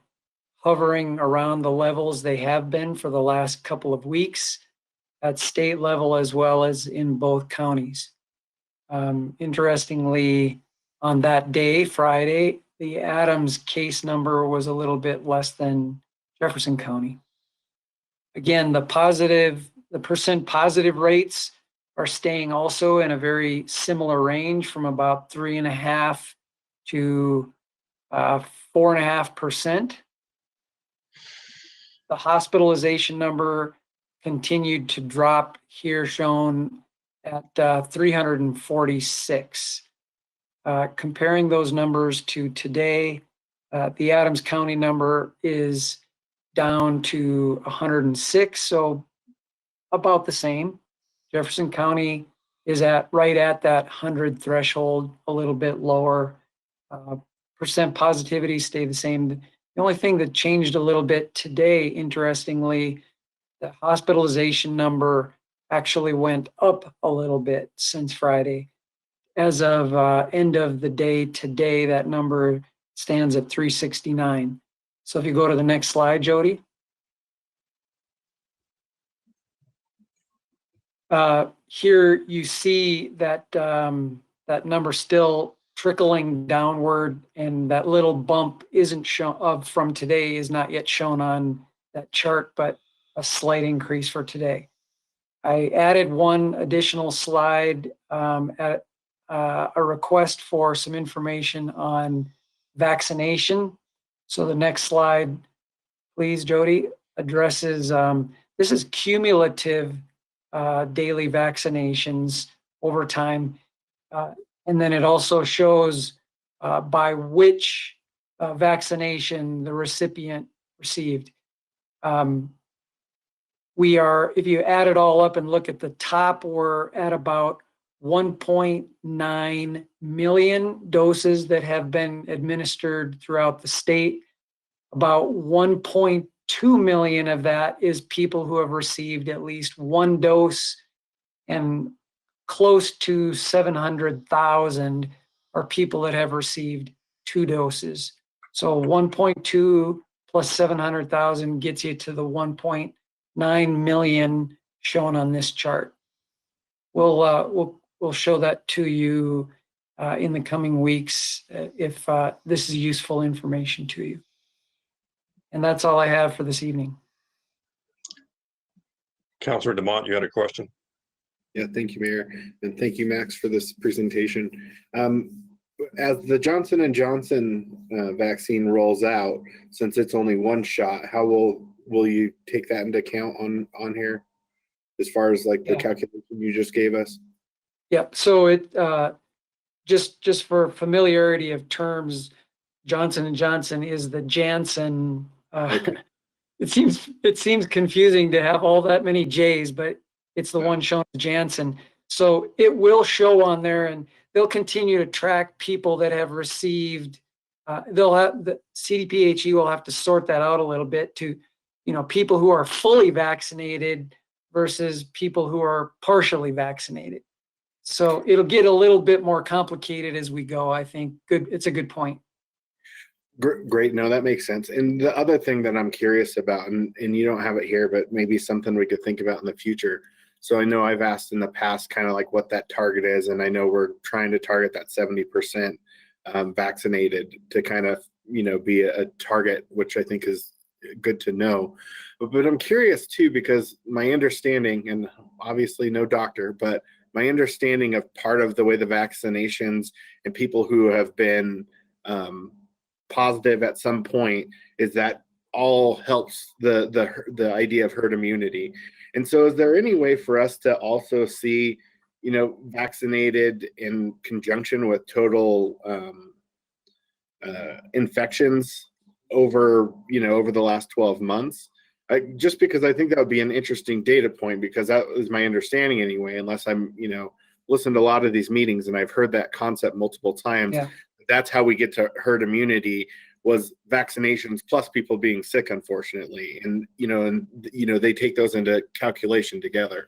hovering around the levels they have been for the last couple of weeks at state level as well as in both counties. Interestingly, on that day, Friday, the Adams case number was a little bit less than Jefferson County. Again, the percent positive rates are staying also in a very similar range from about 3.5% to 4.5%. The hospitalization number continued to drop here, shown at 346. Comparing those numbers to today, the Adams County number is down to 106, so about the same. Jefferson County is right at that 100 threshold, a little bit lower. Percent positivity stayed the same. The only thing that changed a little bit today, interestingly, the hospitalization number actually went up a little bit since Friday. As of end of the day today, that number stands at 369. So if you go to the next slide, Jody. Here you see that that number still trickling downward, and that little bump isn't shown from today is not yet shown on that chart, but a slight increase for today. I added one additional slide at a request for some information on vaccination. So the next slide, please, Jody, addresses, this is cumulative daily vaccinations over time. And then it also shows by which vaccination the recipient received. If you add it all up and look at the top, we're at about 1.9 million doses that have been administered throughout the state. About 1.2 million of that is people who have received at least one dose, and close to 700,000 are people that have received 2 doses. So 1.2 plus 700,000 gets you to the 1.9 million shown on this chart. We'll show that to you in the coming weeks if this is useful information to you. And that's all I have for this evening. Councilor Demott, you had a question? Yeah, thank you, Mayor, and thank you, Max, for this presentation. As the Johnson & Johnson vaccine rolls out, since it's only one shot, how will you take that into account on here, as far as like the calculation you just gave us? Yeah, so it just for familiarity of terms, Johnson & Johnson is the Janssen. Okay. It seems confusing to have all that many J's, but it's the one shown as Janssen. So it will show on there, and they'll continue to track people that have received. They'll have the CDPHE will have to sort that out a little bit to, people who are fully vaccinated versus people who are partially vaccinated. So it'll get a little bit more complicated as we go. I think it's a good point. Great. No, that makes sense. And the other thing that I'm curious about, and you don't have it here, but maybe something we could think about in the future. So I know I've asked in the past kind of like what that target is, and I know we're trying to target that 70% vaccinated to kind of, be a target, which I think is good to know. But I'm curious too, because my understanding, and obviously no doctor, but my understanding of part of the way the vaccinations and people who have been positive at some point is that all helps the idea of herd immunity. And so is there any way for us to also see, vaccinated in conjunction with total infections over the last 12 months? Just because I think that would be an interesting data point, because that is my understanding anyway, unless I'm, listened to a lot of these meetings and I've heard that concept multiple times. Yeah. That's how we get to herd immunity, was vaccinations plus people being sick, unfortunately. And, they take those into calculation together.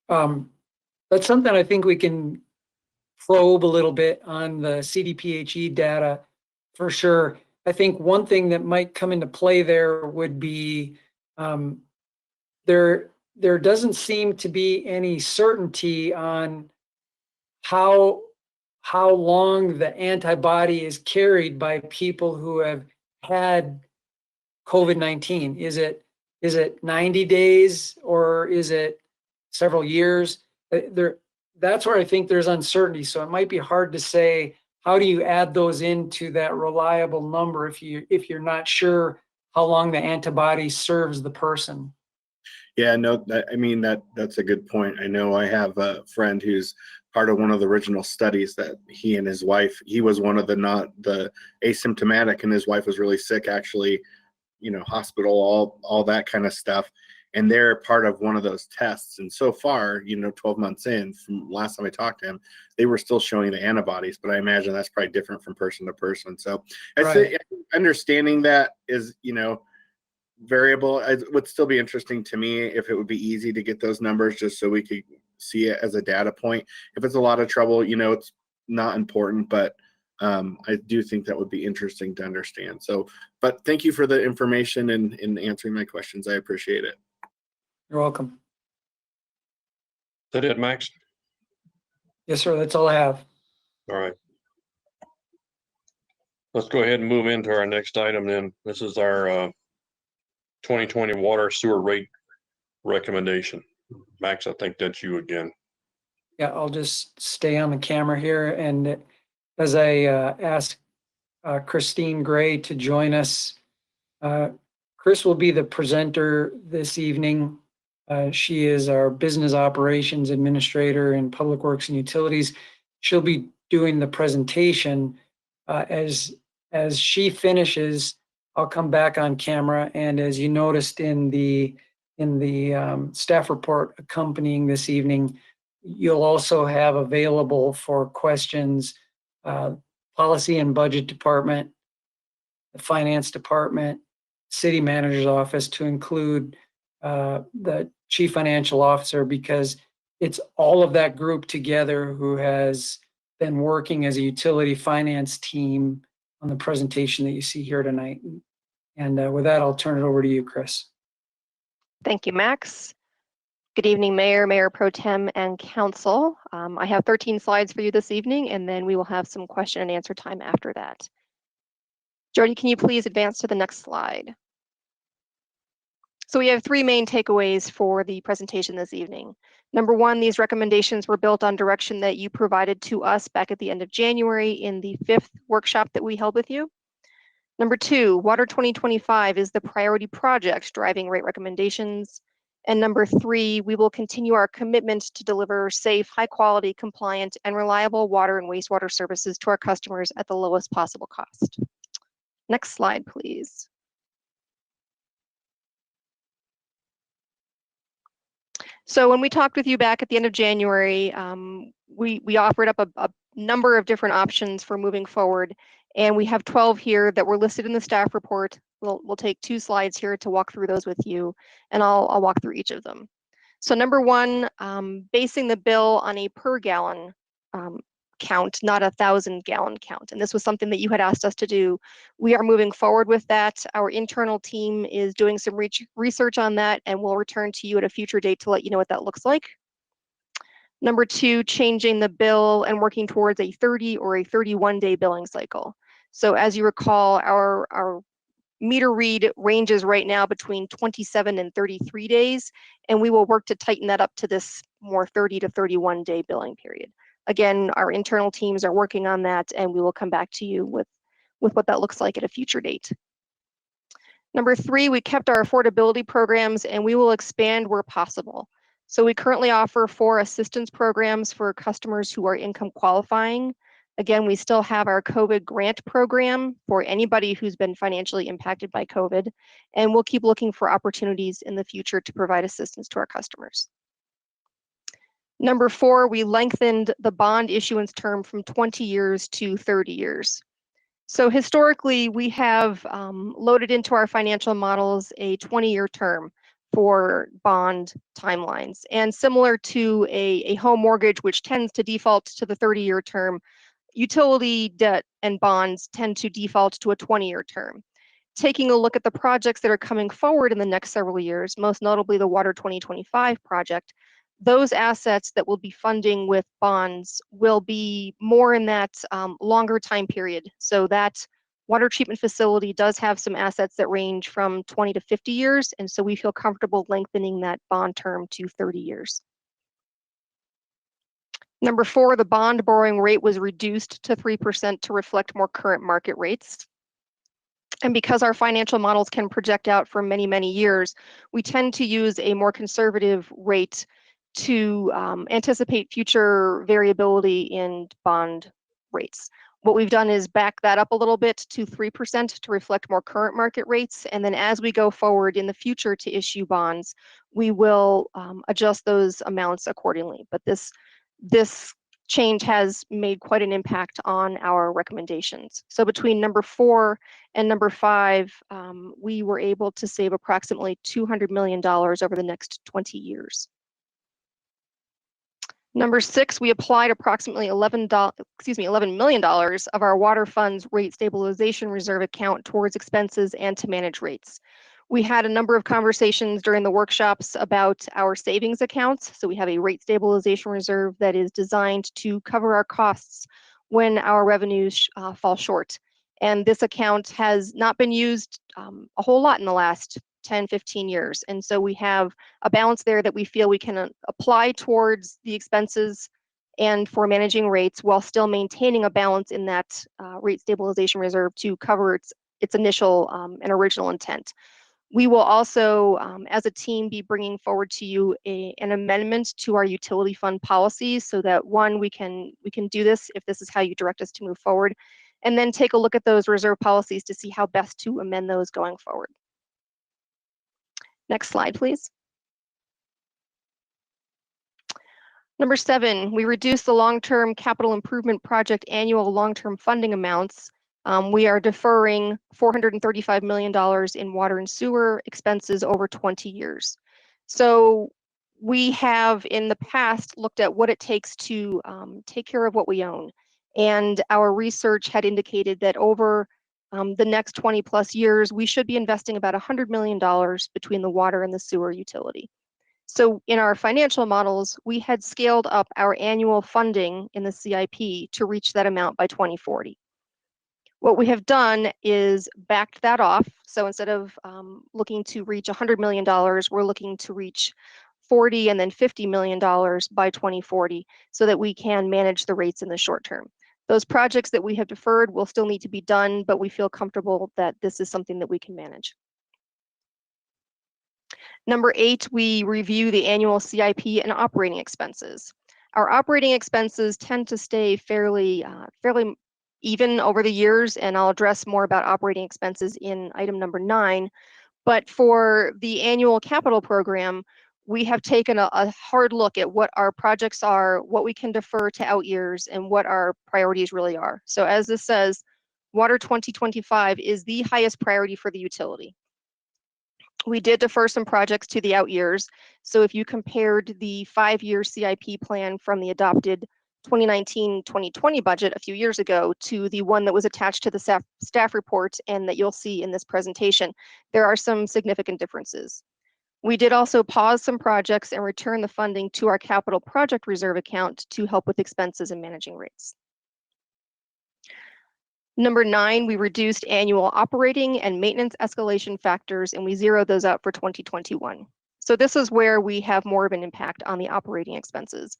That's something I think we can probe a little bit on the CDPHE data for sure. I think one thing that might come into play there would be there doesn't seem to be any certainty on how long the antibody is carried by people who have had COVID-19. Is it 90 days or is it several years? That's where I think there's uncertainty. So it might be hard to say, how do you add those into that reliable number if you're not sure how long the antibody serves the person? Yeah, no, that's a good point. I know I have a friend who's part of one of the original studies that he and his wife, he was one of the asymptomatic, and his wife was really sick, actually, hospital, all that kind of stuff. And they're part of one of those tests. And so far, 12 months in, from last time I talked to him, they were still showing the antibodies, but I imagine that's probably different from person to person. So I say understanding that is, variable. It would still be interesting to me if it would be easy to get those numbers just so we could see it as a data point. If it's a lot of trouble, it's not important, but I do think that would be interesting to understand. So, but thank you for the information and answering my questions. I appreciate it. You're welcome. Is that it, Max? Yes, sir. That's all I have. All right. Let's go ahead and move into our next item then. This is our 2020 water sewer rate recommendation. Max, I think that's you again. Yeah, I'll just stay on the camera here. And as I ask Christine Gray to join us, Chris will be the presenter this evening. She is our business operations administrator in Public Works and Utilities. She'll be doing the presentation. As she finishes, I'll come back on camera, and as you noticed in the staff report accompanying this evening, you'll also have available for questions policy and budget department, the finance department, city manager's office, to include the chief financial officer, because it's all of that group together who has been working as a utility finance team on the presentation that you see here tonight. And with that, I'll turn it over to you, Chris. Thank you, Max. Good evening, Mayor, Mayor Pro Tem, and Council. I have 13 slides for you this evening, and then we will have some question and answer time after that. Jody, can you please advance to the next slide? So we have three main takeaways for the presentation this evening. Number one, these recommendations were built on direction that you provided to us back at the end of January in the 5th workshop that we held with you. Number two, Water 2025 is the priority project driving rate recommendations. And number three, we will continue our commitment to deliver safe, high quality, compliant, and reliable water and wastewater services to our customers at the lowest possible cost. Next slide, please. So when we talked with you back at the end of January, we offered up a number of different options for moving forward, and we have 12 here that were listed in the staff report. We'll take 2 slides here to walk through those with you, and I'll walk through each of them. So number 1, basing the bill on a per gallon count, not a 1,000-gallon count. And this was something that you had asked us to do. We are moving forward with that. Our internal team is doing some research on that, and we'll return to you at a future date to let you know what that looks like. Number 2, changing the bill and working towards a 30 or a 31-day billing cycle. So as you recall, our meter read ranges right now between 27 and 33 days, and we will work to tighten that up to this more 30 to 31-day billing period. Again, our internal teams are working on that, and we will come back to you with what that looks like at a future date. Number 3, we kept our affordability programs, and we will expand where possible. So we currently offer 4 assistance programs for customers who are income qualifying. Again, we still have our COVID grant program for anybody who's been financially impacted by COVID, and we'll keep looking for opportunities in the future to provide assistance to our customers. Number 4, we lengthened the bond issuance term from 20 years to 30 years. So historically, we have loaded into our financial models a 20-year term for bond timelines. And similar to a home mortgage, which tends to default to the 30-year term, utility debt and bonds tend to default to a 20-year term. Taking a look at the projects that are coming forward in the next several years, most notably the Water 2025 project, those assets that will be funding with bonds will be more in that longer time period. So that water treatment facility does have some assets that range from 20 to 50 years, and so we feel comfortable lengthening that bond term to 30 years. Number 4, the bond borrowing rate was reduced to 3% to reflect more current market rates. And because our financial models can project out for many, many years, we tend to use a more conservative rate to anticipate future variability in bond rates. What we've done is back that up a little bit to 3% to reflect more current market rates. And then as we go forward in the future to issue bonds, we will adjust those amounts accordingly. But this change has made quite an impact on our recommendations. So between number 4 and number 5, we were able to save approximately $200 million over the next 20 years. Number 6, we applied approximately $11 million of our water fund's rate stabilization reserve account towards expenses and to manage rates. We had a number of conversations during the workshops about our savings accounts. So we have a rate stabilization reserve that is designed to cover our costs when our revenues fall short. And this account has not been used a whole lot in the last 10, 15 years. And so we have a balance there that we feel we can apply towards the expenses and for managing rates while still maintaining a balance in that rate stabilization reserve to cover its initial and original intent. We will also, as a team, be bringing forward to you an amendment to our utility fund policies so that, one, we can do this if this is how you direct us to move forward, and then take a look at those reserve policies to see how best to amend those going forward. Next slide, please. Number 7, we reduced the long-term capital improvement project annual long-term funding amounts. We are deferring $435 million in water and sewer expenses over 20 years. So we have in the past looked at what it takes to take care of what we own. And our research had indicated that over the next 20 plus years, we should be investing about $100 million between the water and the sewer utility. So in our financial models, we had scaled up our annual funding in the CIP to reach that amount by 2040. What we have done is backed that off. So instead of looking to reach $100 million, we're looking to reach $40 and then $50 million by 2040 so that we can manage the rates in the short term. Those projects that we have deferred will still need to be done, but we feel comfortable that this is something that we can manage. Number 8, we review the annual CIP and operating expenses. Our operating expenses tend to stay fairly even over the years, and I'll address more about operating expenses in item number 9. But for the annual capital program, we have taken a hard look at what our projects are, what we can defer to out years, and what our priorities really are. So as this says, Water 2025 is the highest priority for the utility. We did defer some projects to the out years. So if you compared the 5-year CIP plan from the adopted 2019-2020 budget a few years ago to the one that was attached to the staff report and that you'll see in this presentation, there are some significant differences. We did also pause some projects and return the funding to our capital project reserve account to help with expenses and managing rates. Number 9, we reduced annual operating and maintenance escalation factors, and we zeroed those out for 2021. So this is where we have more of an impact on the operating expenses.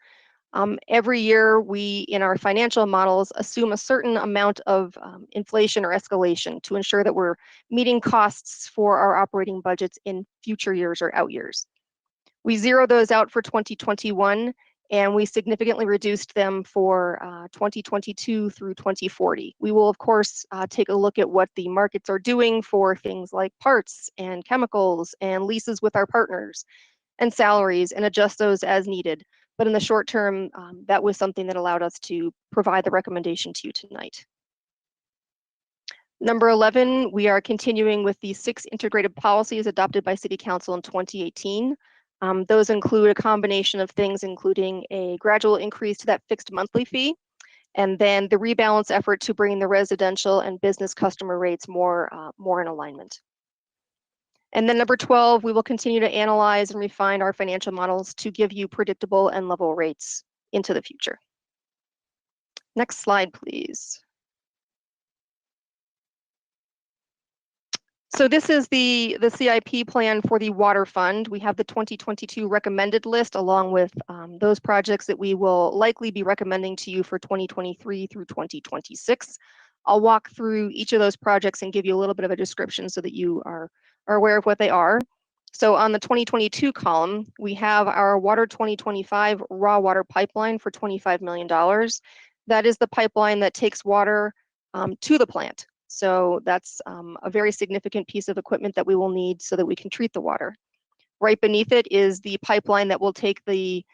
Every year, we, in our financial models, assume a certain amount of inflation or escalation to ensure that we're meeting costs for our operating budgets in future years or out years. We zero those out for 2021, and we significantly reduced them for 2022 through 2040. We will, of course, take a look at what the markets are doing for things like parts and chemicals and leases with our partners and salaries and adjust those as needed. But in the short term, that was something that allowed us to provide the recommendation to you tonight. Number 11, we are continuing with the 6 integrated policies adopted by City Council in 2018. Those include a combination of things, including a gradual increase to that fixed monthly fee, and then the rebalance effort to bring the residential and business customer rates more in alignment. And then number 12, we will continue to analyze and refine our financial models to give you predictable and level rates into the future. Next slide, please. So this is the CIP plan for the water fund. We have the 2022 recommended list along with those projects that we will likely be recommending to you for 2023 through 2026. I'll walk through each of those projects and give you a little bit of a description so that you are aware of what they are. So on the 2022 column, we have our Water 2025 raw water pipeline for $25 million. That is the pipeline that takes water to the plant. So that's a very significant piece of equipment that we will need so that we can treat the water. Right beneath it is the pipeline that will take the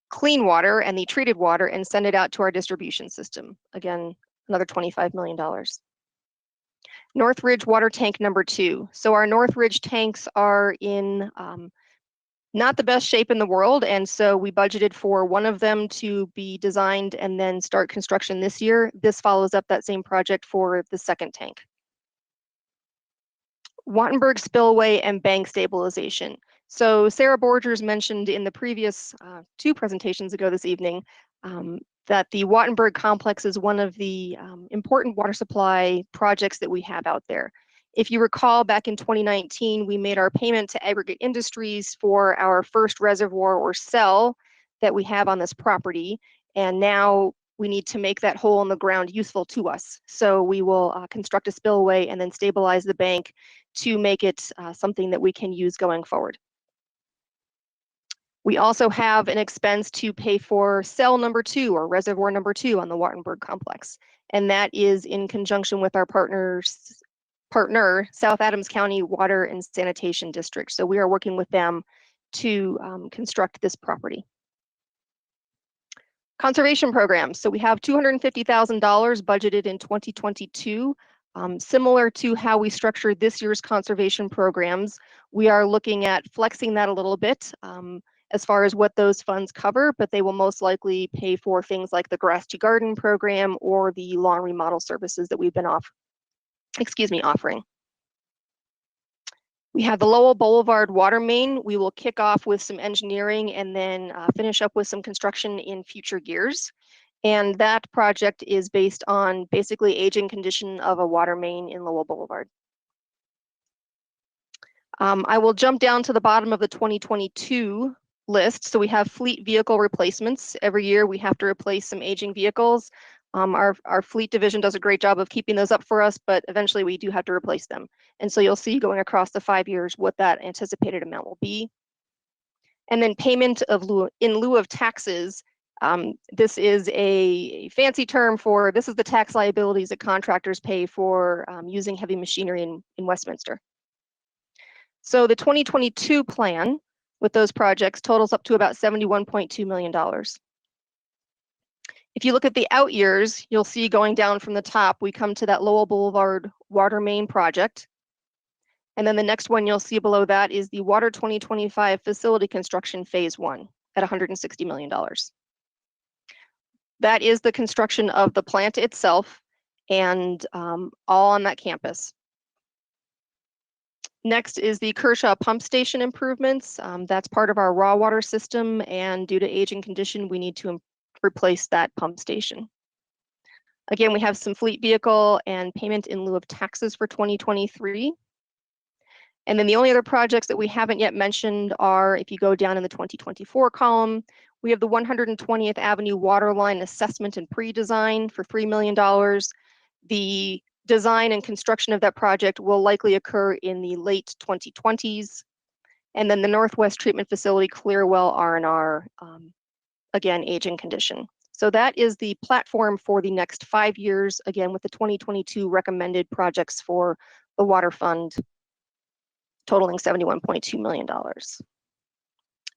clean water and the treated water and send it out to our distribution system. Again, another $25 million. Northridge water tank number 2. So our Northridge tanks are in not the best shape in the world, and so we budgeted for one of them to be designed and then start construction this year. This follows up that same project for the second tank. Wattenberg spillway and bank stabilization. So Sarah Borgers mentioned in the previous 2 presentations ago this evening that the Wattenberg complex is one of the important water supply projects that we have out there. If you recall, back in 2019, we made our payment to Aggregate Industries for our first reservoir or cell that we have on this property. And now we need to make that hole in the ground useful to us. So we will construct a spillway and then stabilize the bank to make it something that we can use going forward. We also have an expense to pay for cell number 2 or reservoir number 2 on the Wattenberg complex. And that is in conjunction with our partner, South Adams County Water and Sanitation District. So we are working with them to construct this property. Conservation programs. So we have $250,000 budgeted in 2022. Similar to how we structured this year's conservation programs, we are looking at flexing that a little bit as far as what those funds cover, but they will most likely pay for things like the Grass to Garden program or the lawn remodel services that we've been offering. We have the Lowell Boulevard water main. We will kick off with some engineering and then finish up with some construction in future years. And that project is based on basically aging condition of a water main in Lowell Boulevard. I will jump down to the bottom of the 2022 list. So we have fleet vehicle replacements. Every year we have to replace some aging vehicles. Our fleet division does a great job of keeping those up for us, but eventually we do have to replace them. And so you'll see going across the 5 years what that anticipated amount will be. And then payment in lieu of taxes. This is a fancy term for, this is the tax liabilities that contractors pay for using heavy machinery in Westminster. So the 2022 plan with those projects totals up to about $71.2 million. If you look at the out years, you'll see going down from the top, we come to that Lowell Boulevard water main project. And then the next one you'll see below that is the Water 2025 facility construction phase 1 at $160 million. That is the construction of the plant itself and all on that campus. Next is the Kershaw pump station improvements. That's part of our raw water system, and due to aging condition, we need to replace that pump station. Again, we have some fleet vehicle and payment in lieu of taxes for 2023. And then the only other projects that we haven't yet mentioned are, if you go down in the 2024 column, we have the 120th Avenue water line assessment and pre-design for $3 million. The design and construction of that project will likely occur in the late 2020s. And then the Northwest Treatment Facility Clearwell R&R, again, aging condition. So that is the platform for the next 5 years, again, with the 2022 recommended projects for the water fund totaling $71.2 million.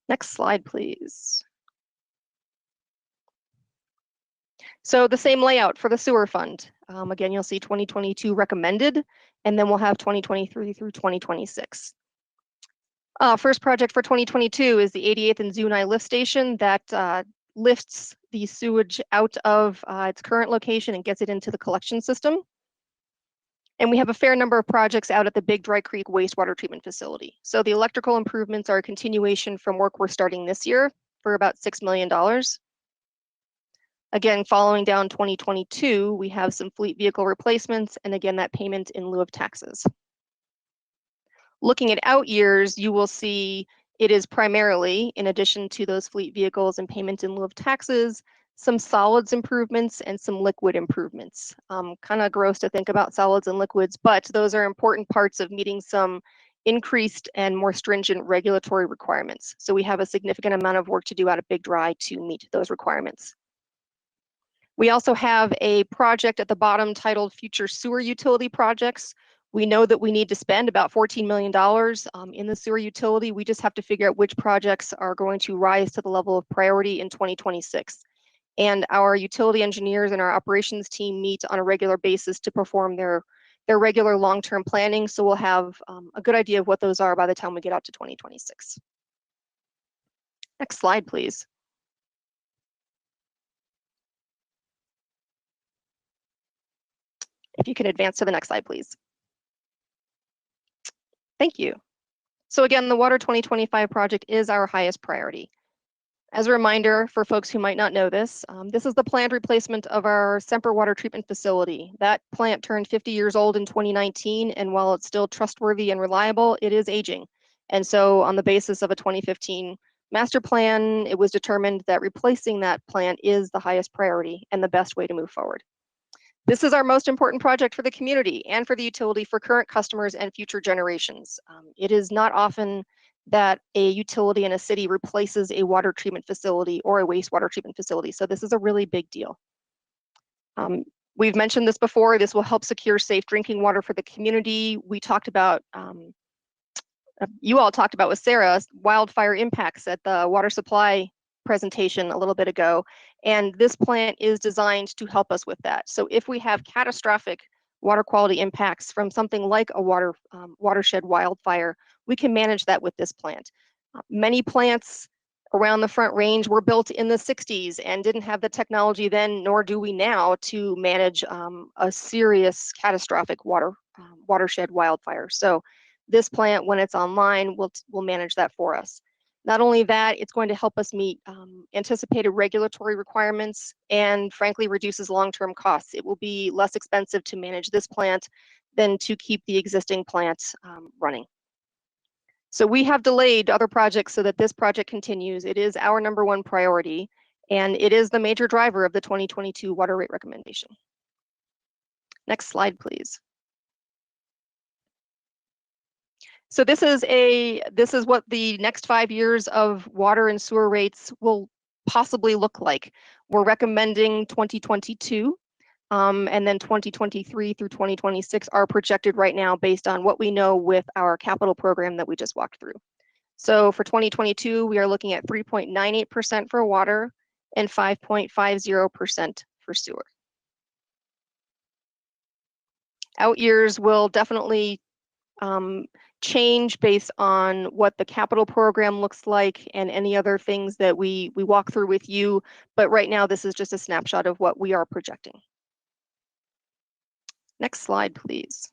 Next slide, please. So the same layout for the sewer fund. Again, you'll see 2022 recommended, and then we'll have 2023 through 2026. First project for 2022 is the 88th and Zunai lift station that lifts the sewage out of its current location and gets it into the collection system. And we have a fair number of projects out at the Big Dry Creek wastewater treatment facility. So the electrical improvements are a continuation from work we're starting this year for about $6 million. Again, following down 2022, we have some fleet vehicle replacements, and again, that payment in lieu of taxes. Looking at out years, you will see it is primarily, in addition to those fleet vehicles and payment in lieu of taxes, some solids improvements and some liquid improvements. Kind of gross to think about solids and liquids, but those are important parts of meeting some increased and more stringent regulatory requirements. So we have a significant amount of work to do out of Big Dry to meet those requirements. We also have a project at the bottom titled Future Sewer Utility Projects. We know that we need to spend about $14 million in the sewer utility. We just have to figure out which projects are going to rise to the level of priority in 2026. And our utility engineers and our operations team meet on a regular basis to perform their regular long-term planning. So we'll have a good idea of what those are by the time we get out to 2026. Next slide, please. If you can advance to the next slide, please. Thank you. So again, the Water 2025 project is our highest priority. As a reminder for folks who might not know this, this is the planned replacement of our Semper water treatment facility. That plant turned 50 years old in 2019, and while it's still trustworthy and reliable, it is aging. And so on the basis of a 2015 master plan, it was determined that replacing that plant is the highest priority and the best way to move forward. This is our most important project for the community and for the utility for current customers and future generations. It is not often that a utility in a city replaces a water treatment facility or a wastewater treatment facility. So this is a really big deal. We've mentioned this before. This will help secure safe drinking water for the community. We talked about, you all talked about with Sarah, wildfire impacts at the water supply presentation a little bit ago, and this plant is designed to help us with that. So if we have catastrophic water quality impacts from something like a watershed wildfire, we can manage that with this plant. Many plants around the Front Range were built in the 60s and didn't have the technology then, nor do we now, to manage a serious catastrophic watershed wildfire. So this plant, when it's online, will manage that for us. Not only that, it's going to help us meet anticipated regulatory requirements and frankly reduces long-term costs. It will be less expensive to manage this plant than to keep the existing plant running. So we have delayed other projects so that this project continues. It is our #1 priority, and it is the major driver of the 2022 water rate recommendation. Next slide, please. So this is what the next 5 years of water and sewer rates will possibly look like. We're recommending 2022, and then 2023 through 2026 are projected right now based on what we know with our capital program that we just walked through. So for 2022, we are looking at 3.98% for water and 5.50% for sewer. Out years will definitely change based on what the capital program looks like and any other things that we walk through with you. But right now, this is just a snapshot of what we are projecting. Next slide, please.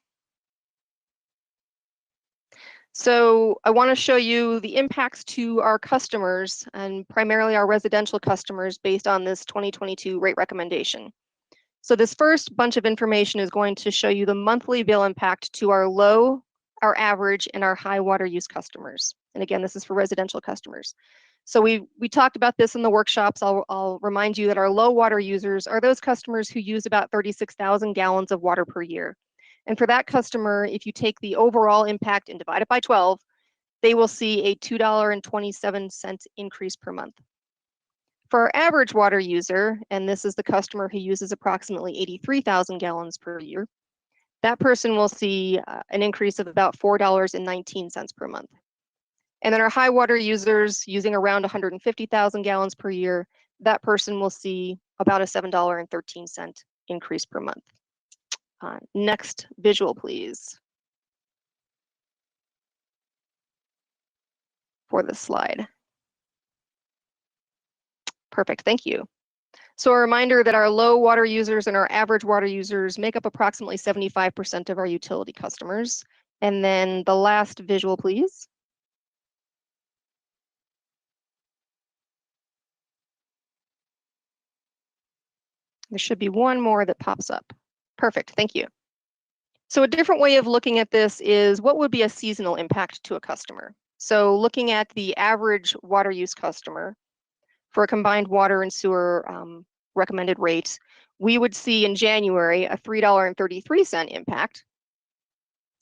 So I want to show you the impacts to our customers and primarily our residential customers based on this 2022 rate recommendation. So this first bunch of information is going to show you the monthly bill impact to our low, our average, and our high water use customers. And again, this is for residential customers. So we talked about this in the workshops. I'll remind you that our low water users are those customers who use about 36,000 gallons of water per year. And for that customer, if you take the overall impact and divide it by 12, they will see a $2.27 increase per month. For our average water user, and this is the customer who uses approximately 83,000 gallons per year, that person will see an increase of about $4.19 per month. And then our high water users using around 150,000 gallons per year, that person will see about a $7.13 increase per month. Next visual, please, for this slide. Perfect, thank you. So a reminder that our low water users and our average water users make up approximately 75% of our utility customers. And then the last visual, please. There should be one more that pops up. Perfect, thank you. So a different way of looking at this is what would be a seasonal impact to a customer? So looking at the average water use customer for a combined water and sewer recommended rate, we would see in January a $3.33 impact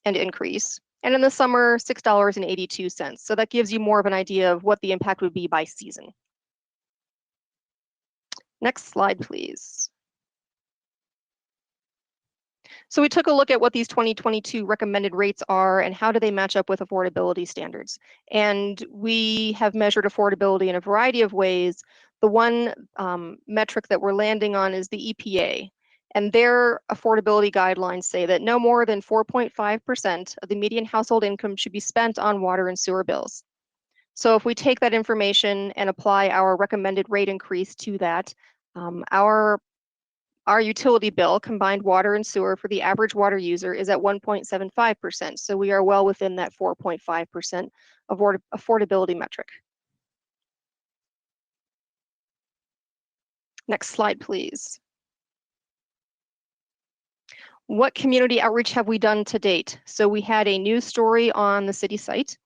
and increase, and in the summer, $6.82. So that gives you more of an idea of what the impact would be by season. Next slide, please. So we took a look at what these 2022 recommended rates are and how do they match up with affordability standards. And we have measured affordability in a variety of ways. The one metric that we're landing on is the EPA. And their affordability guidelines say that no more than 4.5% of the median household income should be spent on water and sewer bills. So if we take that information and apply our recommended rate increase to that, our utility bill, combined water and sewer for the average water user, is at 1.75%. So we are well within that 4.5% affordability metric. Next slide, please. What community outreach have we done to date? So we had a news story on the city site.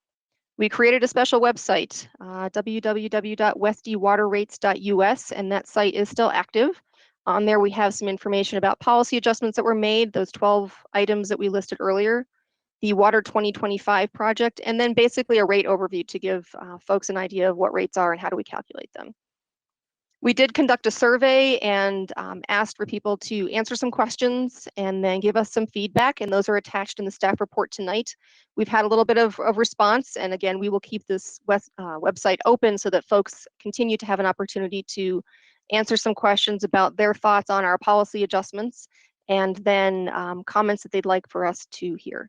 We created a special website, www.westywaterrates.us, and that site is still active. On there, we have some information about policy adjustments that were made, those 12 items that we listed earlier, the Water 2025 project, and then basically a rate overview to give folks an idea of what rates are and how do we calculate them. We did conduct a survey and asked for people to answer some questions and then give us some feedback, and those are attached in the staff report tonight. We've had a little bit of response, and again, we will keep this website open so that folks continue to have an opportunity to answer some questions about their thoughts on our policy adjustments and then comments that they'd like for us to hear.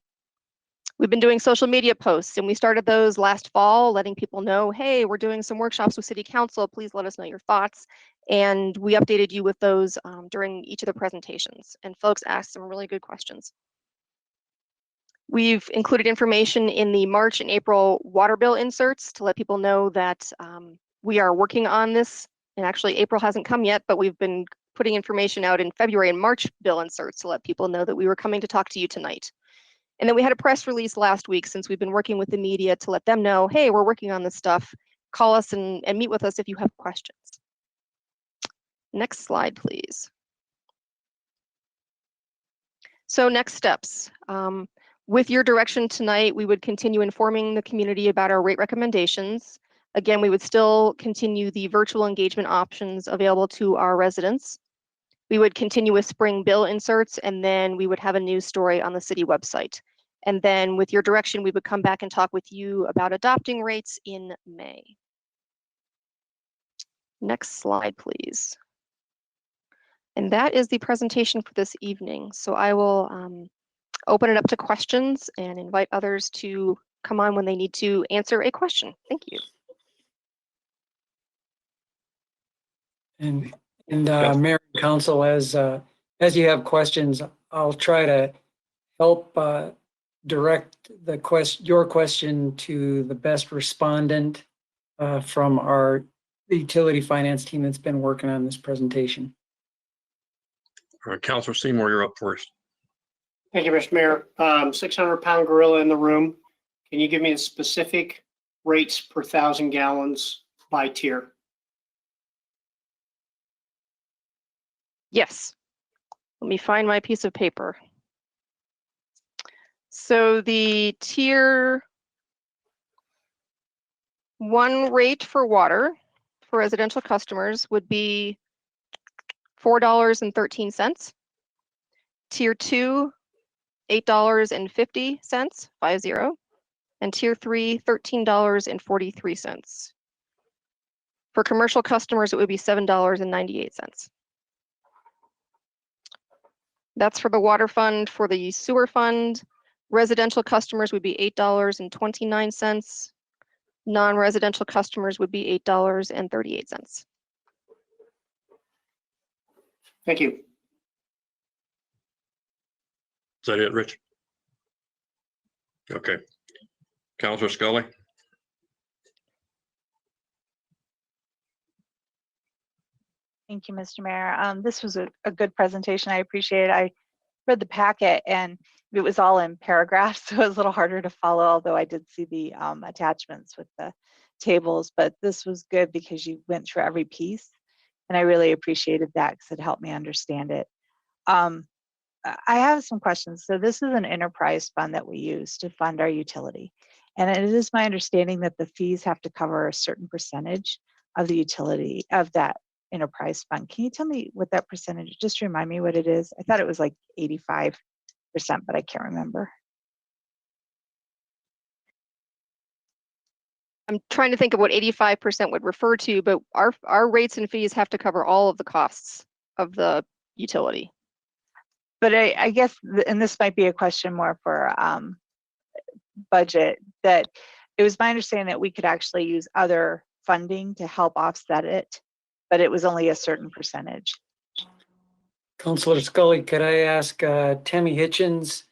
We've been doing social media posts, and we started those last fall, letting people know, hey, we're doing some workshops with City Council. Please let us know your thoughts. And we updated you with those during each of the presentations. And folks asked some really good questions. We've included information in the March and April water bill inserts to let people know that we are working on this. And actually, April hasn't come yet, but we've been putting information out in February and March bill inserts to let people know that we were coming to talk to you tonight. And then we had a press release last week since we've been working with the media to let them know, hey, we're working on this stuff. Call us and meet with us if you have questions. Next slide, please. So next steps. With your direction tonight, we would continue informing the community about our rate recommendations. Again, we would still continue the virtual engagement options available to our residents. We would continue with spring bill inserts, and then we would have a news story on the city website. And then with your direction, we would come back and talk with you about adopting rates in May. Next slide, please. And that is the presentation for this evening. So I will open it up to questions and invite others to come on when they need to answer a question. Thank you. And Mayor and Council, as you have questions, I'll try to help direct your question to the best respondent from the utility finance team that's been working on this presentation. All right, Councilor Seymour, you're up first. Thank you, Mr. Mayor. 600-pound gorilla in the room. Can you give me the specific rates per 1,000 gallons by tier? Yes. Let me find my piece of paper. So the tier 1 rate for water for residential customers would be $4.13. Tier 2, $8.50, 50. And tier 3, $13.43. For commercial customers, it would be $7.98. That's for the water fund. For the sewer fund, residential customers would be $8.29. Non-residential customers would be $8.38. Thank you. Is that it, Rich? Okay. Councilor Scully? Thank you, Mr. Mayor. This was a good presentation. I appreciate it. I read the packet and it was all in paragraphs, so it was a little harder to follow, although I did see the attachments with the tables, but this was good because you went through every piece and I really appreciated that because it helped me understand it. I have some questions. So this is an enterprise fund that we use to fund our utility. And it is my understanding that the fees have to cover a certain percentage of the utility of that enterprise fund. Can you tell me what that percentage, just remind me what it is? I thought it was like 85%, but I can't remember. I'm trying to think of what 85% would refer to, but our rates and fees have to cover all of the costs of the utility. But I guess, and this might be a question more for budget, that it was my understanding that we could actually use other funding to help offset it, but it was only a certain percentage. Councilor Scully, could I ask Tammy Hitchens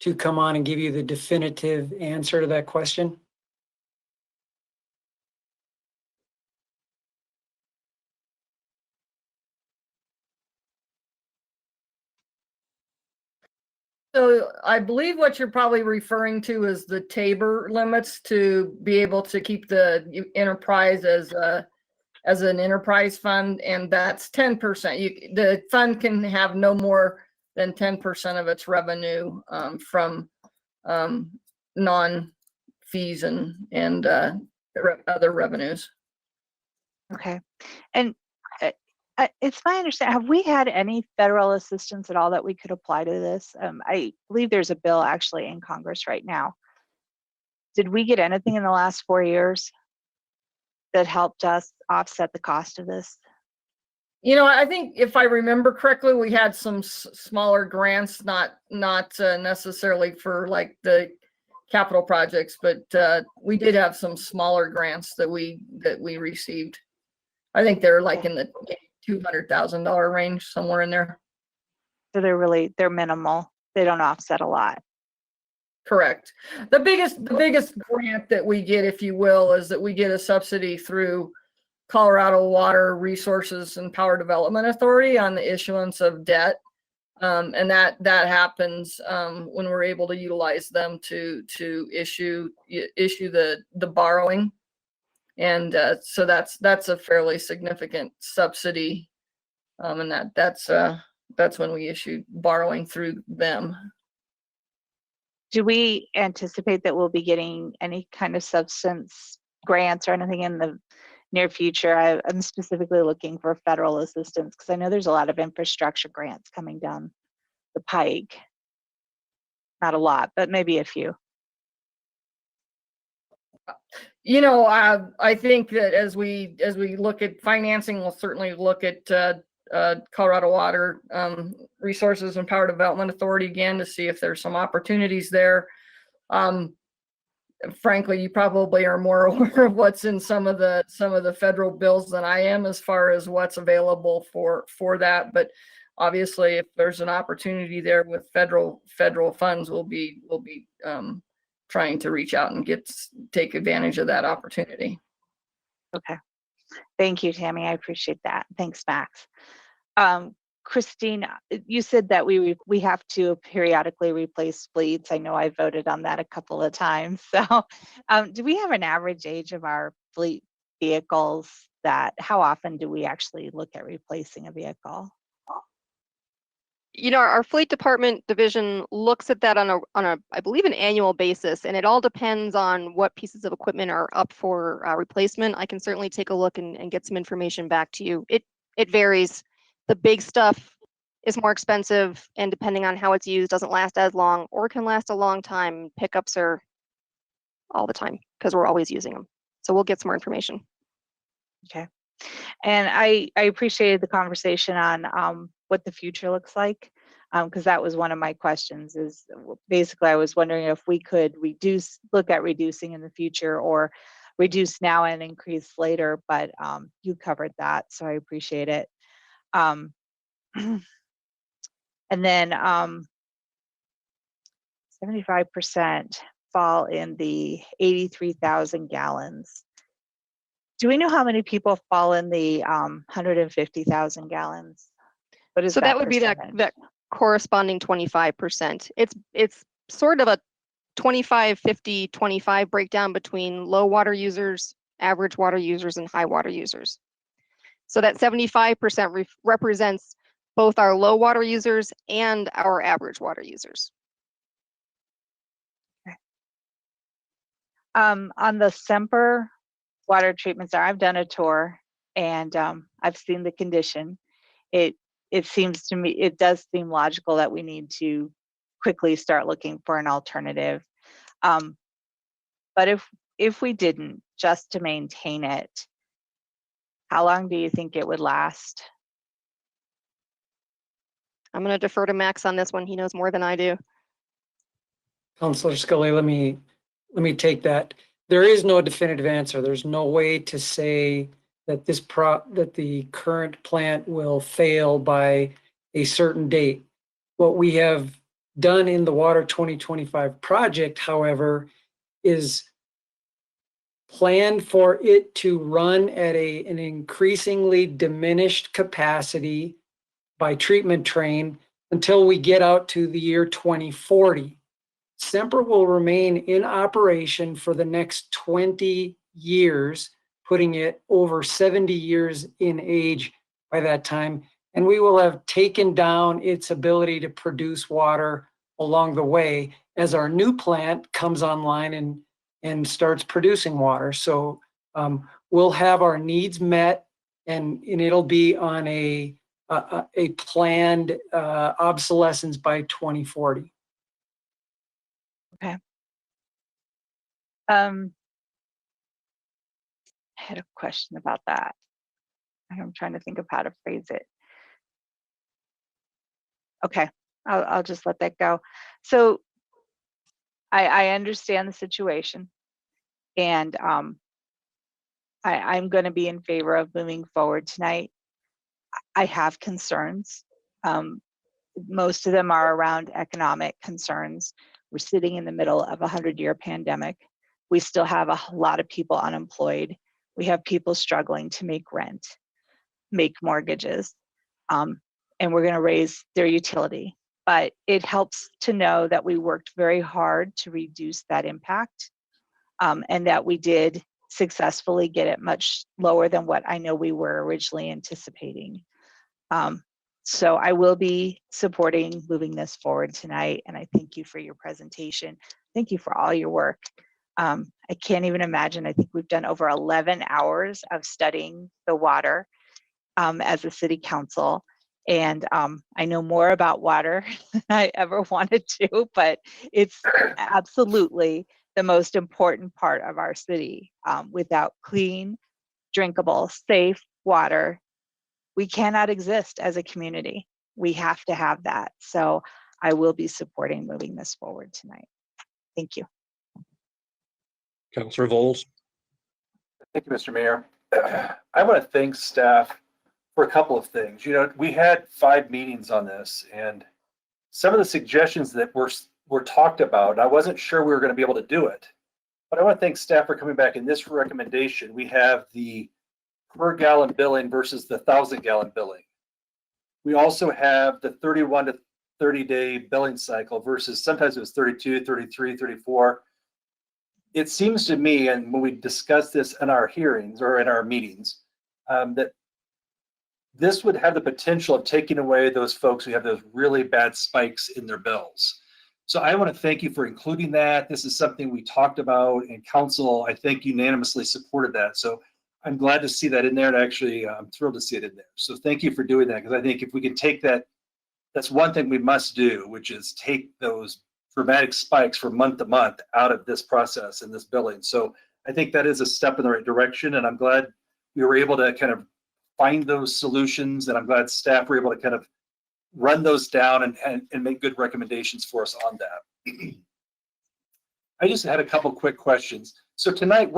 to come on and give you the definitive answer to that question? So I believe what you're probably referring to is the Tabor limits to be able to keep the enterprise as an enterprise fund, and that's 10%. The fund can have no more than 10% of its revenue from non-fees and other revenues. Okay, and it's my understanding, have we had any federal assistance at all that we could apply to this? I believe there's a bill actually in Congress right now. Did we get anything in the last 4 years that helped us offset the cost of this? You know, I think if I remember correctly, we had some smaller grants, not necessarily for like the capital projects, but we did have some smaller grants that we received. I think they're like in the $200,000 range, somewhere in there. So they're minimal. They don't offset a lot. Correct. The biggest grant that we get, if you will, is that we get a subsidy through Colorado Water Resources and Power Development Authority on the issuance of debt. And that happens when we're able to utilize them to issue the borrowing. And so that's a fairly significant subsidy. And that's when we issue borrowing through them. Do we anticipate that we'll be getting any kind of substance grants or anything in the near future? I'm specifically looking for federal assistance because I know there's a lot of infrastructure grants coming down the pike. Not a lot, but maybe a few. You know, I think that as we look at financing, we'll certainly look at Colorado Water Resources and Power Development Authority again to see if there's some opportunities there. Frankly, you probably are more aware of what's in some of the federal bills than I am as far as what's available for that. But obviously, if there's an opportunity there with federal funds, we'll be trying to reach out and take advantage of that opportunity. Okay. Thank you, Tammy. I appreciate that. Thanks, Max. Christine, you said that we have to periodically replace fleets. I know I voted on that a couple of times. So do we have an average age of our fleet vehicles? How often do we actually look at replacing a vehicle? You know, our fleet department division looks at that on a I believe an annual basis, and it all depends on what pieces of equipment are up for replacement. I can certainly take a look and get some information back to you. It varies. The big stuff is more expensive, and depending on how it's used, doesn't last as long or can last a long time. Pickups are all the time because we're always using them. So we'll get some more information. Okay. And I appreciated the conversation on what the future looks like, because that was one of my questions. Is basically I was wondering if we could look at reducing in the future, or reduce now and increase later. But you covered that, so I appreciate it. And then 75% fall in the 83,000 gallons. Do we know how many people fall in the 150,000 gallons? What is So that would be that corresponding 25%. It's sort of a 25, 50, 25 breakdown between low water users, average water users, and high water users. So that 75% represents both our low water users and our average water users. Okay. On the Semper water treatment center, I've done a tour, and I've seen the condition. It seems to me, it does seem logical that we need to quickly start looking for an alternative. But if we didn't, just to maintain it, how long do you think it would last? I'm going to defer to Max on this one. He knows more than I do. Councilor Scully, let me take that. There is no definitive answer. There's no way to say that that the current plant will fail by a certain date. What we have done in the Water 2025 project, however, is planned for it to run at an increasingly diminished capacity by treatment train until we get out to the year 2040. Semper will remain in operation for the next 20 years, putting it over 70 years in age by that time. And we will have taken down its ability to produce water along the way as our new plant comes online and starts producing water. So we'll have our needs met, and it'll be on a planned obsolescence by 2040. Okay. I had a question about that. I'm trying to think of how to phrase it. Okay, I'll just let that go. So I understand the situation, and I'm going to be in favor of moving forward tonight. I have concerns. Most of them are around economic concerns. We're sitting in the middle of a 100-year pandemic. We still have a lot of people unemployed. We have people struggling to make rent, make mortgages, and we're going to raise their utility. But it helps to know that we worked very hard to reduce that impact, and that we did successfully get it much lower than what I know we were originally anticipating. So I will be supporting moving this forward tonight, and I thank you for your presentation. Thank you for all your work. I can't even imagine. I think we've done over 11 hours of studying the water as a city council, And I know more about water than I ever wanted to, but it's absolutely the most important part of our city. Without clean, drinkable, safe water, we cannot exist as a community. We have to have that. So I will be supporting moving this forward tonight. Thank you. Councilor Vols. Thank you, Mr. Mayor. I want to thank staff for a couple of things. You know, we had 5 meetings on this, and some of the suggestions that were talked about, I wasn't sure we were going to be able to do it. But I want to thank staff for coming back. In this recommendation, we have the per gallon billing versus the 1,000-gallon billing. We also have the 31 to 30-day billing cycle versus sometimes it was 32, 33, 34. It seems to me, and when we discuss this in our hearings or in our meetings, that this would have the potential of taking away those folks who have those really bad spikes in their bills. So I want to thank you for including that. This is something we talked about in council. I think unanimously supported that. So I'm glad to see that in there, and actually I'm thrilled to see it in there. So thank you for doing that, because I think if we can take that, that's one thing we must do, which is take those dramatic spikes from month to month out of this process and this billing. So I think that is a step in the right direction, and I'm glad we were able to kind of find those solutions, and I'm glad staff were able to kind of run those down and make good recommendations for us on that. I just had a couple quick questions. So tonight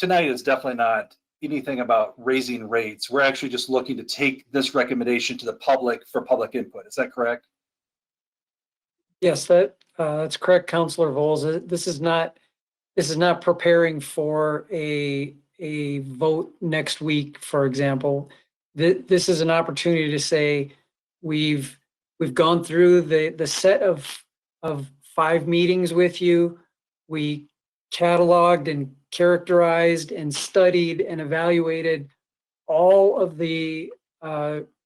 is definitely not anything about raising rates. We're actually just looking to take this recommendation to the public for public input. Is that correct? Yes, that's correct, Councilor Vols. This is not preparing for a vote next week, for example. This is an opportunity to say we've gone through the set of 5 meetings with you. We cataloged and characterized and studied and evaluated all of the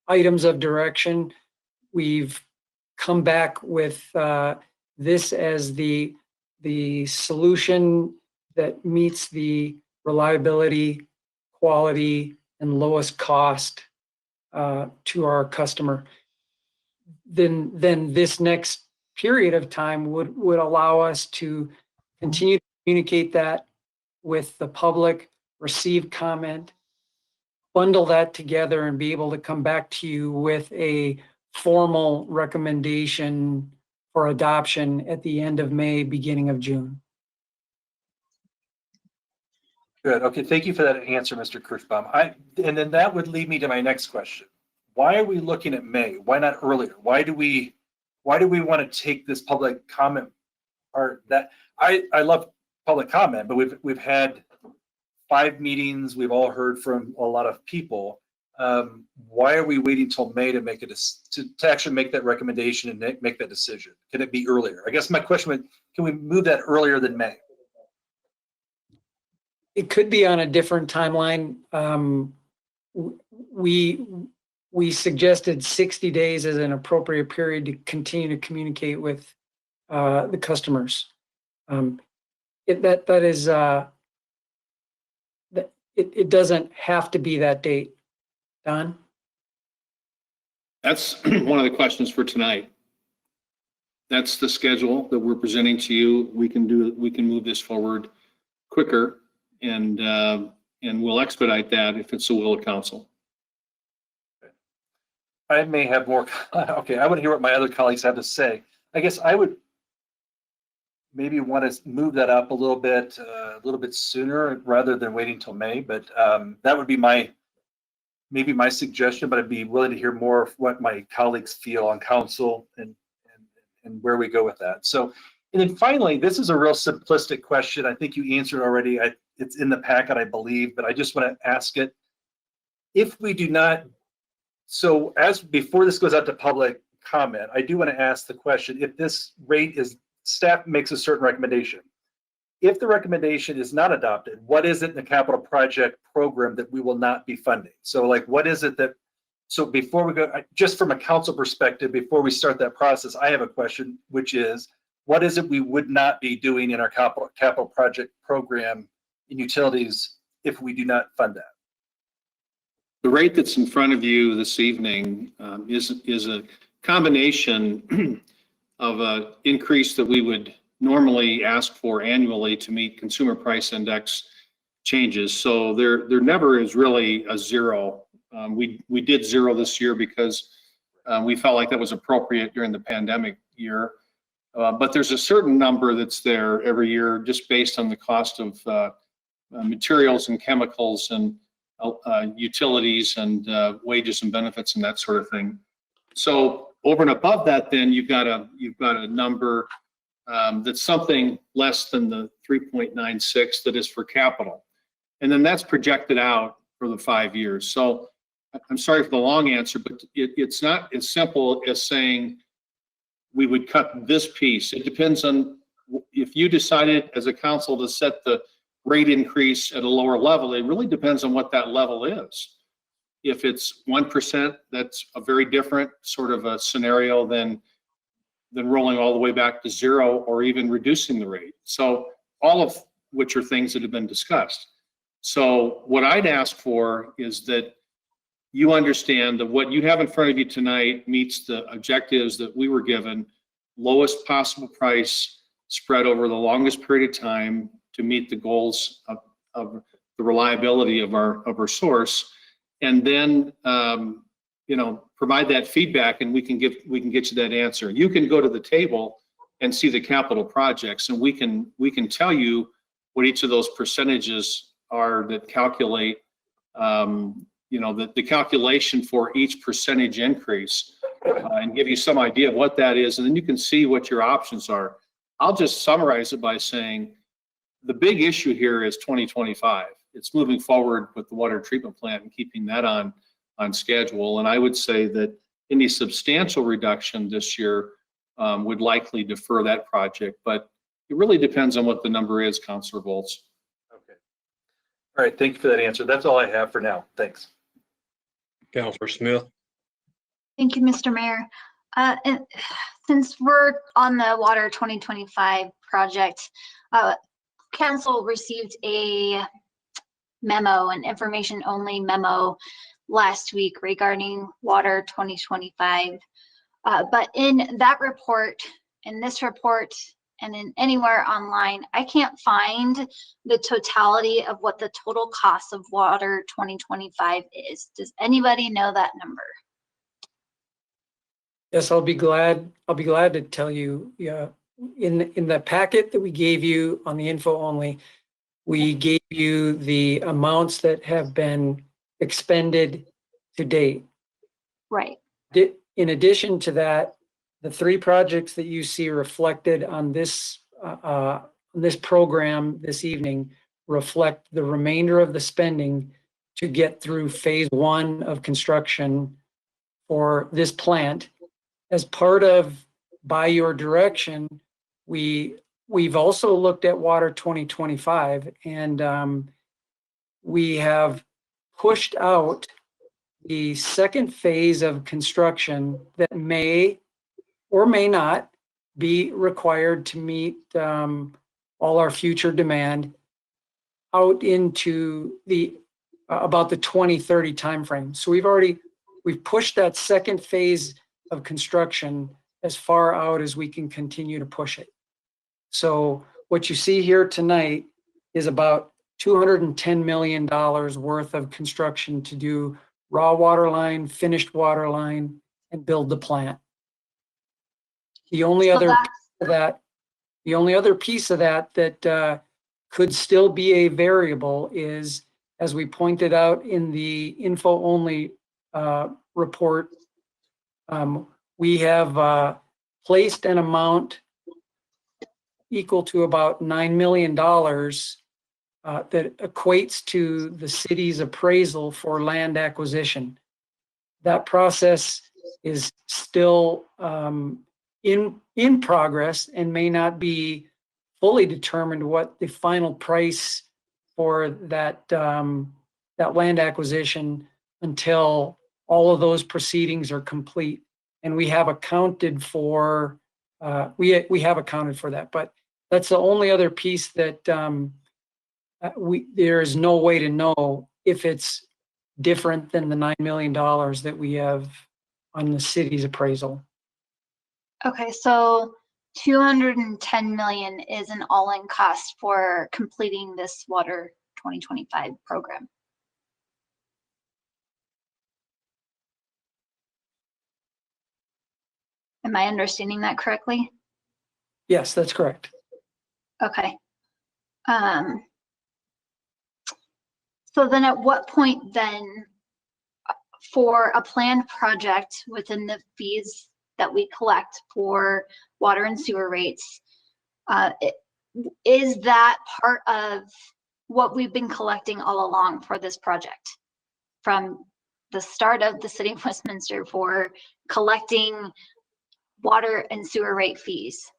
items of direction. We've come back with this as the solution that meets the reliability, quality, and lowest cost to our customer. Then this next period of time would allow us to continue to communicate that with the public, receive comment, bundle that together, and be able to come back to you with a formal recommendation for adoption at the end of May, beginning of June. Good. Okay. Thank you for that answer, Mr. Kirschbaum. And then that would lead me to my next question. Why are we looking at May? Why not earlier? Why do we want to take this public comment part? That I love public comment, but we've had 5 meetings. We've all heard from a lot of people. Why are we waiting till May to make to actually make that recommendation and make that decision? Can it be earlier? I guess my question would, can we move that earlier than May? It could be on a different timeline. We suggested 60 days as an appropriate period to continue to communicate with the customers. It doesn't have to be that date. Don? That's one of the questions for tonight. That's the schedule that we're presenting to you. We can move this forward quicker, and we'll expedite that if it's the will of council. I may have more. Okay, I want to hear what my other colleagues have to say. I guess I would maybe want to move that up a little bit sooner rather than waiting till May. But that would be maybe my suggestion. But I'd be willing to hear more of what my colleagues feel on council and where we go with that. So, and then finally, this is a real simplistic question. I think you answered already. It's in the packet, I believe, but I just want to ask it. If we do not, so as before this goes out to public comment, I do want to ask the question, if this rate is, staff makes a certain recommendation. If the recommendation is not adopted, what is it in the capital project program that we will not be funding? So like, what is it that, so before we go, just from a council perspective, before we start that process, I have a question, which is, what is it we would not be doing in our capital project program in utilities if we do not fund that? The rate that's in front of you this evening is a combination of an increase that we would normally ask for annually to meet consumer price index changes. So there never is really a zero. We did zero this year because we felt like that was appropriate during the pandemic year. But there's a certain number that's there every year just based on the cost of materials and chemicals and utilities and wages and benefits and that sort of thing. So over and above that, then you've got a number that's something less than the 3.96 that is for capital. And then that's projected out for the 5 years. So I'm sorry for the long answer, but it's not as simple as saying we would cut this piece. It depends on if you decided as a council to set the rate increase at a lower level, it really depends on what that level is. If it's 1%, that's a very different sort of a scenario than rolling all the way back to zero or even reducing the rate. So all of which are things that have been discussed. So what I'd ask for is that you understand that what you have in front of you tonight meets the objectives that we were given, lowest possible price spread over the longest period of time to meet the goals of the reliability of our source, and then provide that feedback, and we can get you that answer. You can go to the table and see the capital projects, and we can tell you what each of those percentages are that calculate the calculation for each percentage increase, and give you some idea of what that is, and then you can see what your options are. I'll just summarize it by saying the big issue here is 2025. It's moving forward with the water treatment plant and keeping that on schedule. And I would say that any substantial reduction this year would likely defer that project, but it really depends on what the number is, Councilor Volz. Okay. All right. Thank you for that answer. That's all I have for now. Thanks. Councilor Smith. Thank you, Mr. Mayor. And since we're on the Water 2025 project, Council received a memo, an information-only memo last week regarding Water 2025. But in that report, in this report, and in anywhere online, I can't find the totality of what the total cost of Water 2025 is. Does anybody know that number? Yes, I'll be glad to tell you. Yeah, in the packet that we gave you on the info only, we gave you the amounts that have been expended to date. Right. In addition to that, the three projects that you see reflected on this program this evening reflect the remainder of the spending to get through phase 1 of construction for this plant. As part of By Your Direction, we've also looked at Water 2025, and we have pushed out the second phase of construction that may or may not be required to meet all our future demand out into about the 2030 timeframe. So we've pushed that second phase of construction as far out as we can continue to push it. So what you see here tonight is about $210 million worth of construction to do raw water line, finished water line, and build the plant. The only other piece of that could still be a variable is, as we pointed out in the info only report, we have placed an amount equal to about $9 million that equates to the city's appraisal for land acquisition. That process is still in progress and may not be fully determined what the final price for that land acquisition until all of those proceedings are complete. And we have accounted for that, but that's the only other piece that there is no way to know if it's different than the $9 million that we have on the city's appraisal. Okay, so 210 million is an all-in cost for completing this Water 2025 program. Am I understanding that correctly? Yes, that's correct. Okay. So then at what point then for a planned project within the fees that we collect for water and sewer rates, is that part of what we've been collecting all along for this project? From the start of the city of Westminster for collecting water and sewer rate fees.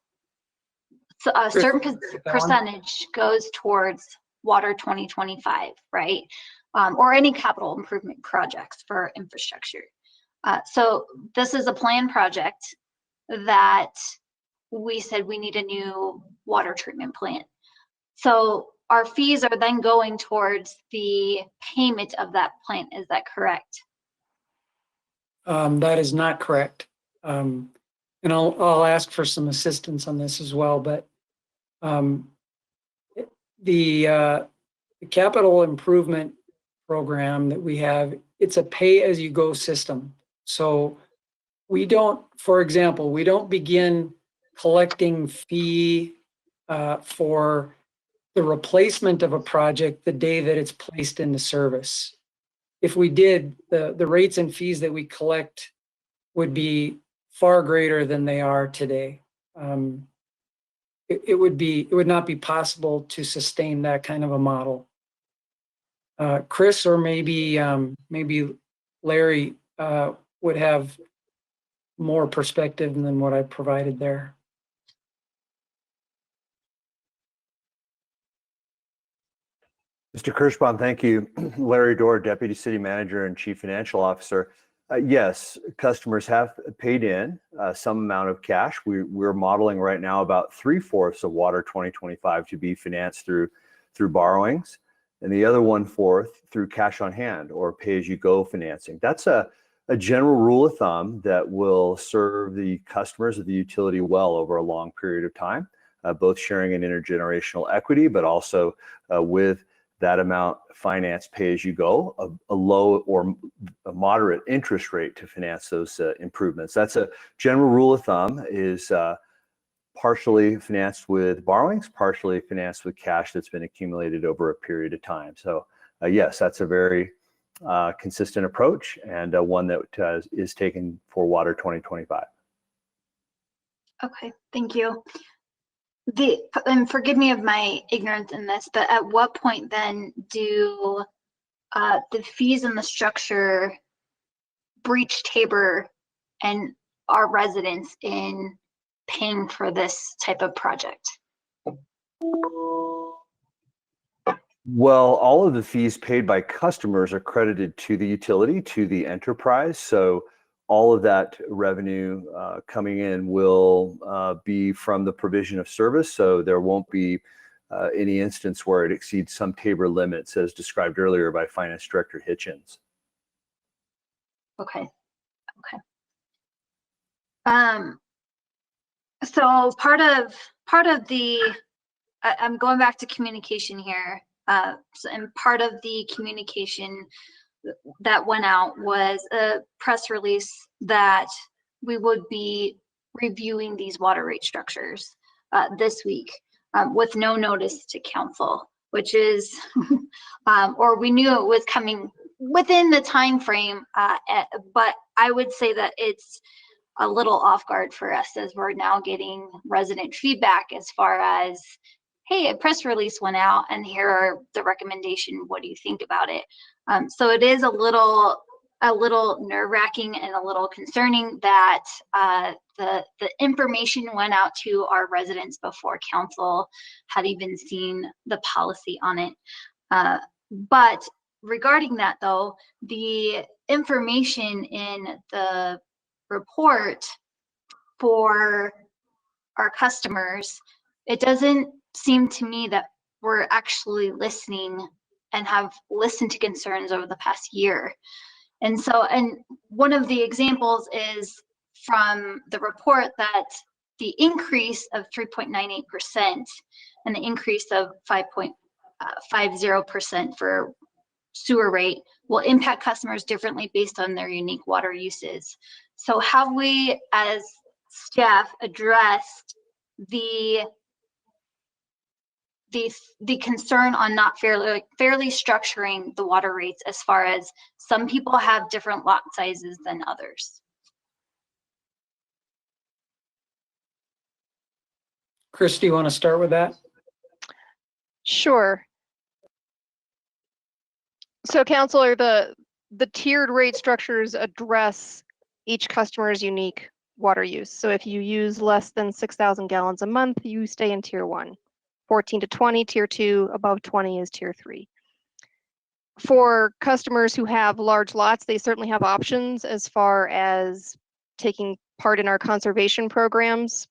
So a certain percentage goes towards Water 2025, right? Or any capital improvement projects for infrastructure. So this is a planned project that we said we need a new water treatment plant. So our fees are then going towards the payment of that plant. Is that correct? That is not correct. And I'll ask for some assistance on this as well, but the capital improvement program that we have, it's a pay-as-you-go system. So we don't, for example, we don't begin collecting fee for the replacement of a project the day that it's placed into service. If we did, the rates and fees that we collect would be far greater than they are today. It would not be possible to sustain that kind of a model. Chris or maybe Larry would have more perspective than what I provided there. Mr. Kirschbaum, thank you. Larry Dorr, Deputy City Manager and Chief Financial Officer. Yes, customers have paid in some amount of cash. We're modeling right now about 3/4 of Water 2025 to be financed through borrowings, and the other 1/4 through cash on hand or pay-as-you-go financing. That's a general rule of thumb that will serve the customers of the utility well over a long period of time, both sharing an intergenerational equity, but also with that amount financed pay as you go, a low or a moderate interest rate to finance those improvements. That's a general rule of thumb, is partially financed with borrowings, partially financed with cash that's been accumulated over a period of time. So yes, that's a very consistent approach, and one that is taken for Water 2025. Okay, thank you. And forgive me of my ignorance in this, but at what point then do the fees and the structure breach Tabor and our residents in paying for this type of project? Well, all of the fees paid by customers are credited to the utility, to the enterprise. So all of that revenue coming in will be from the provision of service. So there won't be any instance where it exceeds some Tabor limits as described earlier by Finance Director Hitchens. Okay. So part of the, I'm going back to communication here. And part of the communication that went out was a press release that we would be reviewing these water rate structures this week with no notice to council, which is, or we knew it was coming within the time frame, but I would say that it's a little off guard for us as we're now getting resident feedback as far as, hey, a press release went out and here are the recommendation. What do you think about it? So it is a little nerve-wracking and a little concerning that the information went out to our residents before council had even seen the policy on it. But regarding that though, the information in the report for our customers, it doesn't seem to me that we're actually listening and have listened to concerns over the past year. And so, and one of the examples is from the report that the increase of 3.98% and the increase of 5.50% for sewer rate will impact customers differently based on their unique water uses. So have we as staff addressed the concern on not fairly structuring the water rates, as far as some people have different lot sizes than others? Chris, do you want to start with that? Sure. So Counselor, the tiered rate structures address each customer's unique water use. So if you use less than 6,000 gallons a month, you stay in tier 1. 14 to 20, tier 2, above 20 is tier 3. For customers who have large lots, they certainly have options as far as taking part in our conservation programs,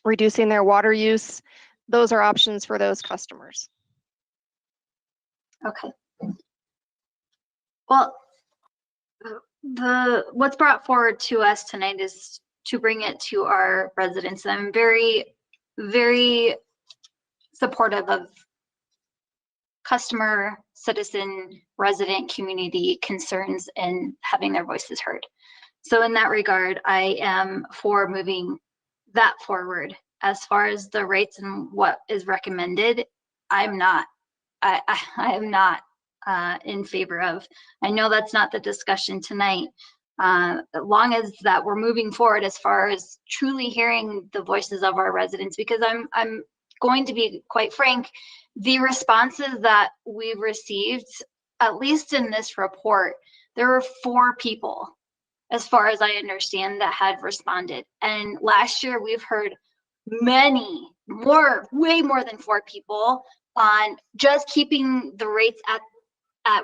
reducing their water use. Those are options for those customers. Okay. Well, what's brought forward to us tonight is to bring it to our residents. I'm very, very supportive of customer, citizen, resident, community concerns and having their voices heard. So in that regard, I am for moving that forward. As far as the rates and what is recommended, I'm not. I am not in favor of. I know that's not the discussion tonight. As long as that we're moving forward as far as truly hearing the voices of our residents, because I'm going to be quite frank, the responses that we've received, at least in this report, there were 4 people, as far as I understand, that had responded. And last year we've heard many more, way more than 4 people on just keeping the rates at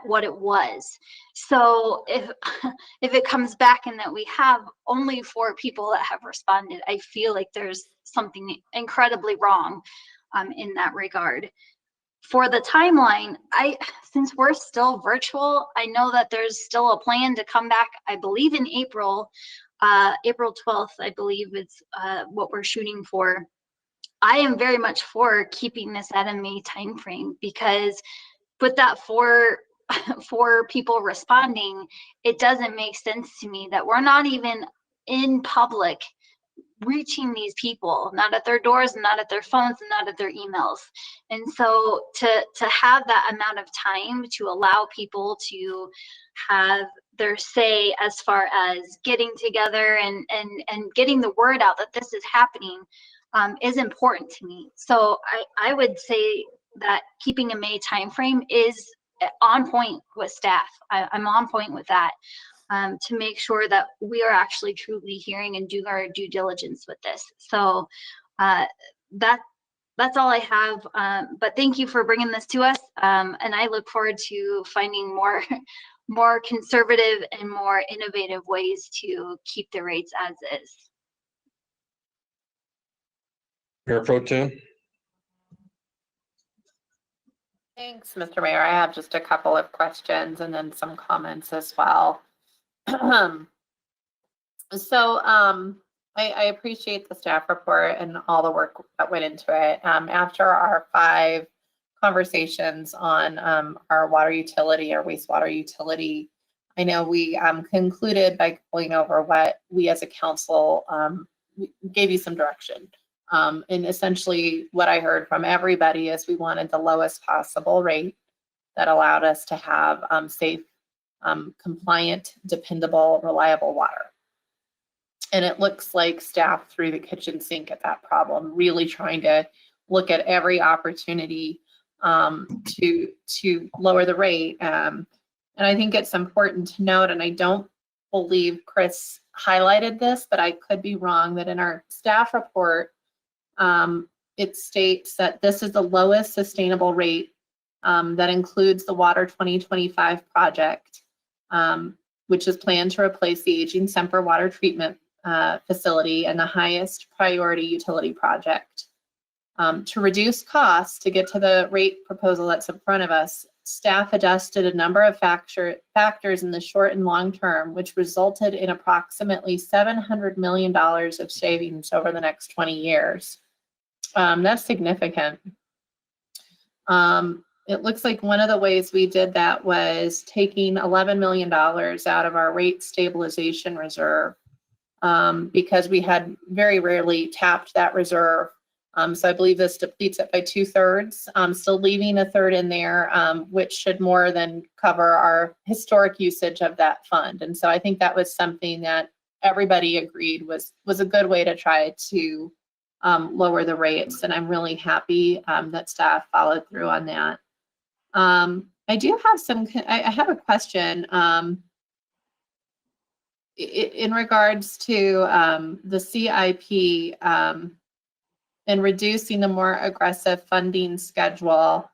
what it was. So if it comes back and that we have only 4 people that have responded, I feel like there's something incredibly wrong in that regard. For the timeline, since we're still virtual, I know that there's still a plan to come back, I believe in April 12th, I believe it's what we're shooting for. I am very much for keeping this at a May timeframe, because with that 4 people responding, it doesn't make sense to me that we're not even in public reaching these people, not at their doors, not at their phones, and not at their emails. And so to have that amount of time to allow people to have their say as far as getting together and getting the word out that this is happening is important to me. So I would say that keeping a May timeframe is on point with staff. I'm on point with that. To make sure that we are actually truly hearing and doing our due diligence with this. So that's all I have. But thank you for bringing this to us. And I look forward to finding more conservative and more innovative ways to keep the rates as is. Mayor Pro Tem. Thanks, Mr. Mayor. I have just a couple of questions and then some comments as well. I appreciate the staff report and all the work that went into it. After our 5 conversations on our water utility, our wastewater utility, I know we concluded by going over what we as a council gave you some direction. And essentially what I heard from everybody is we wanted the lowest possible rate that allowed us to have safe, compliant, dependable, reliable water. And it looks like staff threw the kitchen sink at that problem, really trying to look at every opportunity to lower the rate. And I think it's important to note, and I don't believe Chris highlighted this, but I could be wrong, that in our staff report, it states that this is the lowest sustainable rate that includes the Water 2025 project, which is planned to replace the aging Semper water treatment facility and the highest priority utility project. To reduce costs, to get to the rate proposal that's in front of us, staff adjusted a number of factors in the short and long term, which resulted in approximately $700 million of savings over the next 20 years. That's significant. It looks like one of the ways we did that was taking $11 million out of our rate stabilization reserve, because we had very rarely tapped that reserve. So I believe this depletes it by 2/3, still leaving 1/3 in there, which should more than cover our historic usage of that fund. And so I think that was something that everybody agreed was a good way to try to lower the rates. And I'm really happy that staff followed through on that. I do have I have a question in regards to the CIP and reducing the more aggressive funding schedule,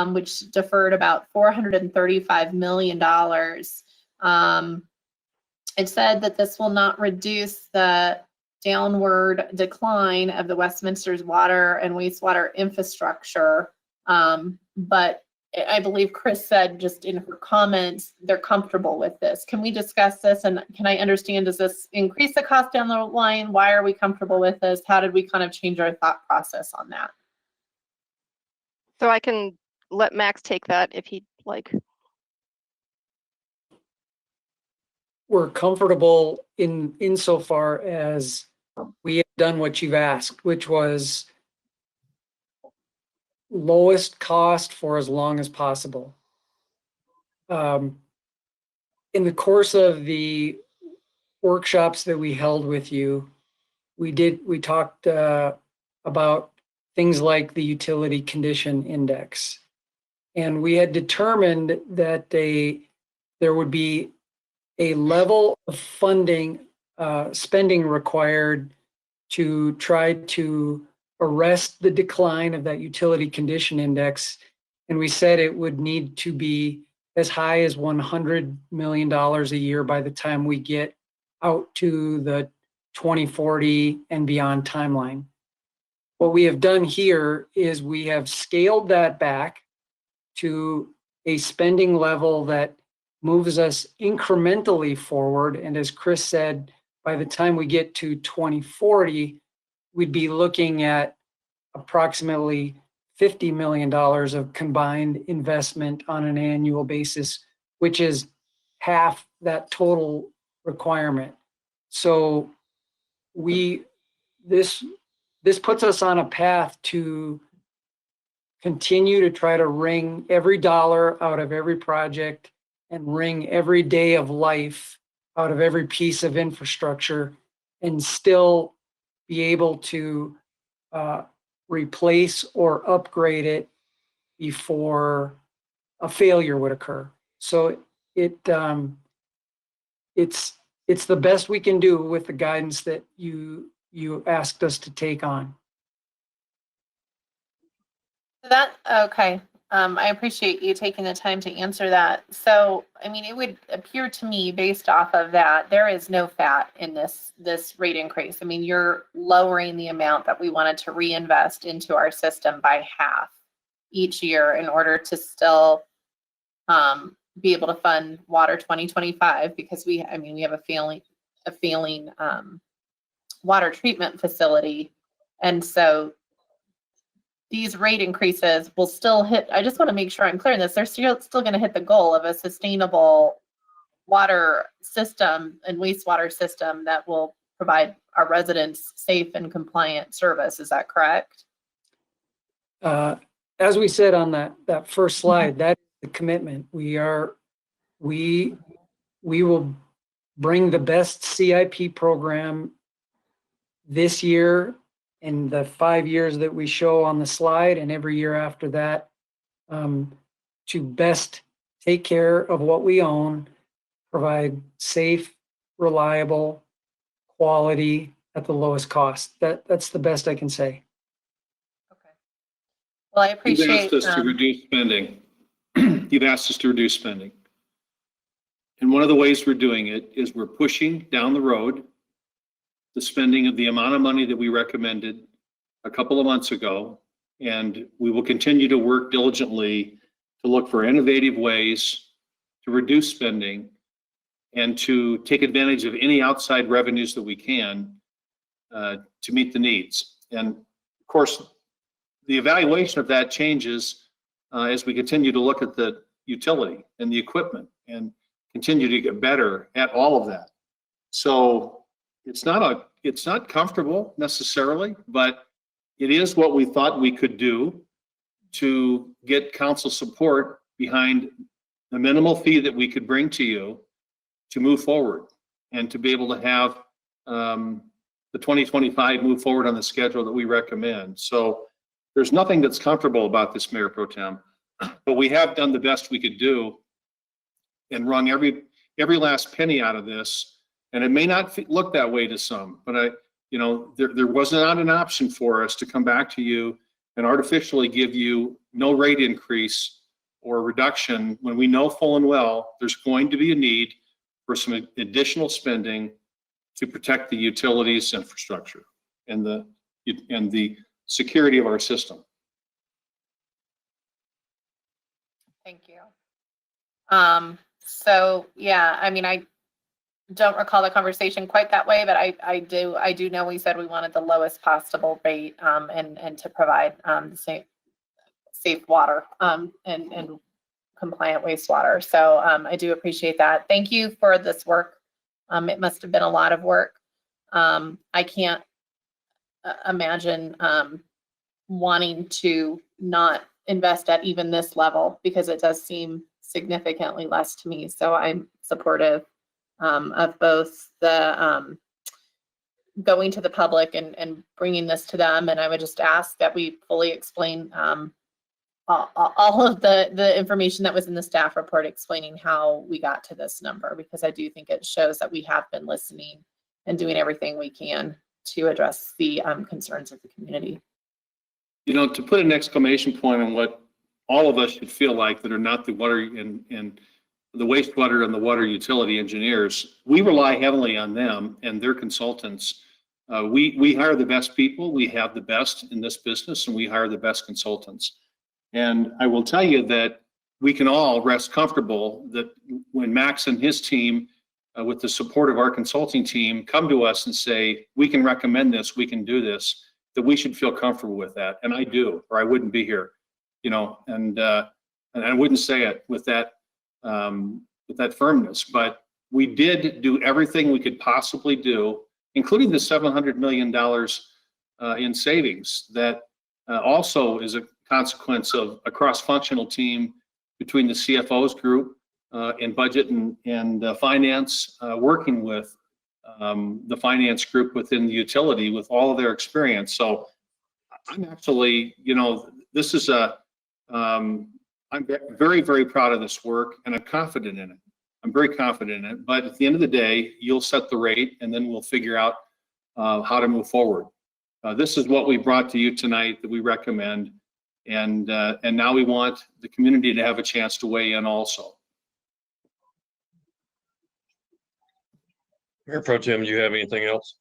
which deferred about $435 million. It said that this will not reduce the downward decline of the Westminster's water and wastewater infrastructure, but I believe Chris said just in her comments, they're comfortable with this. Can we discuss this? And can I understand, does this increase the cost down the line? Why are we comfortable with this? How did we kind of change our thought process on that? So I can let Max take that if he'd like. We're comfortable insofar as we have done what you've asked, which was lowest cost for as long as possible. In the course of the workshops that we held with you, we talked about things like the utility condition index. And we had determined that there would be a level of funding, spending required to try to arrest the decline of that utility condition index. And we said it would need to be as high as $100 million a year by the time we get out to the 2040 and beyond timeline. What we have done here is we have scaled that back to a spending level that moves us incrementally forward. And as Chris said, by the time we get to 2040, we'd be looking at approximately $50 million of combined investment on an annual basis, which is half that total requirement. So this puts us on a path to continue to try to wring every dollar out of every project and wring every day of life out of every piece of infrastructure, and still be able to replace or upgrade it before a failure would occur. So it's the best we can do with the guidance that you asked us to take on. Okay. I appreciate you taking the time to answer that. So, I mean, it would appear to me, based off of that, there is no fat in this rate increase. I mean, you're lowering the amount that we wanted to reinvest into our system by half each year in order to still be able to fund Water 2025, because we have a failing water treatment facility, and so these rate increases will still hit. I just want to make sure I'm clear on this. They're still going to hit the goal of a sustainable water system and wastewater system that will provide our residents safe and compliant service. Is that correct? As we said on that first slide, that's the commitment. We will bring the best CIP program this year, in the 5 years that we show on the slide, and every year after that, to best take care of what we own, provide safe, reliable, quality at the lowest cost. That's the best I can say. Okay. Well, I appreciate. You've asked us to reduce spending. You've asked us to reduce spending. And one of the ways we're doing it is we're pushing down the road the spending of the amount of money that we recommended a couple of months ago And we will continue to work diligently to look for innovative ways to reduce spending and to take advantage of any outside revenues that we can to meet the needs. And of course, the evaluation of that changes as we continue to look at the utility and the equipment and continue to get better at all of that. So it's not comfortable necessarily, but it is what we thought we could do to get council support behind the minimal fee that we could bring to you to move forward and to be able to have the 2025 move forward on the schedule that we recommend. So there's nothing that's comfortable about this, Mayor Pro Tem, but we have done the best we could do and wrung every last penny out of this. And it may not look that way to some, but there was not an option for us to come back to you and artificially give you no rate increase or reduction when we know full and well there's going to be a need for some additional spending to protect the utilities infrastructure and the security of our system. Thank you. So yeah, I mean, I don't recall the conversation quite that way, but I do know we said we wanted the lowest possible rate and to provide the safe water and compliant wastewater. So I do appreciate that. Thank you for this work. It must have been a lot of work. I can't imagine wanting to not invest at even this level because it does seem significantly less to me. So I'm supportive of both the going to the public and bringing this to them. And I would just ask that we fully explain all of the information that was in the staff report explaining how we got to this number, because I do think it shows that we have been listening and doing everything we can to address the concerns of the community. To put an exclamation point on what all of us should feel like that are not the water and the wastewater and the water utility engineers, we rely heavily on them and their consultants. We hire the best people. We have the best in this business, and we hire the best consultants. And I will tell you that we can all rest comfortable that when Max and his team, with the support of our consulting team, come to us and say, we can recommend this, we can do this, that we should feel comfortable with that. And I do, or I wouldn't be here, and I wouldn't say it with that firmness, but we did do everything we could possibly do, including the $700 million in savings that also is a consequence of a cross-functional team between the CFO's group in budget and finance, working with the finance group within the utility with all of their experience. So I'm actually, this is I'm very, very proud of this work, and I'm confident in it. I'm very confident in it. But at the end of the day, you'll set the rate, and then we'll figure out how to move forward. This is what we brought to you tonight that we recommend, and now we want the community to have a chance to weigh in also. Mayor Pro Tem, do you have anything else?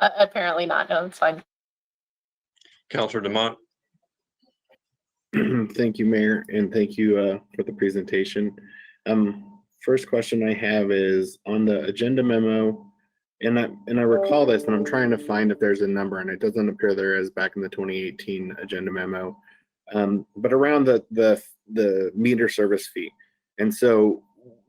Apparently not. No, it's fine. Councilor Demott. Thank you, Mayor, and thank you for the presentation. First question I have is on the agenda memo, and I recall this, and I'm trying to find if there's a number, and it doesn't appear there is back in the 2018 agenda memo, but around the meter service fee. And so,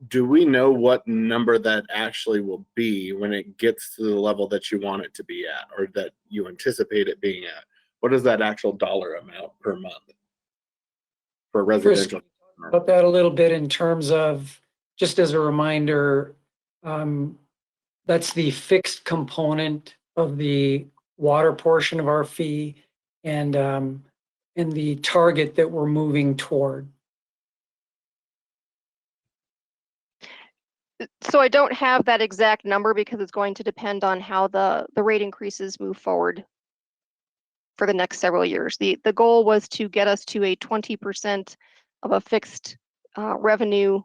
do we know what number that actually will be when it gets to the level that you want it to be at, or that you anticipate it being at? What is that actual dollar amount per month for residential? Chris, about that a little bit in terms of, just as a reminder, that's the fixed component of the water portion of our fee, and the target that we're moving toward. So I don't have that exact number because it's going to depend on how the rate increases move forward for the next several years. The goal was to get us to a 20% of a fixed revenue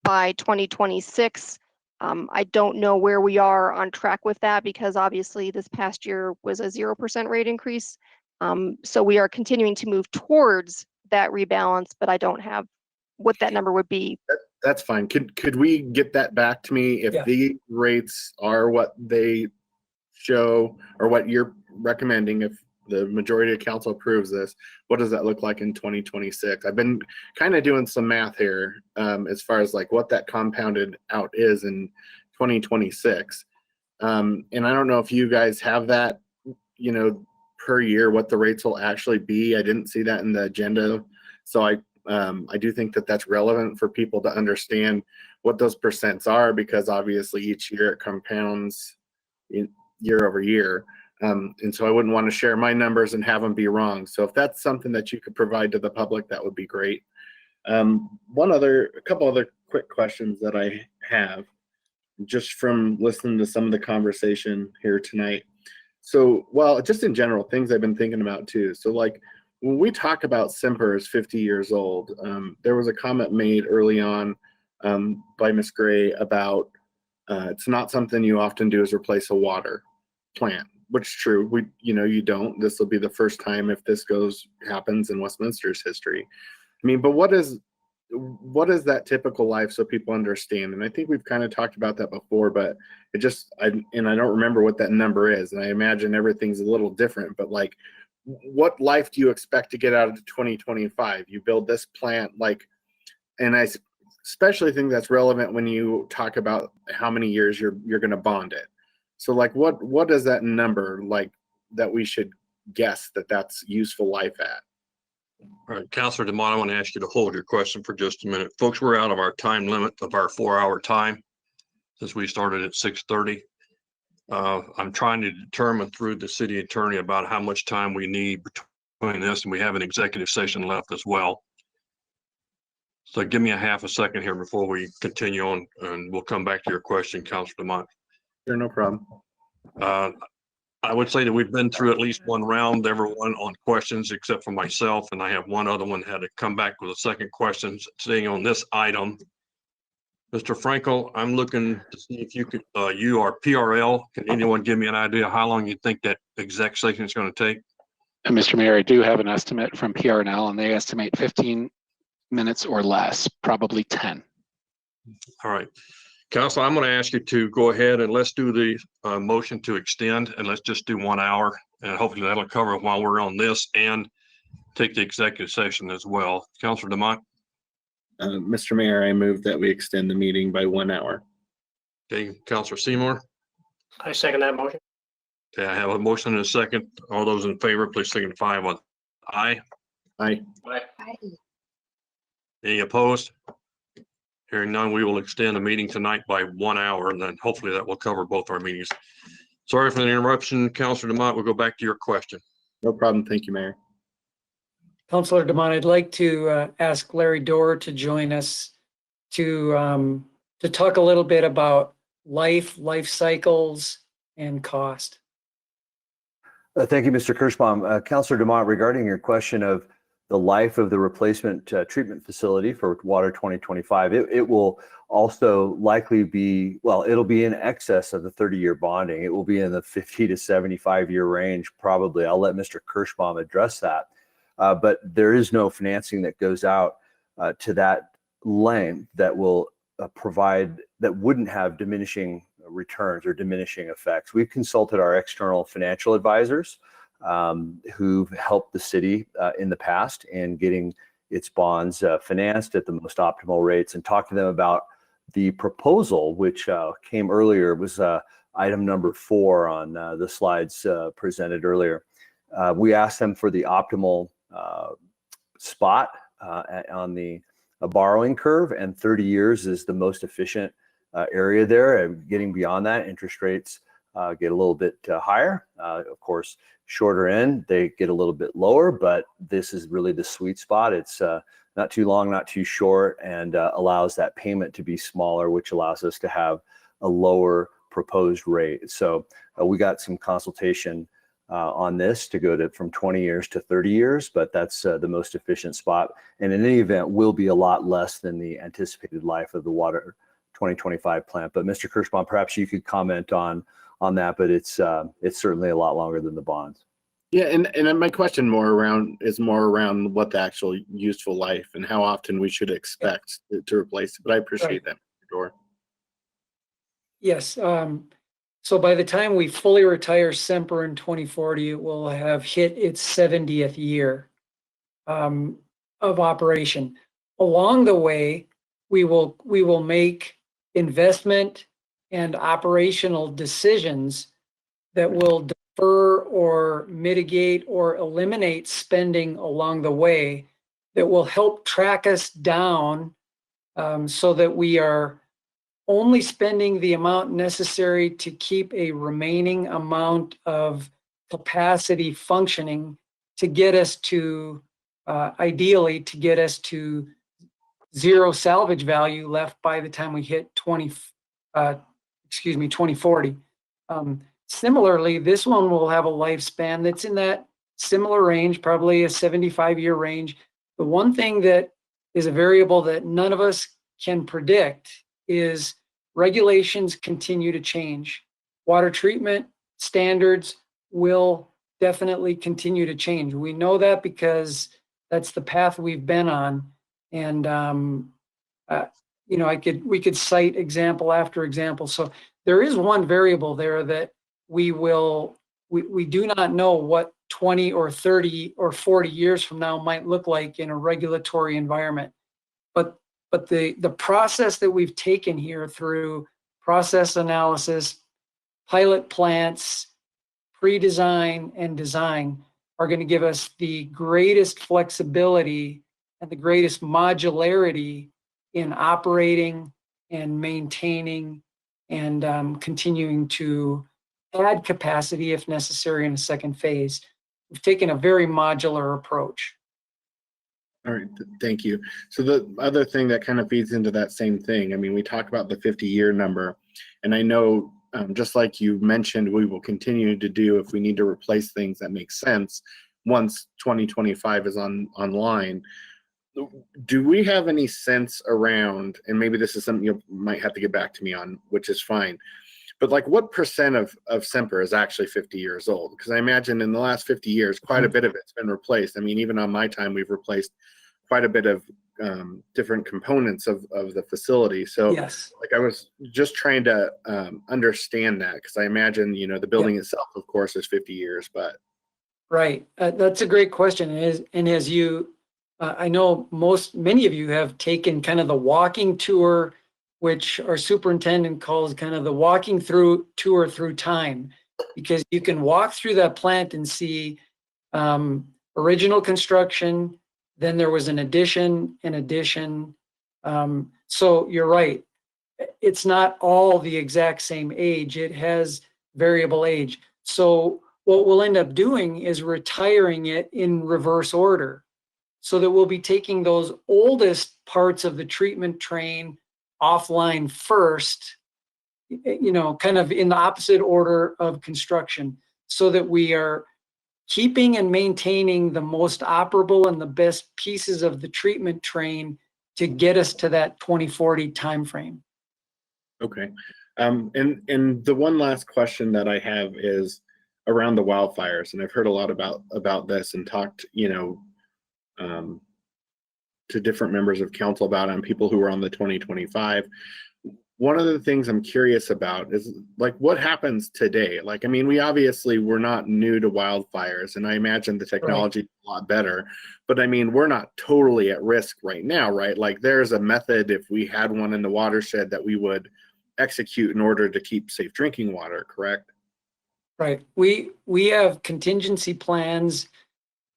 by 2026. I don't know where we are on track with that because obviously this past year was a 0% rate increase. So we are continuing to move towards that rebalance, but I don't have what that number would be. That's fine. Could we get that back to me if the rates are what they show or what you're recommending? If the majority of council approves this, what does that look like in 2026? I've been kind of doing some math here as far as like what that compounded out is in 2026. And I don't know if you guys have that, you know, per year, what the rates will actually be. I didn't see that in the agenda. So I do think that that's relevant for people to understand what those percents are, because obviously each year it compounds year over year. And so I wouldn't want to share my numbers and have them be wrong. So if that's something that you could provide to the public, that would be great. A couple other quick questions that I have just from listening to some of the conversation here tonight. So, well, just in general, things I've been thinking about too. So like when we talk about Semper is 50 years old, there was a comment made early on by Ms. Gray about it's not something you often do is replace a water plant, which is true. You don't. This will be the first time if this happens in Westminster's history. I mean, but what is that typical life so people understand? And I think we've kind of talked about that before, but I don't remember what that number is. And I imagine everything's a little different, but like, what life do you expect to get out of 2025? You build this plant, and I especially think that's relevant when you talk about how many years you're going to bond it. So like, what is that number like that we should guess that's useful life at? All right, Councilor DeMont, I want to ask you to hold your question for just a minute. Folks, we're out of our time limit of our 4-hour time since we started at 6:30. I'm trying to determine through the city attorney about how much time we need between this, and we have an executive session left as well. So give me a half a second here before we continue on, and we'll come back to your question, Councilor DeMont. Sure, no problem. I would say that we've been through at least one round, everyone on questions except for myself, and I have one other one had to come back with a second question staying on this item. Mr. Frankel, I'm looking to see if you could, you are PRL. Can anyone give me an idea how long you think that exec session is going to take? And Mr. Mayor, I do have an estimate from PRNL, and they estimate 15 minutes or less, probably 10. All right. Council, I'm going to ask you to go ahead and let's do the motion to extend, and let's just do 1 hour, and hopefully that'll cover it while we're on this and take the executive session as well. Councilor DeMont? Mr. Mayor, I move that we extend the meeting by 1 hour. Okay, Councilor Seymour? I second that motion. Okay, I have a motion and a second. All those in favor, please signify with aye. Aye. Any opposed? Hearing none, we will extend the meeting tonight by 1 hour, and then hopefully that will cover both our meetings. Sorry for the interruption, Councilor DeMont. We'll go back to your question. No problem. Thank you, Mayor. Councilor DeMont, I'd like to ask Larry Dorr to join us to talk a little bit about life cycles, and cost. Thank you, Mr. Kirschbaum. Councilor DeMont, regarding your question of the life of the replacement treatment facility for Water 2025, it will also likely be, well, it'll be in excess of the 30-year bonding. It will be in the 50 to 75-year range, probably. I'll let Mr. Kirschbaum address that. But there is no financing that goes out to that length that will provide, that wouldn't have diminishing returns or diminishing effects. We've consulted our external financial advisors who've helped the city in the past in getting its bonds financed at the most optimal rates, and talked to them about the proposal, which came earlier. It was item number 4 on the slides presented earlier. We asked them for the optimal spot on the borrowing curve, and 30 years is the most efficient area there. And getting beyond that, interest rates get a little bit higher. Of course, shorter end, they get a little bit lower, but this is really the sweet spot. It's not too long, not too short, and allows that payment to be smaller, which allows us to have a lower proposed rate. So we got some consultation on this to go from 20 years to 30 years, but that's the most efficient spot. And in any event, will be a lot less than the anticipated life of the Water 2025 plant. But Mr. Kirschbaum, perhaps you could comment on that, but it's certainly a lot longer than the bonds. Yeah, and my question is more around what the actual useful life and how often we should expect to replace it. But I appreciate that, Mr. Dorr. Yes. So by the time we fully retire Semper in 2040, it will have hit its 70th year of operation. Along the way, we will make investment and operational decisions that will defer or mitigate or eliminate spending along the way that will help track us down so that we are only spending the amount necessary to keep a remaining amount of capacity functioning to get us to, ideally, to get us to zero salvage value left by the time we hit 2040. Similarly, this one will have a lifespan that's in that similar range, probably a 75-year range. The one thing that is a variable that none of us can predict is regulations continue to change. Water treatment standards will definitely continue to change. We know that because that's the path we've been on. And, we could cite example after example. So there is one variable there that we do not know what 20 or 30 or 40 years from now might look like in a regulatory environment. But the process that we've taken here through process analysis, pilot plants, pre-design, and design are going to give us the greatest flexibility and the greatest modularity in operating and maintaining and continuing to add capacity if necessary in a second phase. We've taken a very modular approach. All right, thank you. So the other thing that kind of feeds into that same thing, I mean, we talk about the 50-year number, and I know just like you mentioned, we will continue to do if we need to replace things that make sense once 2025 is online. Do we have any sense around, and maybe this is something you might have to get back to me on, which is fine, but like what percent of Semper is actually 50 years old? Because I imagine in the last 50 years, quite a bit of it's been replaced. I mean, even on my time, we've replaced quite a bit of different components of the facility. So yes, like I was just trying to understand that, because I imagine, the building itself, of course, is 50 years, but. Right. That's a great question. And as you, I know many of you have taken kind of the walking tour, which our superintendent calls kind of the walking through tour through time, because you can walk through that plant and see original construction, then there was an addition. So you're right. It's not all the exact same age. It has variable age. So what we'll end up doing is retiring it in reverse order, so that we'll be taking those oldest parts of the treatment train offline first, kind of in the opposite order of construction, so that we are keeping and maintaining the most operable and the best pieces of the treatment train to get us to that 2040 timeframe. Okay. And the one last question that I have is around the wildfires. And I've heard a lot about this and talked, to different members of council about it and people who are on the 2025. One of the things I'm curious about is like what happens today? Like, I mean, we're not new to wildfires, and I imagine the technology is a lot better, but I mean, we're not totally at risk right now, right? Like there's a method if we had one in the watershed that we would execute in order to keep safe drinking water, correct? Right. We have contingency plans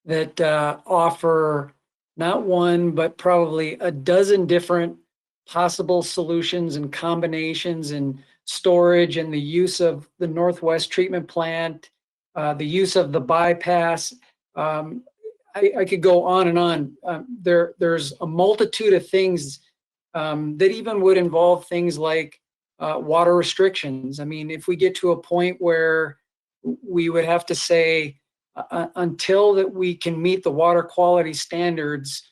that offer not one, but probably a dozen different possible solutions and combinations and storage and the use of the Northwest treatment plant, the use of the bypass. I could go on and on. There's a multitude of things that even would involve things like water restrictions. I mean, if we get to a point where we would have to say, until that we can meet the water quality standards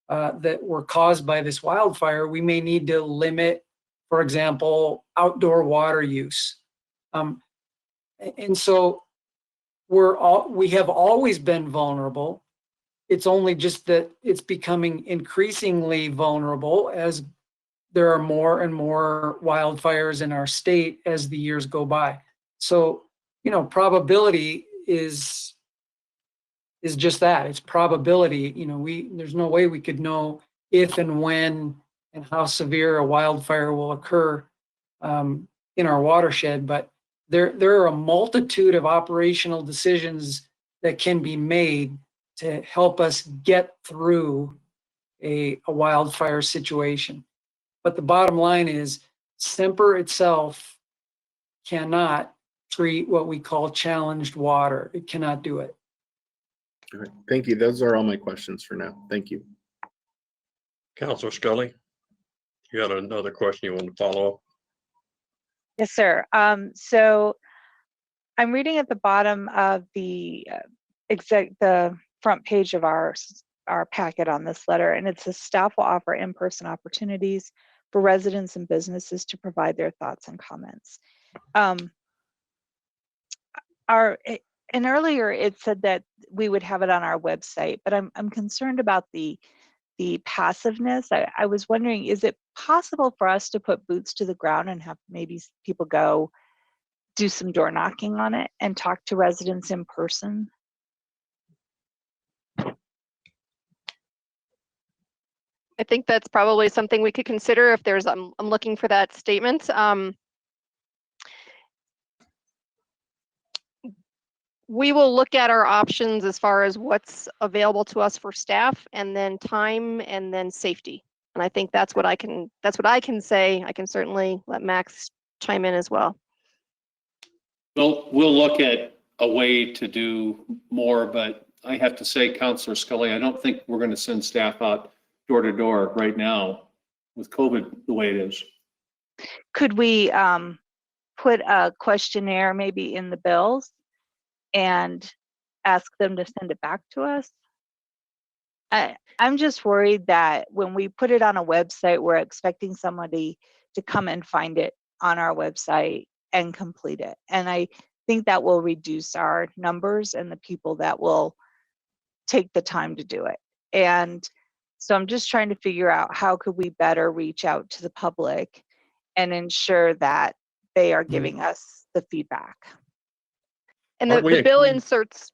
that were caused by this wildfire, we may need to limit for example, outdoor water use. And so we have always been vulnerable. It's only just that it's becoming increasingly vulnerable as there are more and more wildfires in our state as the years go by. So, probability is just that. It's probability. There's no way we could know if and when and how severe a wildfire will occur in our watershed, but there are a multitude of operational decisions that can be made to help us get through a wildfire situation. But the bottom line is SEMPR itself cannot treat what we call challenged water. It cannot do it. All right. Thank you. Those are all my questions for now. Thank you. Councilor Scully, you had another question you want to follow up? Yes, sir. So I'm reading at the bottom of the front page of our packet on this letter, and it says staff will offer in-person opportunities for residents and businesses to provide their thoughts and comments. And earlier it said that we would have it on our website, but I'm concerned about the passiveness. I was wondering, is it possible for us to put boots to the ground and have maybe people go do some door knocking on it and talk to residents in person? I think that's probably something we could consider if there's, I'm looking for that statement. We will look at our options as far as what's available to us for staff, and then time, and then safety. And I think that's what I can say. I can certainly let Max chime in as well. Well, we'll look at a way to do more, but I have to say, Councilor Scully, I don't think we're going to send staff out door to door right now with COVID the way it is. Could we put a questionnaire maybe in the bills and ask them to send it back to us? I'm just worried that when we put it on a website, we're expecting somebody to come and find it on our website and complete it. And I think that will reduce our numbers and the people that will take the time to do it. And so I'm just trying to figure out how could we better reach out to the public and ensure that they are giving us the feedback. And the bill inserts.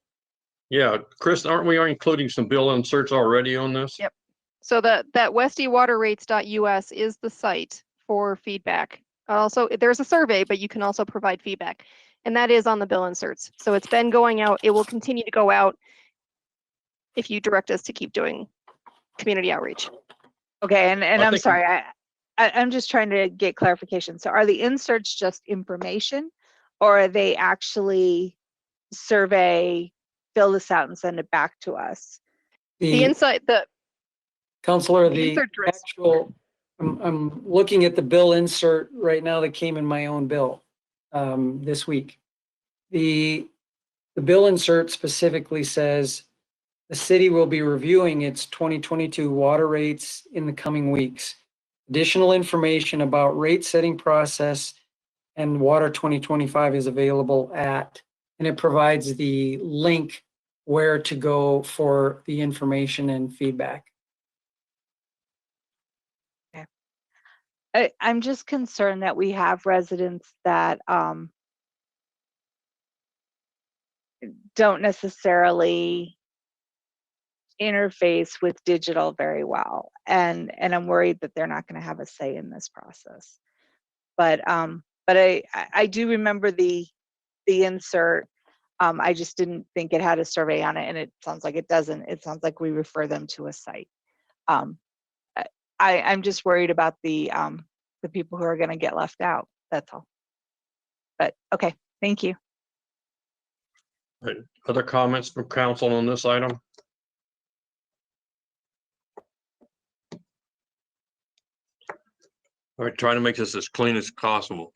Yeah, Chris, aren't we including some bill inserts already on this? Yep. So that westywaterrates.us is the site for feedback. Also, there's a survey, but you can also provide feedback. And that is on the bill inserts. So it's been going out. It will continue to go out if you direct us to keep doing community outreach. Okay, and I'm sorry, I'm just trying to get clarification. So are the inserts just information, or are they actually survey, fill this out and send it back to us? The insight, Councilor, the actual, I'm looking at the bill insert right now that came in my own bill this week. The bill insert specifically says the city will be reviewing its 2022 water rates in the coming weeks. Additional information about rate setting process and Water 2025 is available at, and it provides the link where to go for the information and feedback. Okay. I'm just concerned that we have residents that don't necessarily interface with digital very well, and I'm worried that they're not going to have a say in this process. But I do remember the insert. I just didn't think it had a survey on it, and it sounds like it doesn't. It sounds like we refer them to a site. I'm just worried about the people who are going to get left out. That's all. But okay, thank you. Right. Other comments from council on this item? All right, trying to make this as clean as possible.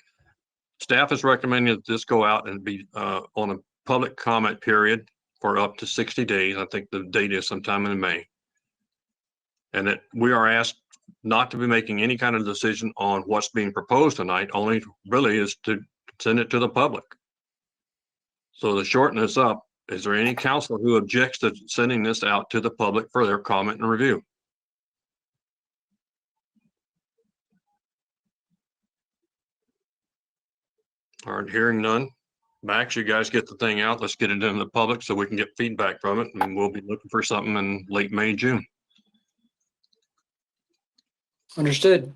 Staff is recommending that this go out and be on a public comment period for up to 60 days. I think the date is sometime in May. And that we are asked not to be making any kind of decision on what's being proposed tonight, only really is to send it to the public. So to shorten this up, is there any council who objects to sending this out to the public for their comment and review? All right, hearing none. Max, you guys get the thing out. Let's get it into the public so we can get feedback from it, and we'll be looking for something in late May, June. Understood.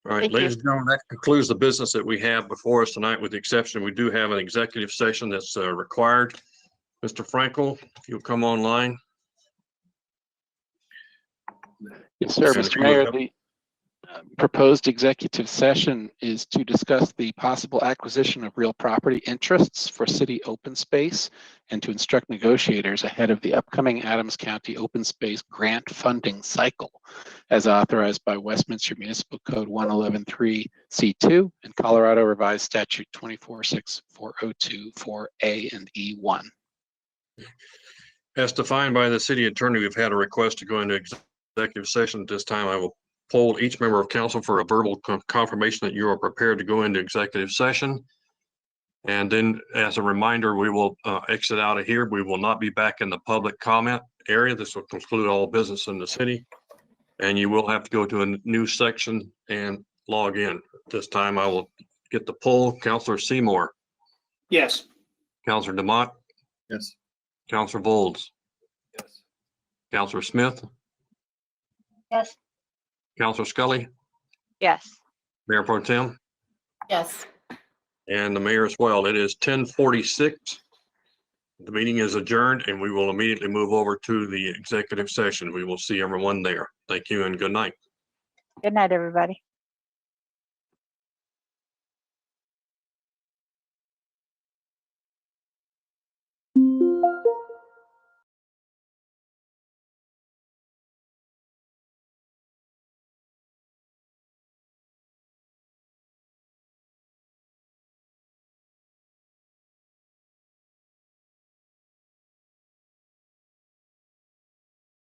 All right, Thank ladies you. and gentlemen, that concludes the business that we have before us tonight, with the exception, we do have an executive session that's required. Mr. Frankel, if you'll come online. Yes, sir, And Mr. if you Mayor, would- the proposed executive session is to discuss the possible acquisition of real property interests for city open space and to instruct negotiators ahead of the upcoming Adams County open space grant funding cycle as authorized by Westminster Municipal Code 1113C2 and Colorado Revised Statute 246402 4A and E1. As defined by the city attorney, we've had a request to go into executive session. At this time, I will poll each member of council for a verbal confirmation that you are prepared to go into executive session. And then as a reminder, we will exit out of here. We will not be back in the public comment area. This will conclude all business in the city. And you will have to go to a new section and log in. This time I will get the poll. Councilor Seymour, Yes. Councilor DeMott, Yes. Councilor Volz, Yes. Councilor Smith, Yes. Councilor Scully, Yes. Mayor Pro Tem, Yes. and the mayor as well. It is 10:46. The meeting is adjourned and we will immediately move over to the executive session. We will see everyone there. Thank you and good night. Good night, everybody.